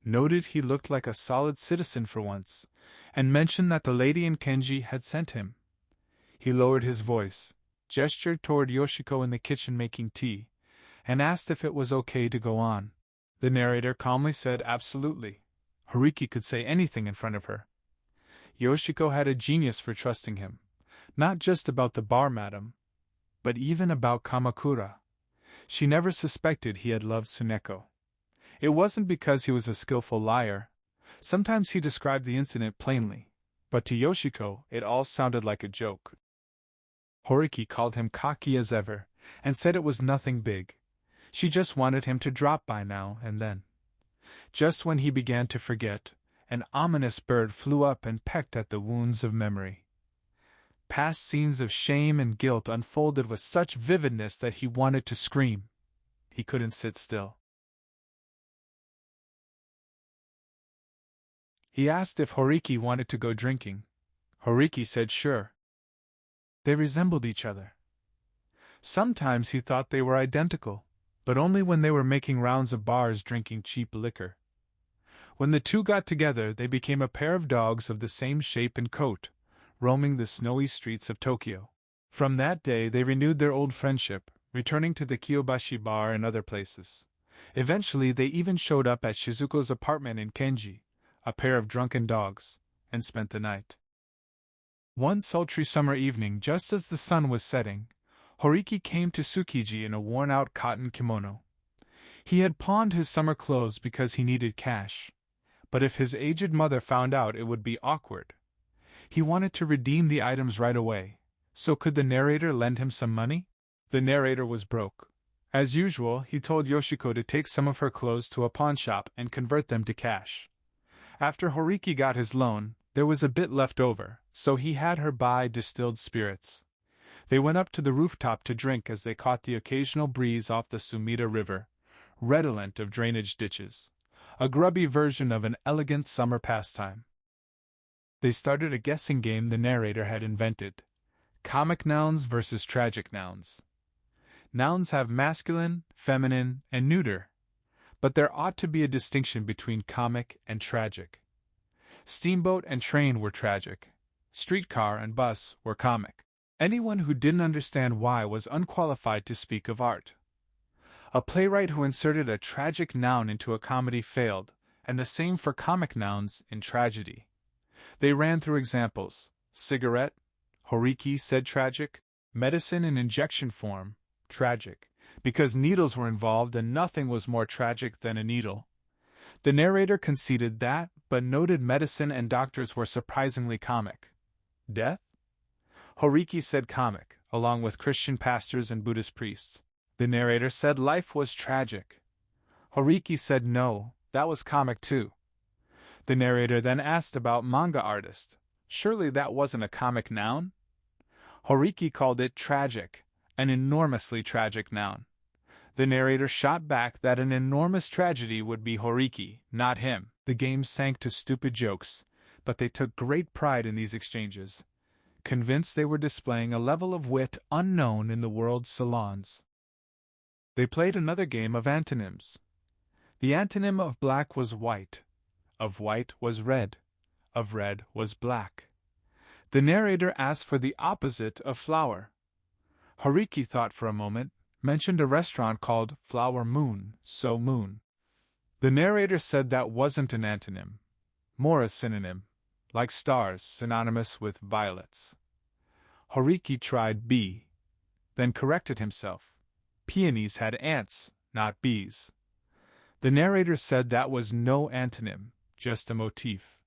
noted he looked like a solid citizen for once, and mentioned that the lady in Kenji had sent him. He lowered his voice, gestured toward Yoshiko in the kitchen making tea, and asked if it was okay to go on. The narrator calmly said absolutely. Horiki could say anything in front of her. Yoshiko had a genius for trusting him, not just about the bar madam, but even about Kamakura. She never suspected he had loved Tsuneko. It wasn't because he was a skillful liar. Sometimes he described the incident plainly, But to Yoshiko, it all sounded like a joke. Horiki called him cocky as ever, and said it was nothing big. She just wanted him to drop by now and then. Just when he began to forget, an ominous bird flew up and pecked at the wounds of memory. Past scenes of shame and guilt unfolded with such vividness that he wanted to scream. He couldn't sit still. He asked if Horiki wanted to go drinking. Horiki said sure. They resembled each other. Sometimes he thought they were identical, but only when they were making rounds of bars drinking cheap liquor. When the two got together, they became a pair of dogs of the same shape and coat, roaming the snowy streets of Tokyo. From that day they renewed their old friendship, returning to the Kiyobashi bar and other places. Eventually they even showed up at Shizuko's apartment in Kenji, a pair of drunken dogs, and spent the night. One sultry summer evening, just as the sun was setting, Horiki came to Tsukiji in a worn-out cotton kimono. He had pawned his summer clothes because he needed cash, but if his aged mother found out it would be awkward. He wanted to redeem the items right away, so could the narrator lend him some money? The narrator was broke. As usual, he told Yoshiko to take some of her clothes to a pawnshop and convert them to cash. After Horiki got his loan, there was a bit left over, so he had her buy distilled spirits. They went up to the rooftop to drink as they caught the occasional breeze off the Sumida River, redolent of drainage ditches, a grubby version of an elegant summer pastime. They started a guessing game the narrator had invented: comic nouns versus tragic nouns. Nouns have masculine, feminine, and neuter, but there ought to be a distinction between comic and tragic. Steamboat and train were tragic. Streetcar and bus were comic. Anyone who didn't understand why was unqualified to speak of art. A playwright who inserted a tragic noun into a comedy failed, and the same for comic nouns in tragedy. They ran through examples: cigarette, Horiki said tragic; medicine in injection form, tragic, because needles were involved and nothing was more tragic than a needle. The narrator conceded that, but noted medicine and doctors were surprisingly comic. Death? Horiki said comic, along with Christian pastors and Buddhist priests. The narrator said life was tragic. Horiki said no, that was comic too. The narrator then asked about manga artist. Surely that wasn't a comic noun? Horiki called it tragic, an enormously tragic noun. The narrator shot back that an enormous tragedy would be Horiki, not him. The game sank to stupid jokes, but they took great pride in these exchanges, convinced they were displaying a level of wit unknown in the world's salons. They played another game of antonyms. The antonym of black was white, of white was red, of red was black. The narrator asked for the opposite of flower. Horiki thought for a moment, mentioned a restaurant called Flower Moon, so moon. The narrator said that wasn't an antonym, more a synonym, like stars synonymous with violets. Horiki tried bee, then corrected himself. Peonies had ants, not bees. The narrator said that was no antonym, just a motif.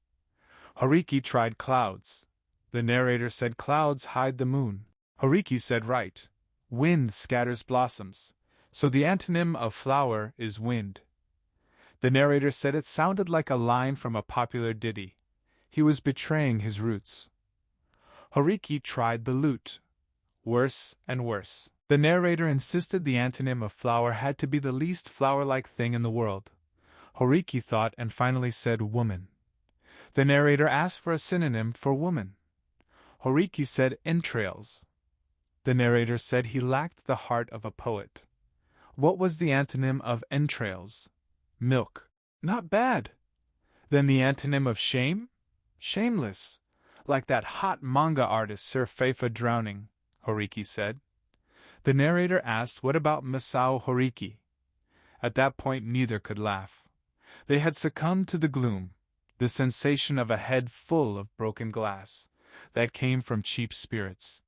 Horiki tried clouds. The narrator said clouds hide the moon. Horiki said right. Wind scatters blossoms, so the antonym of flower is wind. The narrator said it sounded like a line from a popular ditty. He was betraying his roots. Horiki tried the lute. Worse and worse. The narrator insisted the antonym of flower had to be the least flower-like thing in the world. Horiki thought and finally said woman. The narrator asked for a synonym for woman. Horiki said entrails. The narrator said he lacked the heart of a poet. What was the antonym of entrails? Milk. Not bad. Then the antonym of shame? Shameless. Like that hot manga artist Sir Feifa drowning, Horiki said. The narrator asked what about Masao Horiki. At that point neither could laugh. They had succumbed to the gloom, the sensation of a head full of broken glass, that came from cheap spirits.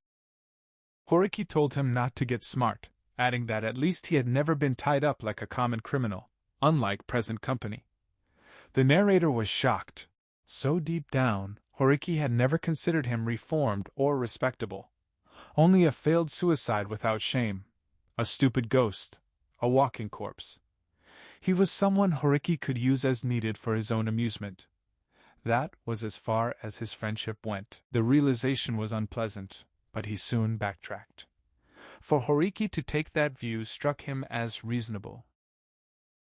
Horiki told him not to get smart, adding that at least he had never been tied up like a common criminal, unlike present company. The narrator was shocked. So deep down, Horiki had never considered him reformed or respectable. Only a failed suicide without shame. A stupid ghost. A walking corpse. He was someone Horiki could use as needed for his own amusement. That was as far as his friendship went. The realization was unpleasant, but he soon backtracked. For Horiki to take that view struck him as reasonable.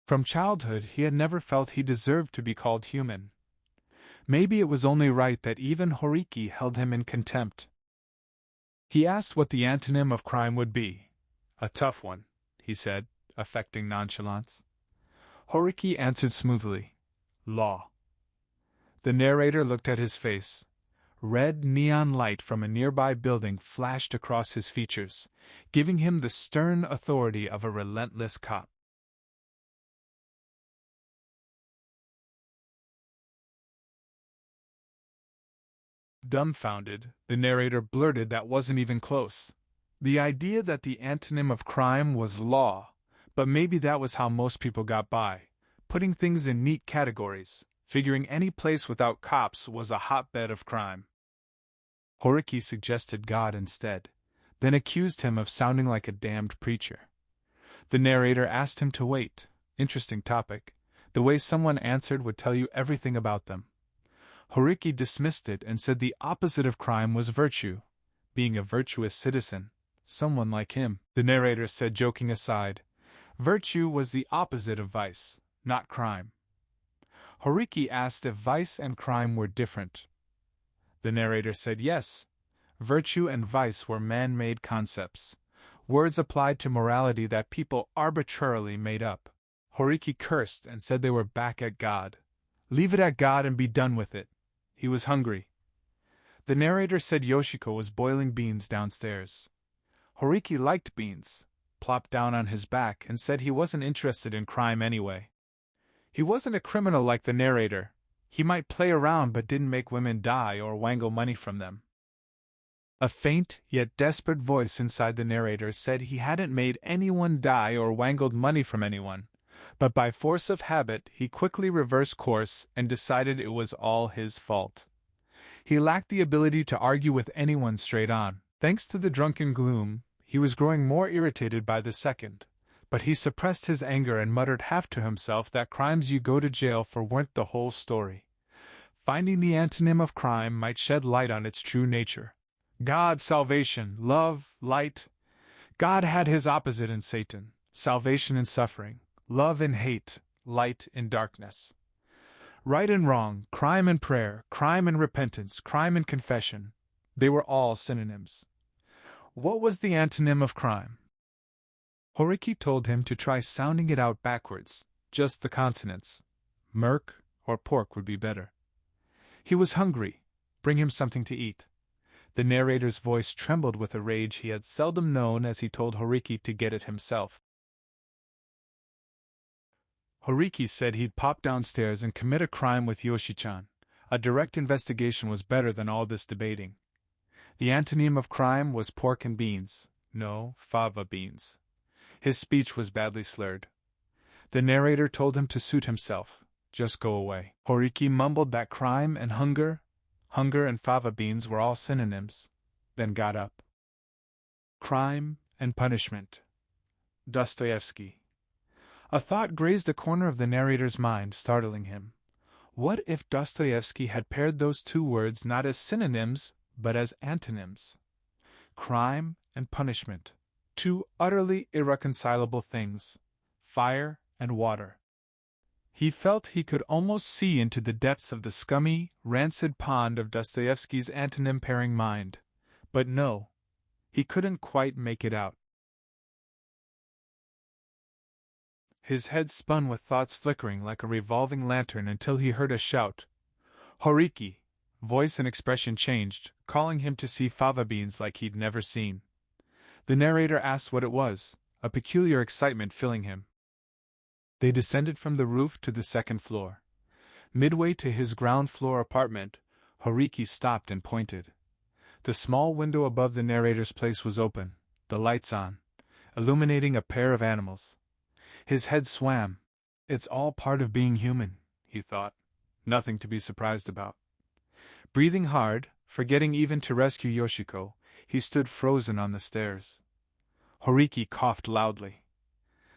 From childhood he had never felt he deserved to be called human. Maybe it was only right that even Horiki held him in contempt. He asked what the antonym of crime would be. A tough one, he said, affecting nonchalance. Horiki answered smoothly. Law. The narrator looked at his face. Red neon light from a nearby building flashed across his features, giving him the stern authority of a relentless cop. Dumbfounded, the narrator blurted that wasn't even close. The idea that the antonym of crime was law, but maybe that was how most people got by, putting things in neat categories, figuring any place without cops was a hotbed of crime. Horiki suggested God instead, then accused him of sounding like a damned preacher. The narrator asked him to wait. Interesting topic. The way someone answered would tell you everything about them. Horiki dismissed it and said the opposite of crime was virtue, being a virtuous citizen, someone like him. The narrator said, joking aside, virtue was the opposite of vice, not crime. Horiki asked if vice and crime were different. The narrator said yes. Virtue and vice were man-made concepts, words applied to morality that people arbitrarily made up. Horiki cursed and said they were back at God. Leave it at God and be done with it. He was hungry. The narrator said Yoshiko was boiling beans downstairs. Horiki liked beans, plopped down on his back and said he wasn't interested in crime anyway. He wasn't a criminal like the narrator. He might play around but didn't make women die or wangle money from them. A faint yet desperate voice inside the narrator said he hadn't made anyone die or wangled money from anyone, but by force of habit he quickly reversed course and decided it was all his fault. He lacked the ability to argue with anyone straight on. Thanks to the drunken gloom, he was growing more irritated by the second, but he suppressed his anger and muttered half to himself that crimes you go to jail for weren't the whole story. Finding the antonym of crime might shed light on its true nature. God, salvation, love, light. God had his opposite in Satan, salvation and suffering, love and hate, light and darkness. Right and wrong, crime and prayer, crime and repentance, crime and confession, they were all synonyms. What was the antonym of crime? Horiki told him to try sounding it out backwards, just the consonants. Merc or pork would be better. He was hungry. Bring him something to eat. The narrator's voice trembled with a rage he had seldom known as he told Horiki to get it himself. Horiki said he'd pop downstairs and commit a crime with Yoshi-chan. A direct investigation was better than all this debating. The antonym of crime was pork and beans. No, fava beans. His speech was badly slurred. The narrator told him to suit himself. Just go away. Horiki mumbled that crime and hunger and fava beans were all synonyms, then got up. Crime and punishment. Dostoevsky. A thought grazed a corner of the narrator's mind, startling him. What if Dostoevsky had paired those two words not as synonyms, but as antonyms? Crime and punishment. Two utterly irreconcilable things. Fire and water. He felt he could almost see into the depths of the scummy, rancid pond of Dostoevsky's antonym-pairing mind. But no, he couldn't quite make it out. His head spun with thoughts flickering like a revolving lantern until he heard a shout. Horiki! Voice and expression changed, calling him to see fava beans like he'd never seen. The narrator asked what it was, a peculiar excitement filling him. They descended from the roof to the second floor. Midway to his ground-floor apartment, Horiki stopped and pointed. The small window above the narrator's place was open, the lights on, illuminating a pair of animals. His head swam. It's all part of being human, he thought. Nothing to be surprised about. Breathing hard, forgetting even to rescue Yoshiko, he stood frozen on the stairs. Horiki coughed loudly.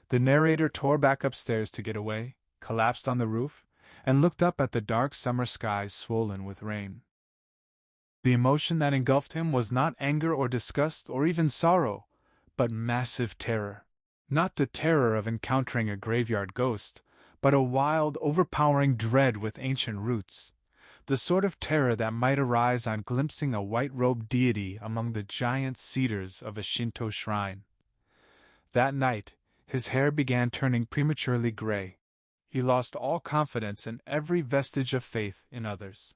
The narrator tore back upstairs to get away, collapsed on the roof, and looked up at the dark summer skies swollen with rain. The emotion that engulfed him was not anger or disgust or even sorrow, but massive terror. Not the terror of encountering a graveyard ghost, but a wild, overpowering dread with ancient roots. The sort of terror that might arise on glimpsing a white-robed deity among the giant cedars of a Shinto shrine. That night, his hair began turning prematurely gray. He lost all confidence and every vestige of faith in others.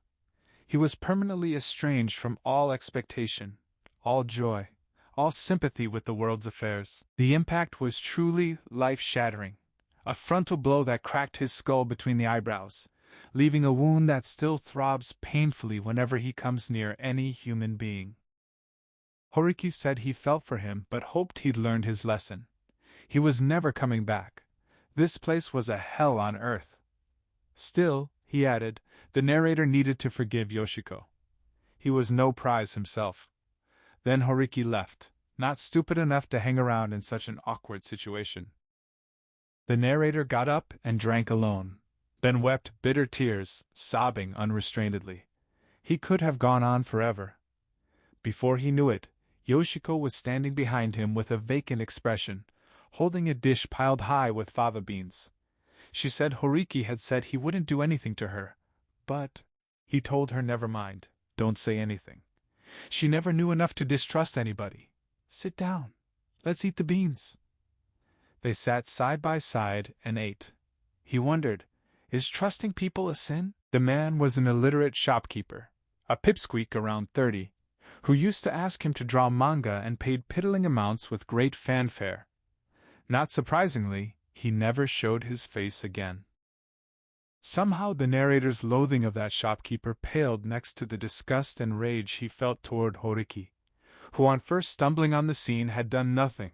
He was permanently estranged from all expectation, all joy, all sympathy with the world's affairs. The impact was truly life-shattering, a frontal blow that cracked his skull between the eyebrows, leaving a wound that still throbs painfully whenever he comes near any human being. Horiki said he felt for him but hoped he'd learned his lesson. He was never coming back. This place was a hell on earth. Still, he added, the narrator needed to forgive Yoshiko. He was no prize himself. Then Horiki left, not stupid enough to hang around in such an awkward situation. The narrator got up and drank alone, then wept bitter tears, sobbing unrestrainedly. He could have gone on forever. Before he knew it, Yoshiko was standing behind him with a vacant expression, holding a dish piled high with fava beans. She said Horiki had said he wouldn't do anything to her, but he told her never mind, don't say anything. She never knew enough to distrust anybody. Sit down. Let's eat the beans. They sat side by side and ate. He wondered, is trusting people a sin? The man was an illiterate shopkeeper, a pipsqueak around 30, who used to ask him to draw manga and paid piddling amounts with great fanfare. Not surprisingly, he never showed his face again. Somehow the narrator's loathing of that shopkeeper paled next to the disgust and rage he felt toward Horiki, who on first stumbling on the scene had done nothing,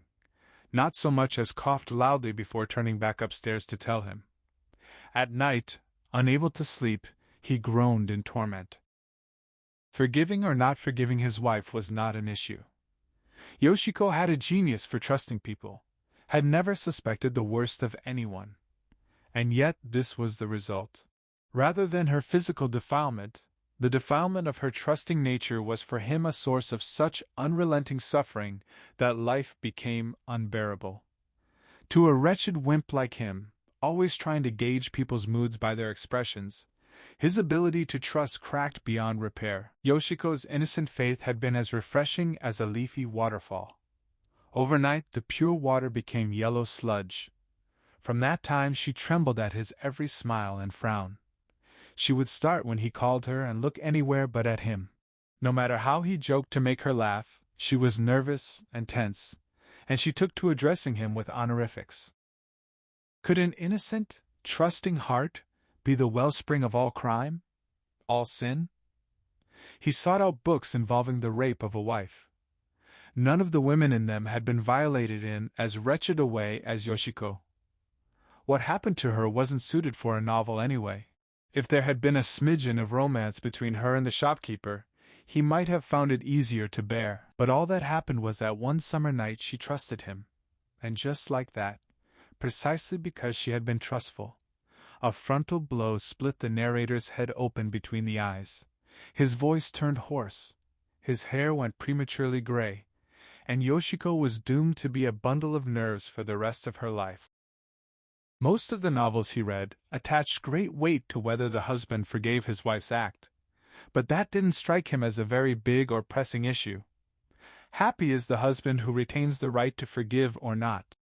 not so much as coughed loudly before turning back upstairs to tell him. At night, unable to sleep, he groaned in torment. Forgiving or not forgiving his wife was not an issue. Yoshiko had a genius for trusting people, had never suspected the worst of anyone. And yet this was the result. Rather than her physical defilement, the defilement of her trusting nature was for him a source of such unrelenting suffering that life became unbearable. To a wretched wimp like him, always trying to gauge people's moods by their expressions, his ability to trust cracked beyond repair. Yoshiko's innocent faith had been as refreshing as a leafy waterfall. Overnight, the pure water became yellow sludge. From that time she trembled at his every smile and frown. She would start when he called her and look anywhere but at him. No matter how he joked to make her laugh, she was nervous and tense, and she took to addressing him with honorifics. Could an innocent, trusting heart be the wellspring of all crime, all sin? He sought out books involving the rape of a wife. None of the women in them had been violated in as wretched a way as Yoshiko. What happened to her wasn't suited for a novel anyway. If there had been a smidgen of romance between her and the shopkeeper, he might have found it easier to bear. But all that happened was that one summer night she trusted him. And just like that, precisely because she had been trustful, a frontal blow split the narrator's head open between the eyes. His voice turned hoarse, his hair went prematurely gray, and Yoshiko was doomed to be a bundle of nerves for the rest of her life. Most of the novels he read attached great weight to whether the husband forgave his wife's act, but that didn't strike him as a very big or pressing issue. Happy is the husband who retains the right to forgive or not.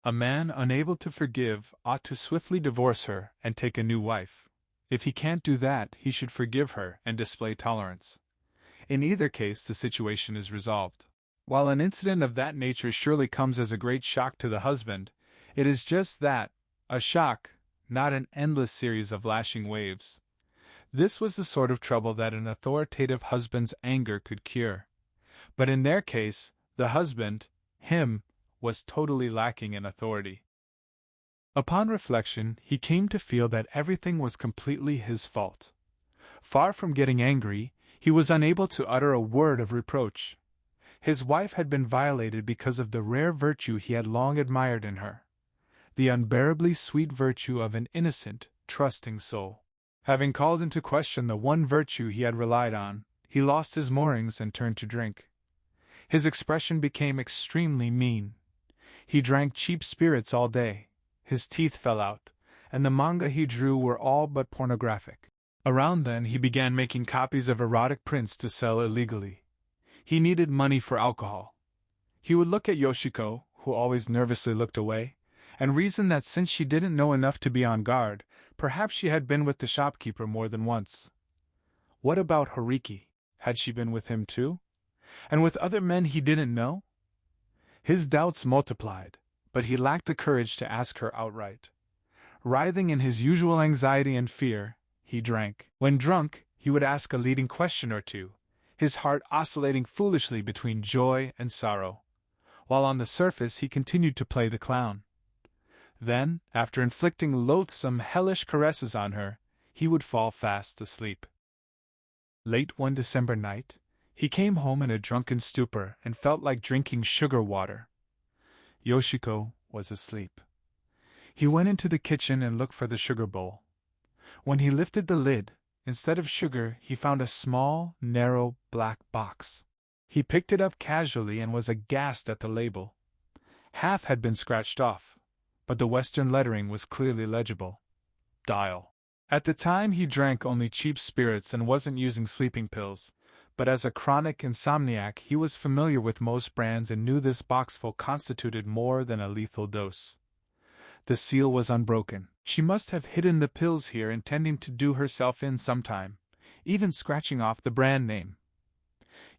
A man unable to forgive ought to swiftly divorce her and take a new wife. If he can't do that, he should forgive her and display tolerance. In either case, the situation is resolved. While an incident of that nature surely comes as a great shock to the husband, it is just that, a shock, not an endless series of lashing waves. This was the sort of trouble that an authoritative husband's anger could cure. But in their case, the husband, him, was totally lacking in authority. Upon reflection, he came to feel that everything was completely his fault. Far from getting angry, he was unable to utter a word of reproach. His wife had been violated because of the rare virtue he had long admired in her, the unbearably sweet virtue of an innocent, trusting soul. Having called into question the one virtue he had relied on, he lost his moorings and turned to drink. His expression became extremely mean. He drank cheap spirits all day, his teeth fell out, and the manga he drew were all but pornographic. Around then he began making copies of erotic prints to sell illegally. He needed money for alcohol. He would look at Yoshiko, who always nervously looked away, and reasoned that since she didn't know enough to be on guard, perhaps she had been with the shopkeeper more than once. What about Horiki? Had she been with him too? And with other men he didn't know? His doubts multiplied, but he lacked the courage to ask her outright. Writhing in his usual anxiety and fear, he drank. When drunk, he would ask a leading question or two, his heart oscillating foolishly between joy and sorrow, while on the surface he continued to play the clown. Then, after inflicting loathsome, hellish caresses on her, he would fall fast asleep. Late one December night, he came home in a drunken stupor and felt like drinking sugar water. Yoshiko was asleep. He went into the kitchen and looked for the sugar bowl. When he lifted the lid, instead of sugar, he found a small, narrow, black box. He picked it up casually and was aghast at the label. Half had been scratched off, but the Western lettering was clearly legible. Dial. At the time he drank only cheap spirits and wasn't using sleeping pills, but as a chronic insomniac he was familiar with most brands and knew this boxful constituted more than a lethal dose. The seal was unbroken. She must have hidden the pills here intending to do herself in sometime, even scratching off the brand name.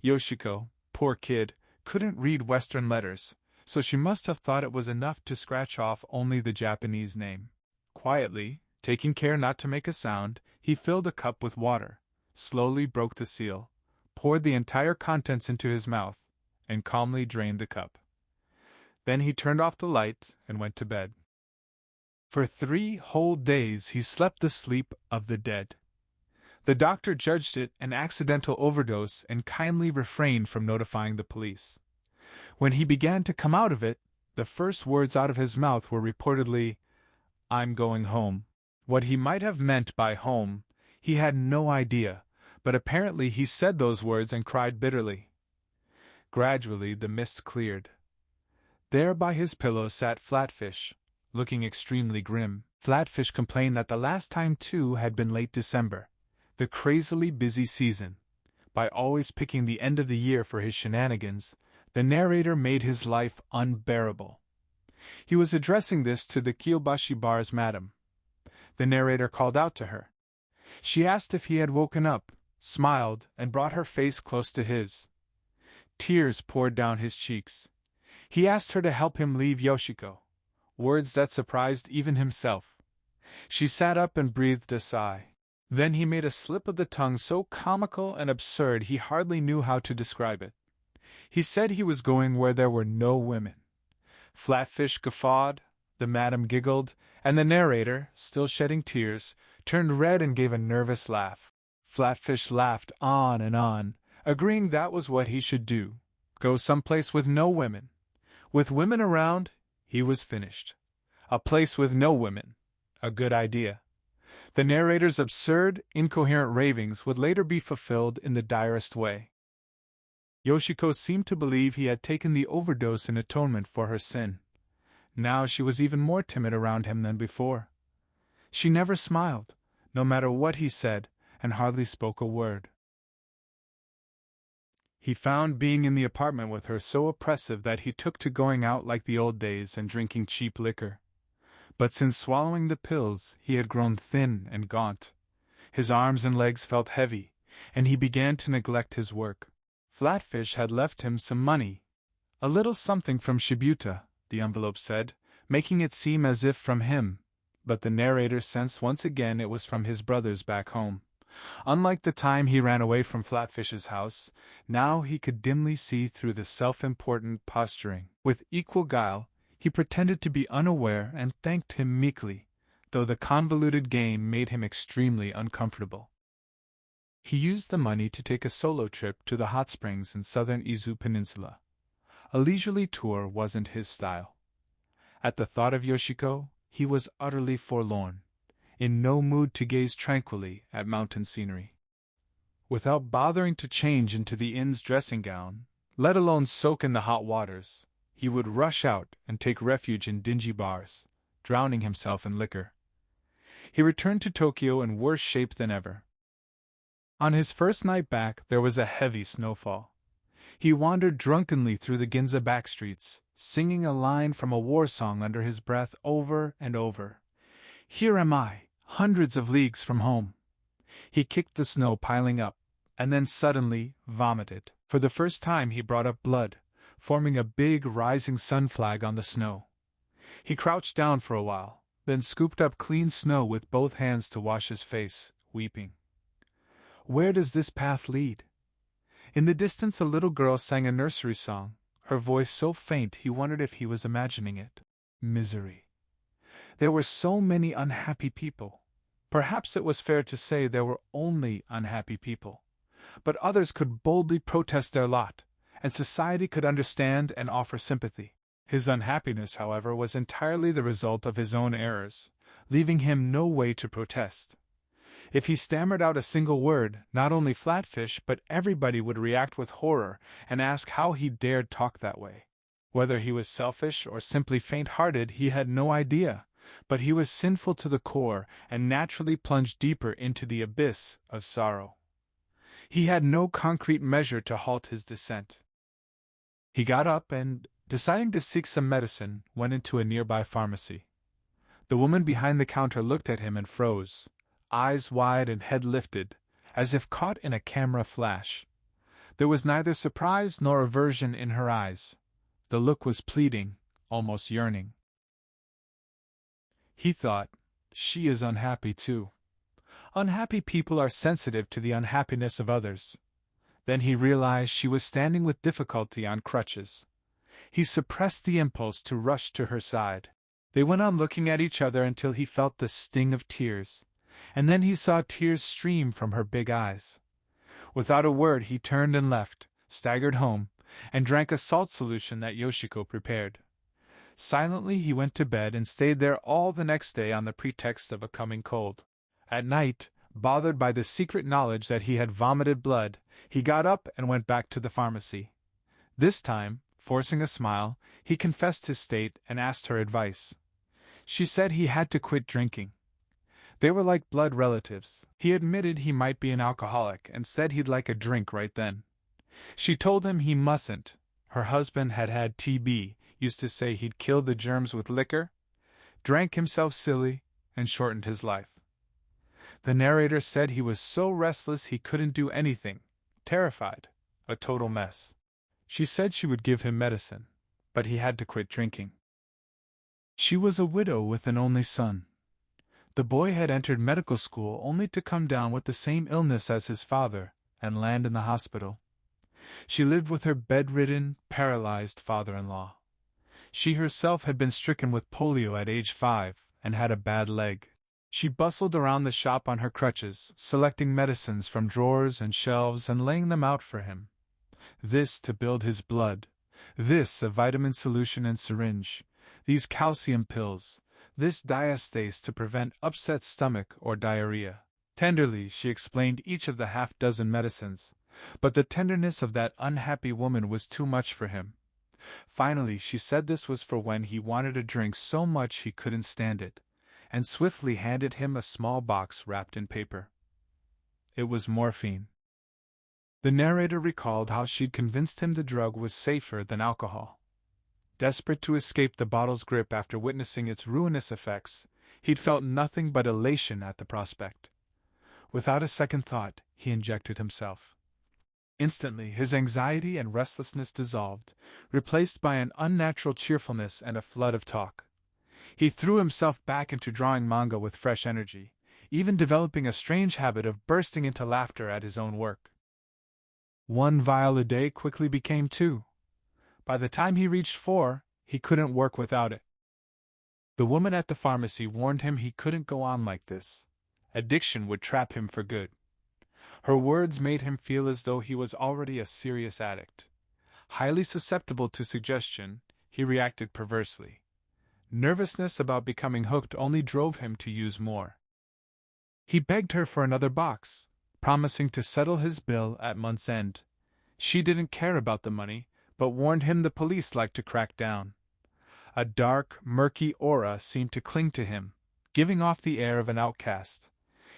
Yoshiko, poor kid, couldn't read Western letters, so she must have thought it was enough to scratch off only the Japanese name. Quietly, taking care not to make a sound, he filled a cup with water, slowly broke the seal, poured the entire contents into his mouth, and calmly drained the cup. Then he turned off the light and went to bed. For 3 whole days he slept the sleep of the dead. The doctor judged it an accidental overdose and kindly refrained from notifying the police. When he began to come out of it, the first words out of his mouth were reportedly, "I'm going home." What he might have meant by home, he had no idea, but apparently he said those words and cried bitterly. Gradually the mist cleared. There by his pillow sat Flatfish, looking extremely grim. Flatfish complained that the last time too had been late December, the crazily busy season. By always picking the end of the year for his shenanigans, the narrator made his life unbearable. He was addressing this to the Kyobashi bar's madam. The narrator called out to her. She asked if he had woken up, smiled, and brought her face close to his. Tears poured down his cheeks. He asked her to help him leave Yoshiko, words that surprised even himself. She sat up and breathed a sigh. Then he made a slip of the tongue so comical and absurd he hardly knew how to describe it. He said he was going where there were no women. Flatfish guffawed, the madam giggled, and the narrator, still shedding tears, turned red and gave a nervous laugh. Flatfish laughed on, agreeing that was what he should do, go someplace with no women. With women around, he was finished. A place with no women. A good idea. The narrator's absurd, incoherent ravings would later be fulfilled in the direst way. Yoshiko seemed to believe he had taken the overdose in atonement for her sin. Now she was even more timid around him than before. She never smiled, no matter what he said, and hardly spoke a word. He found being in the apartment with her so oppressive that he took to going out like the old days and drinking cheap liquor. But since swallowing the pills, he had grown thin and gaunt. His arms and legs felt heavy, and he began to neglect his work. Flatfish had left him some money. A little something from Shibuya, the envelope said, making it seem as if from him, but the narrator sensed once again it was from his brothers back home. Unlike the time he ran away from Flatfish's house, now he could dimly see through the self-important posturing. With equal guile, He pretended to be unaware and thanked him meekly, though the convoluted game made him extremely uncomfortable. He used the money to take a solo trip to the hot springs in southern Izu Peninsula. A leisurely tour wasn't his style. At the thought of Yoshiko, he was utterly forlorn, in no mood to gaze tranquilly at mountain scenery. Without bothering to change into the inn's dressing gown, let alone soak in the hot waters, he would rush out and take refuge in dingy bars, drowning himself in liquor. He returned to Tokyo in worse shape than ever. On his first night back, there was a heavy snowfall. He wandered drunkenly through the Ginza backstreets, singing a line from a war song under his breath over and over. "Here am I, hundreds of leagues from home." He kicked the snow piling up, and then suddenly vomited. For the first time he brought up blood, forming a big rising sun flag on the snow. He crouched down for a while, then scooped up clean snow with both hands to wash his face, weeping. Where does this path lead? In the distance a little girl sang a nursery song, her voice so faint he wondered if he was imagining it. Misery. There were so many unhappy people. Perhaps it was fair to say there were only unhappy people. But others could boldly protest their lot, and society could understand and offer sympathy. His unhappiness, however, was entirely the result of his own errors, leaving him no way to protest. If he stammered out a single word, not only Flatfish but everybody would react with horror and ask how he dared talk that way. Whether he was selfish or simply faint-hearted he had no idea, but he was sinful to the core and naturally plunged deeper into the abyss of sorrow. He had no concrete measure to halt his descent. He got up and, deciding to seek some medicine, went into a nearby pharmacy. The woman behind the counter looked at him and froze, eyes wide and head lifted, as if caught in a camera flash. There was neither surprise nor aversion in her eyes. The look was pleading, almost yearning. He thought, she is unhappy too. Unhappy people are sensitive to the unhappiness of others. Then he realized she was standing with difficulty on crutches. He suppressed the impulse to rush to her side. They went on looking at each other until he felt the sting of tears, and then he saw tears stream from her big eyes. Without a word he turned and left, staggered home, and drank a salt solution that Yoshiko prepared. Silently he went to bed and stayed there all the next day on the pretext of a coming cold. At night, bothered by the secret knowledge that he had vomited blood, he got up and went back to the pharmacy. This time, forcing a smile, he confessed his state and asked her advice. She said he had to quit drinking. They were like blood relatives. He admitted he might be an alcoholic and said he'd like a drink right then. She told him he mustn't. Her husband had had TB, used to say he'd killed the germs with liquor, drank himself silly, and shortened his life. The narrator said he was so restless he couldn't do anything, terrified, a total mess. She said she would give him medicine, but he had to quit drinking. She was a widow with an only son. The boy had entered medical school only to come down with the same illness as his father and land in the hospital. She lived with her bedridden, paralyzed father-in-law. She herself had been stricken with polio at age 5 and had a bad leg. She bustled around the shop on her crutches, selecting medicines from drawers and shelves and laying them out for him. This to build his blood, this a vitamin solution and syringe, these calcium pills, this diastase to prevent upset stomach or diarrhea. Tenderly she explained each of the half-dozen medicines, but the tenderness of that unhappy woman was too much for him. Finally she said this was for when he wanted a drink so much he couldn't stand it, and swiftly handed him a small box wrapped in paper. It was morphine. The narrator recalled how she'd convinced him the drug was safer than alcohol. Desperate to escape the bottle's grip after witnessing its ruinous effects, he'd felt nothing but elation at the prospect. Without a second thought, he injected himself. Instantly, his anxiety and restlessness dissolved, replaced by an unnatural cheerfulness and a flood of talk. He threw himself back into drawing manga with fresh energy, even developing a strange habit of bursting into laughter at his own work. 1 vial a day quickly became 2. By the time he reached 4, he couldn't work without it. The woman at the pharmacy warned him he couldn't go on like this. Addiction would trap him for good. Her words made him feel as though he was already a serious addict. Highly susceptible to suggestion, he reacted perversely. Nervousness about becoming hooked only drove him to use more. He begged her for another box, promising to settle his bill at month's end. She didn't care about the money, but warned him the police liked to crack down. A dark, murky aura seemed to cling to him, giving off the air of an outcast.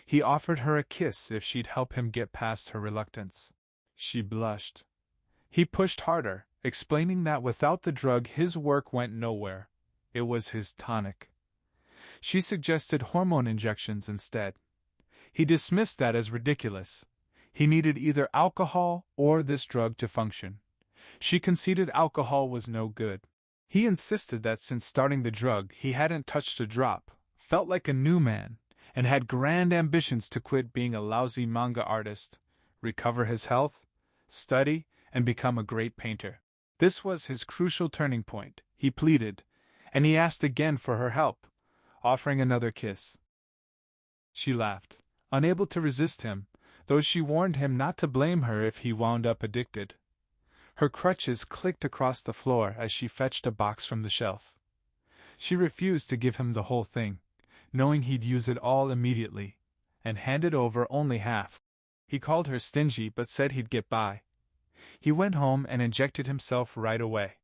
He offered her a kiss if she'd help him get past her reluctance. She blushed. He pushed harder, explaining that without the drug his work went nowhere. It was his tonic. She suggested hormone injections instead. He dismissed that as ridiculous. He needed either alcohol or this drug to function. She conceded alcohol was no good. He insisted that since starting the drug he hadn't touched a drop, felt like a new man, and had grand ambitions to quit being a lousy manga artist, recover his health, study, and become a great painter. This was his crucial turning point, he pleaded, and he asked again for her help, offering another kiss. She laughed, unable to resist him, though she warned him not to blame her if he wound up addicted. Her crutches clicked across the floor as she fetched a box from the shelf. She refused to give him the whole thing, knowing he'd use it all immediately, and handed over only half. He called her stingy but said he'd get by. He went home and injected himself right away.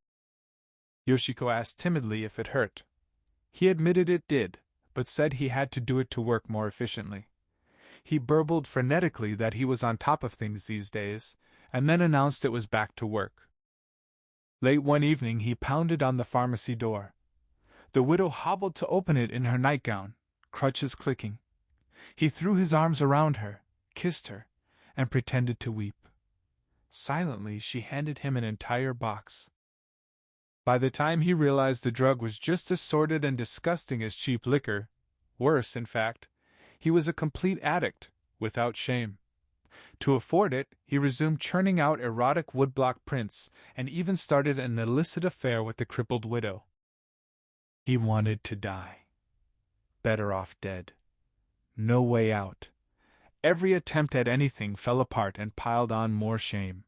Yoshiko asked timidly if it hurt. He admitted it did, but said he had to do it to work more efficiently. He burbled frenetically that he was on top of things these days, and then announced it was back to work. Late one evening he pounded on the pharmacy door. The widow hobbled to open it in her nightgown, crutches clicking. He threw his arms around her, kissed her, and pretended to weep. Silently she handed him an entire box. By the time he realized the drug was just as sordid and disgusting as cheap liquor, worse, in fact, he was a complete addict, without shame. To afford it, he resumed churning out erotic woodblock prints and even started an illicit affair with the crippled widow. He wanted to die. Better off dead. No way out. Every attempt at anything fell apart and piled on more shame.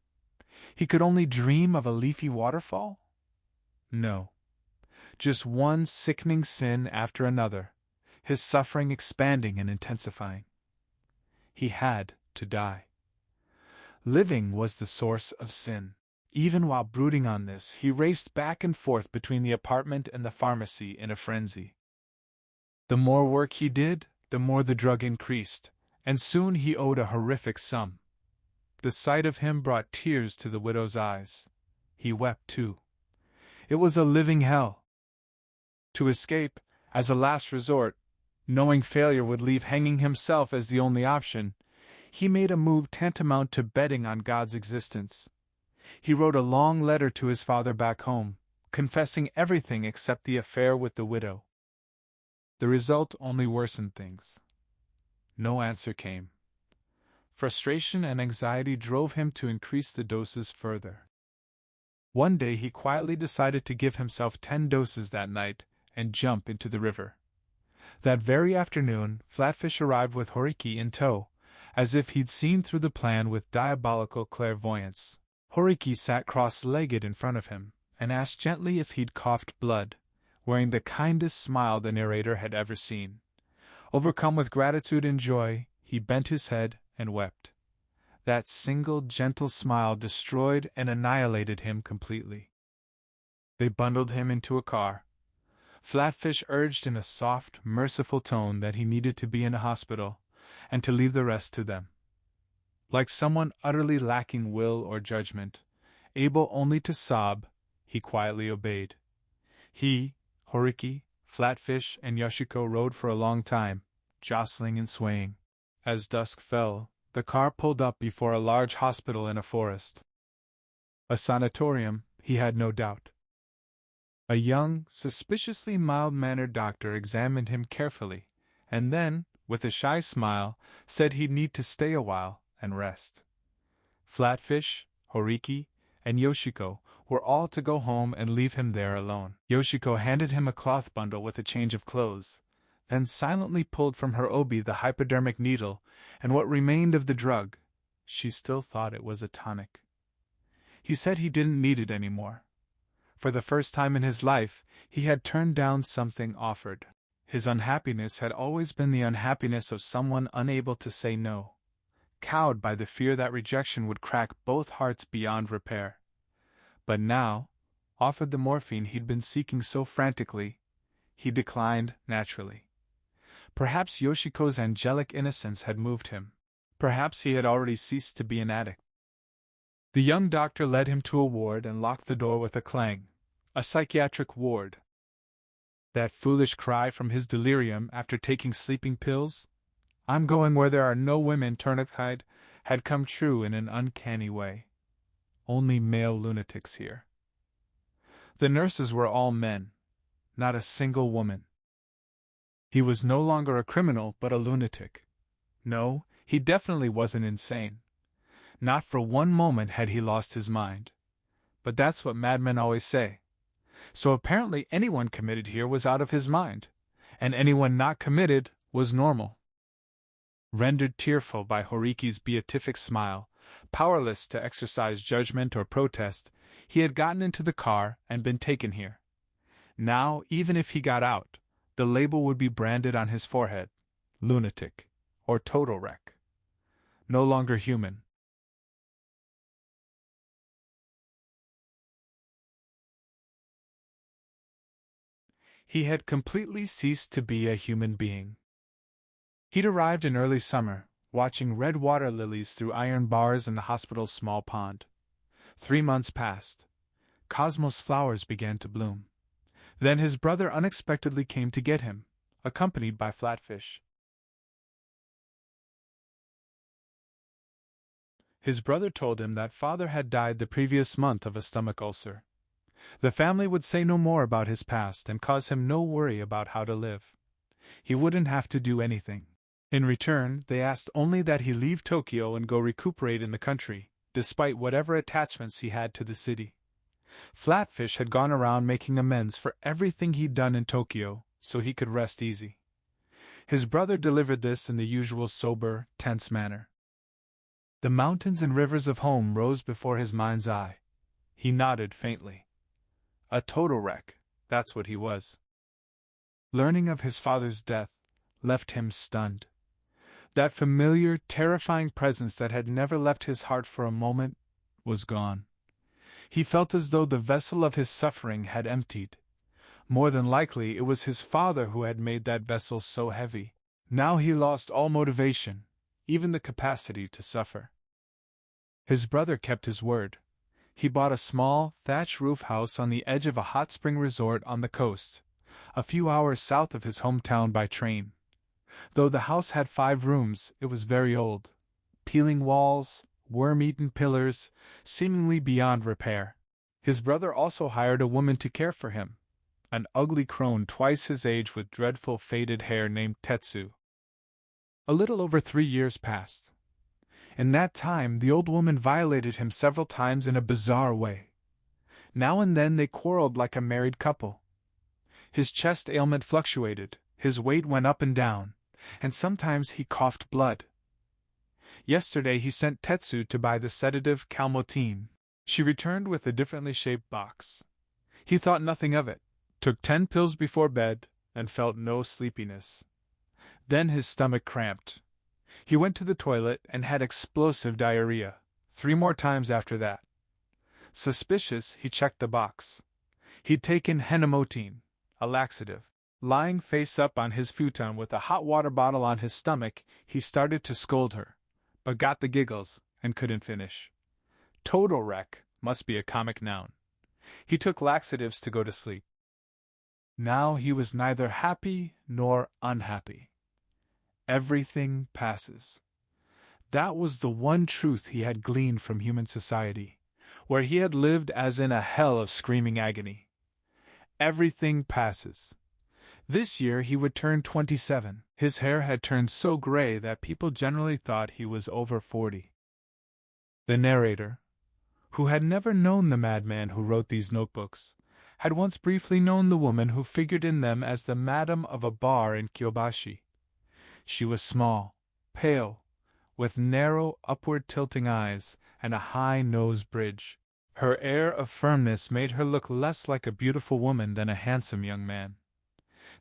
He could only dream of a leafy waterfall? No. Just one sickening sin after another, his suffering expanding and intensifying. He had to die. Living was the source of sin. Even while brooding on this, he raced back and forth between the apartment and the pharmacy in a frenzy. The more work he did, the more the drug increased, and soon he owed a horrific sum. The sight of him brought tears to the widow's eyes. He wept too. It was a living hell. To escape, as a last resort, knowing failure would leave hanging himself as the only option, he made a move tantamount to betting on God's existence. He wrote a long letter to his father back home, confessing everything except the affair with the widow. The result only worsened things. No answer came. Frustration and anxiety drove him to increase the doses further. One day he quietly decided to give himself 10 doses that night and jump into the river. That very afternoon, Flatfish arrived with Horiki in tow, as if he'd seen through the plan with diabolical clairvoyance. Horiki sat cross-legged in front of him, and asked gently if he'd coughed blood, wearing the kindest smile the narrator had ever seen. Overcome with gratitude and joy, he bent his head and wept. That single gentle smile destroyed and annihilated him completely. They bundled him into a car. Flatfish urged in a soft, merciful tone that he needed to be in a hospital, and to leave the rest to them. Like someone utterly lacking will or judgment, able only to sob, he quietly obeyed. He, Horiki, Flatfish, and Yoshiko rode for a long time, jostling and swaying. As dusk fell, the car pulled up before a large hospital in a forest. A sanatorium, he had no doubt. A young, suspiciously mild-mannered doctor examined him carefully, and then, with a shy smile, said he'd need to stay a while and rest. Flatfish, Horiki, and Yoshiko were all to go home and leave him there alone. Yoshiko handed him a cloth bundle with a change of clothes, then silently pulled from her obi the hypodermic needle and what remained of the drug. She still thought it was a tonic. He said he didn't need it anymore. For the first time in his life, he had turned down something offered. His unhappiness had always been the unhappiness of someone unable to say no, cowed by the fear that rejection would crack both hearts beyond repair. But now, offered the morphine he'd been seeking so frantically, he declined naturally. Perhaps Yoshiko's angelic innocence had moved him. Perhaps he had already ceased to be an addict. The young doctor led him to a ward and locked the door with a clang. A psychiatric ward. That foolish cry from his delirium after taking sleeping pills, "I'm going where there are no women," Turniptide, had come true in an uncanny way. Only male lunatics here. The nurses were all men, not a single woman. He was no longer a criminal but a lunatic. No, he definitely wasn't insane. Not for one moment had he lost his mind. But that's what madmen always say. So apparently anyone committed here was out of his mind, and anyone not committed was normal. Rendered tearful by Horiki's beatific smile, powerless to exercise judgment or protest, he had gotten into the car and been taken here. Now, even if he got out, the label would be branded on his forehead: lunatic, or total wreck. No longer human. He had completely ceased to be a human being. He'd arrived in early summer, watching red water lilies through iron bars in the hospital's small pond. 3 months passed. Cosmos flowers began to bloom. Then his brother unexpectedly came to get him, accompanied by Flatfish. His brother told him that father had died the previous month of a stomach ulcer. The family would say no more about his past and cause him no worry about how to live. He wouldn't have to do anything. In return, they asked only that he leave Tokyo and go recuperate in the country, despite whatever attachments he had to the city. Flatfish had gone around making amends for everything he'd done in Tokyo, so he could rest easy. His brother delivered this in the usual sober, tense manner. The mountains and rivers of home rose before his mind's eye. He nodded faintly. A total wreck, that's what he was. Learning of his father's death left him stunned. That familiar, terrifying presence that had never left his heart for a moment was gone. He felt as though the vessel of his suffering had emptied. More than likely it was his father who had made that vessel so heavy. Now he lost all motivation, even the capacity to suffer. His brother kept his word. He bought a small, thatch roof house on the edge of a hot spring resort on the coast, a few hours south of his hometown by train. Though the house had 5 rooms, it was very old. Peeling walls, worm-eaten pillars, seemingly beyond repair. His brother also hired a woman to care for him, an ugly crone twice his age with dreadful faded hair named Tetsu. A little over 3 years passed. In that time, the old woman violated him several times in a bizarre way. Now and then they quarreled like a married couple. His chest ailment fluctuated, his weight went up and down, and sometimes he coughed blood. Yesterday he sent Tetsu to buy the sedative calmotine. She returned with a differently shaped box. He thought nothing of it, took 10 pills before bed, and felt no sleepiness. Then his stomach cramped. He went to the toilet and had explosive diarrhea, 3 more times after that. Suspicious, he checked the box. He'd taken henamotine, a laxative. Lying face up on his futon with a hot water bottle on his stomach, he started to scold her, but got the giggles and couldn't finish. Total wreck must be a comic noun. He took laxatives to go to sleep. Now he was neither happy nor unhappy. Everything passes. That was the one truth he had gleaned from human society, where he had lived as in a hell of screaming agony. Everything passes. This year he would turn 27. His hair had turned so gray that people generally thought he was over 40. The narrator, who had never known the madman who wrote these notebooks, had once briefly known the woman who figured in them as the madam of a bar in Kyobashi. She was small, pale, with narrow, upward-tilting eyes and a high nose bridge. Her air of firmness made her look less like a beautiful woman than a handsome young man.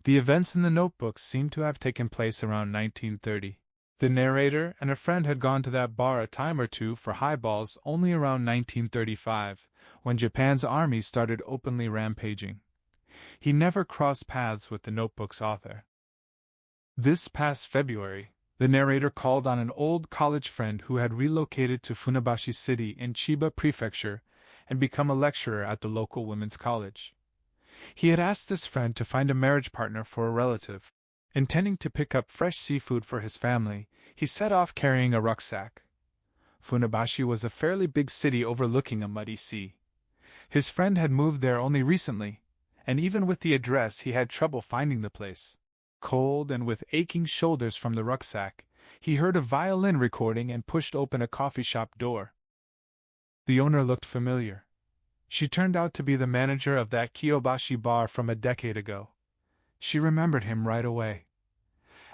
The events in the notebooks seemed to have taken place around 1930. The narrator and a friend had gone to that bar a time or two for highballs only around 1935, when Japan's army started openly rampaging. He never crossed paths with the notebook's author. This past February, the narrator called on an old college friend who had relocated to Funabashi City in Chiba Prefecture and become a lecturer at the local women's college. He had asked this friend to find a marriage partner for a relative. Intending to pick up fresh seafood for his family, he set off carrying a rucksack. Funabashi was a fairly big city overlooking a muddy sea. His friend had moved there only recently, and even with the address he had trouble finding the place. Cold and with aching shoulders from the rucksack, he heard a violin recording and pushed open a coffee shop door. The owner looked familiar. She turned out to be the manager of that Kyobashi bar from a decade ago. She remembered him right away.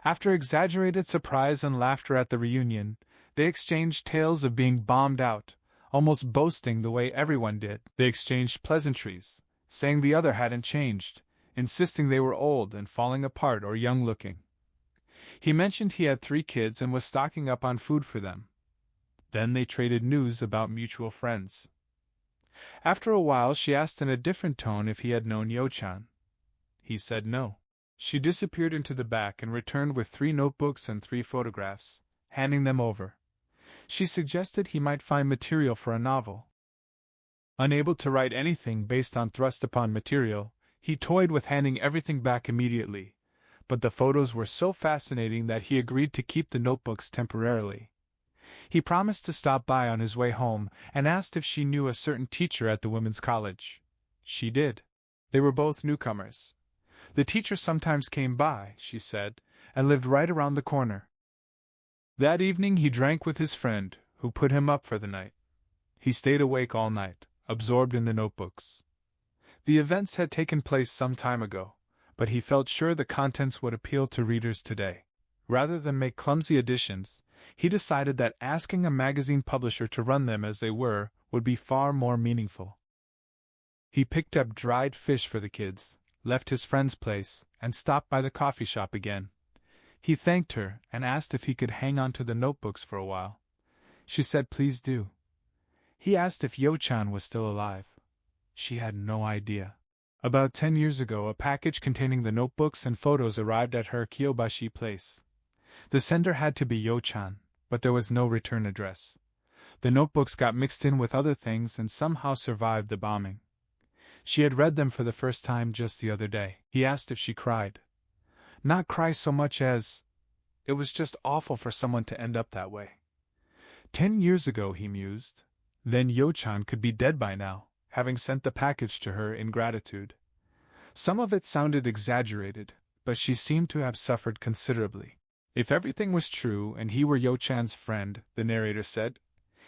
After exaggerated surprise and laughter at the reunion, they exchanged tales of being bombed out, almost boasting the way everyone did. They exchanged pleasantries, saying the other hadn't changed, insisting they were old and falling apart or young-looking. He mentioned he had 3 kids and was stocking up on food for them. Then they traded news about mutual friends. After a while she asked in a different tone if he had known Yo-chan. He said no. She disappeared into the back and returned with 3 notebooks and 3 photographs, handing them over. She suggested he might find material for a novel. Unable to write anything based on thrust-upon material, he toyed with handing everything back immediately, but the photos were so fascinating that he agreed to keep the notebooks temporarily. He promised to stop by on his way home and asked if she knew a certain teacher at the women's college. She did. They were both newcomers. The teacher sometimes came by, she said, and lived right around the corner. That evening he drank with his friend, who put him up for the night. He stayed awake all night, absorbed in the notebooks. The events had taken place some time ago, but he felt sure the contents would appeal to readers today. Rather than make clumsy additions, he decided that asking a magazine publisher to run them as they were would be far more meaningful. He picked up dried fish for the kids, left his friend's place, and stopped by the coffee shop again. He thanked her and asked if he could hang on to the notebooks for a while. She said please do. He asked if Yo-chan was still alive. She had no idea. About 10 years ago a package containing the notebooks and photos arrived at her Kyobashi place. The sender had to be Yo-chan, but there was no return address. The notebooks got mixed in with other things and somehow survived the bombing. She had read them for the first time just the other day. He asked if she cried. Not cry so much as, it was just awful for someone to end up that way. 10 years ago, he mused. Then Yo-chan could be dead by now, having sent the package to her in gratitude. Some of it sounded exaggerated, but she seemed to have suffered considerably. If everything was true and he were Yo-chan's friend, the narrator said,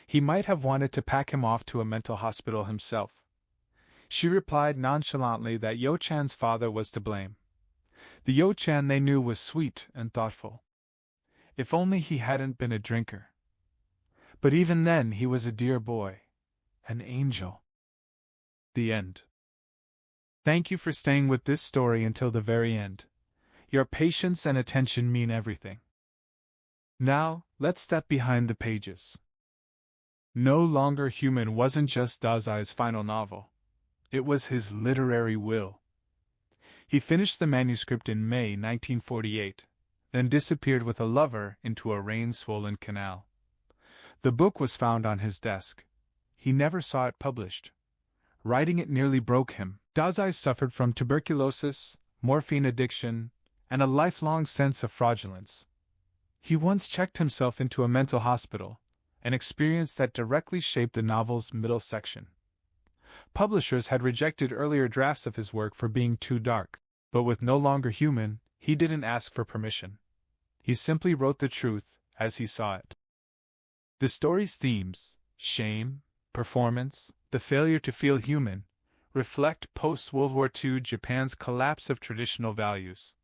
he might have wanted to pack him off to a mental hospital himself. She replied nonchalantly that Yo-chan's father was to blame. The Yo-chan they knew was sweet and thoughtful. If only he hadn't been a drinker. But even then he was a dear boy. An angel. The end. Thank you for staying with this story until the very end. Your patience and attention mean everything. Now, let's step behind the pages. No Longer Human wasn't just Dazai's final novel. It was his literary will. He finished the manuscript in May 1948, then disappeared with a lover into a rain-swollen canal. The book was found on his desk. He never saw it published. Writing it nearly broke him. Dazai suffered from tuberculosis, morphine addiction, and a lifelong sense of fraudulence. He once checked himself into a mental hospital, an experience that directly shaped the novel's middle section. Publishers had rejected earlier drafts of his work for being too dark, but with No Longer Human, he didn't ask for permission. He simply wrote the truth as he saw it. The story's themes, shame, performance, the failure to feel human, reflect post-World War II Japan's collapse of traditional values.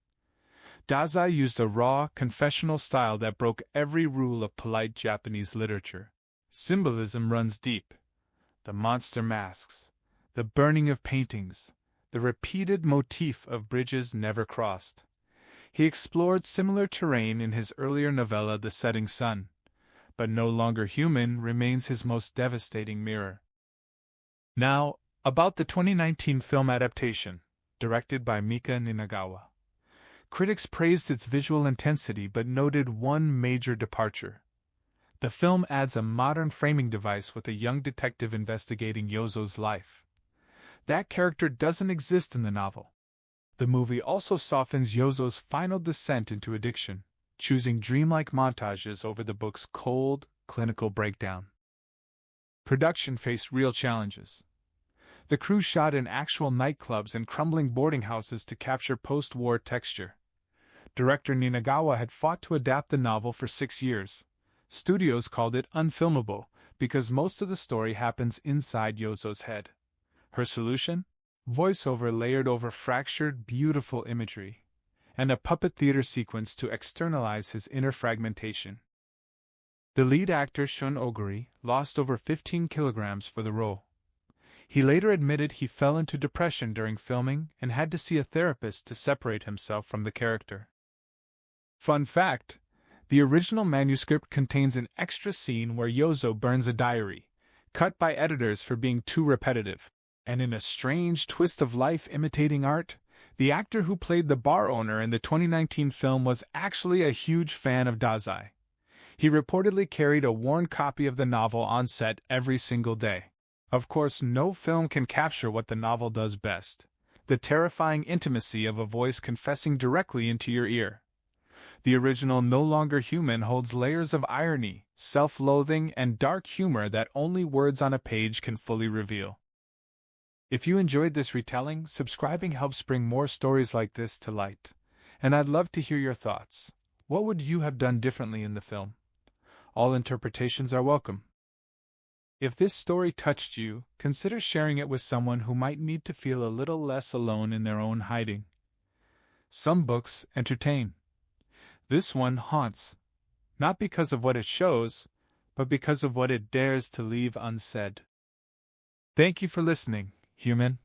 Dazai used a raw, confessional style that broke every rule of polite Japanese literature. Symbolism runs deep. The monster masks, the burning of paintings, the repeated motif of bridges never crossed. He explored similar terrain in his earlier novella The Setting Sun, but No Longer Human remains his most devastating mirror. Now, about the 2019 film adaptation, directed by Mika Ninagawa. Critics praised its visual intensity but noted one major departure. The film adds a modern framing device with a young detective investigating Yozo's life. That character doesn't exist in the novel. The movie also softens Yozo's final descent into addiction, choosing dreamlike montages over the book's cold, clinical breakdown. Production faced real challenges. The crew shot in actual nightclubs and crumbling boarding houses to capture post-war texture. Director Ninagawa had fought to adapt the novel for 6 years. Studios called it unfilmable because most of the story happens inside Yozo's head. Her solution? Voiceover layered over fractured, beautiful imagery, and a puppet theater sequence to externalize his inner fragmentation. The lead actor Shun Oguri lost over 15 kilograms for the role. He later admitted he fell into depression during filming and had to see a therapist to separate himself from the character. Fun fact: the original manuscript contains an extra scene where Yozo burns a diary, cut by editors for being too repetitive. And in a strange twist of life imitating art, the actor who played the bar owner in the 2019 film was actually a huge fan of Dazai. He reportedly carried a worn copy of the novel on set every single day. Of course, no film can capture what the novel does best: the terrifying intimacy of a voice confessing directly into your ear. The original No Longer Human holds layers of irony, self-loathing, and dark humor that only words on a page can fully reveal. If you enjoyed this retelling, subscribing helps bring more stories like this to light. And I'd love to hear your thoughts. What would you have done differently in the film? All interpretations are welcome. If this story touched you, consider sharing it with someone who might need to feel a little less alone in their own hiding. Some books entertain. This one haunts. Not because of what it shows, but because of what it dares to leave unsaid. Thank you for listening, human.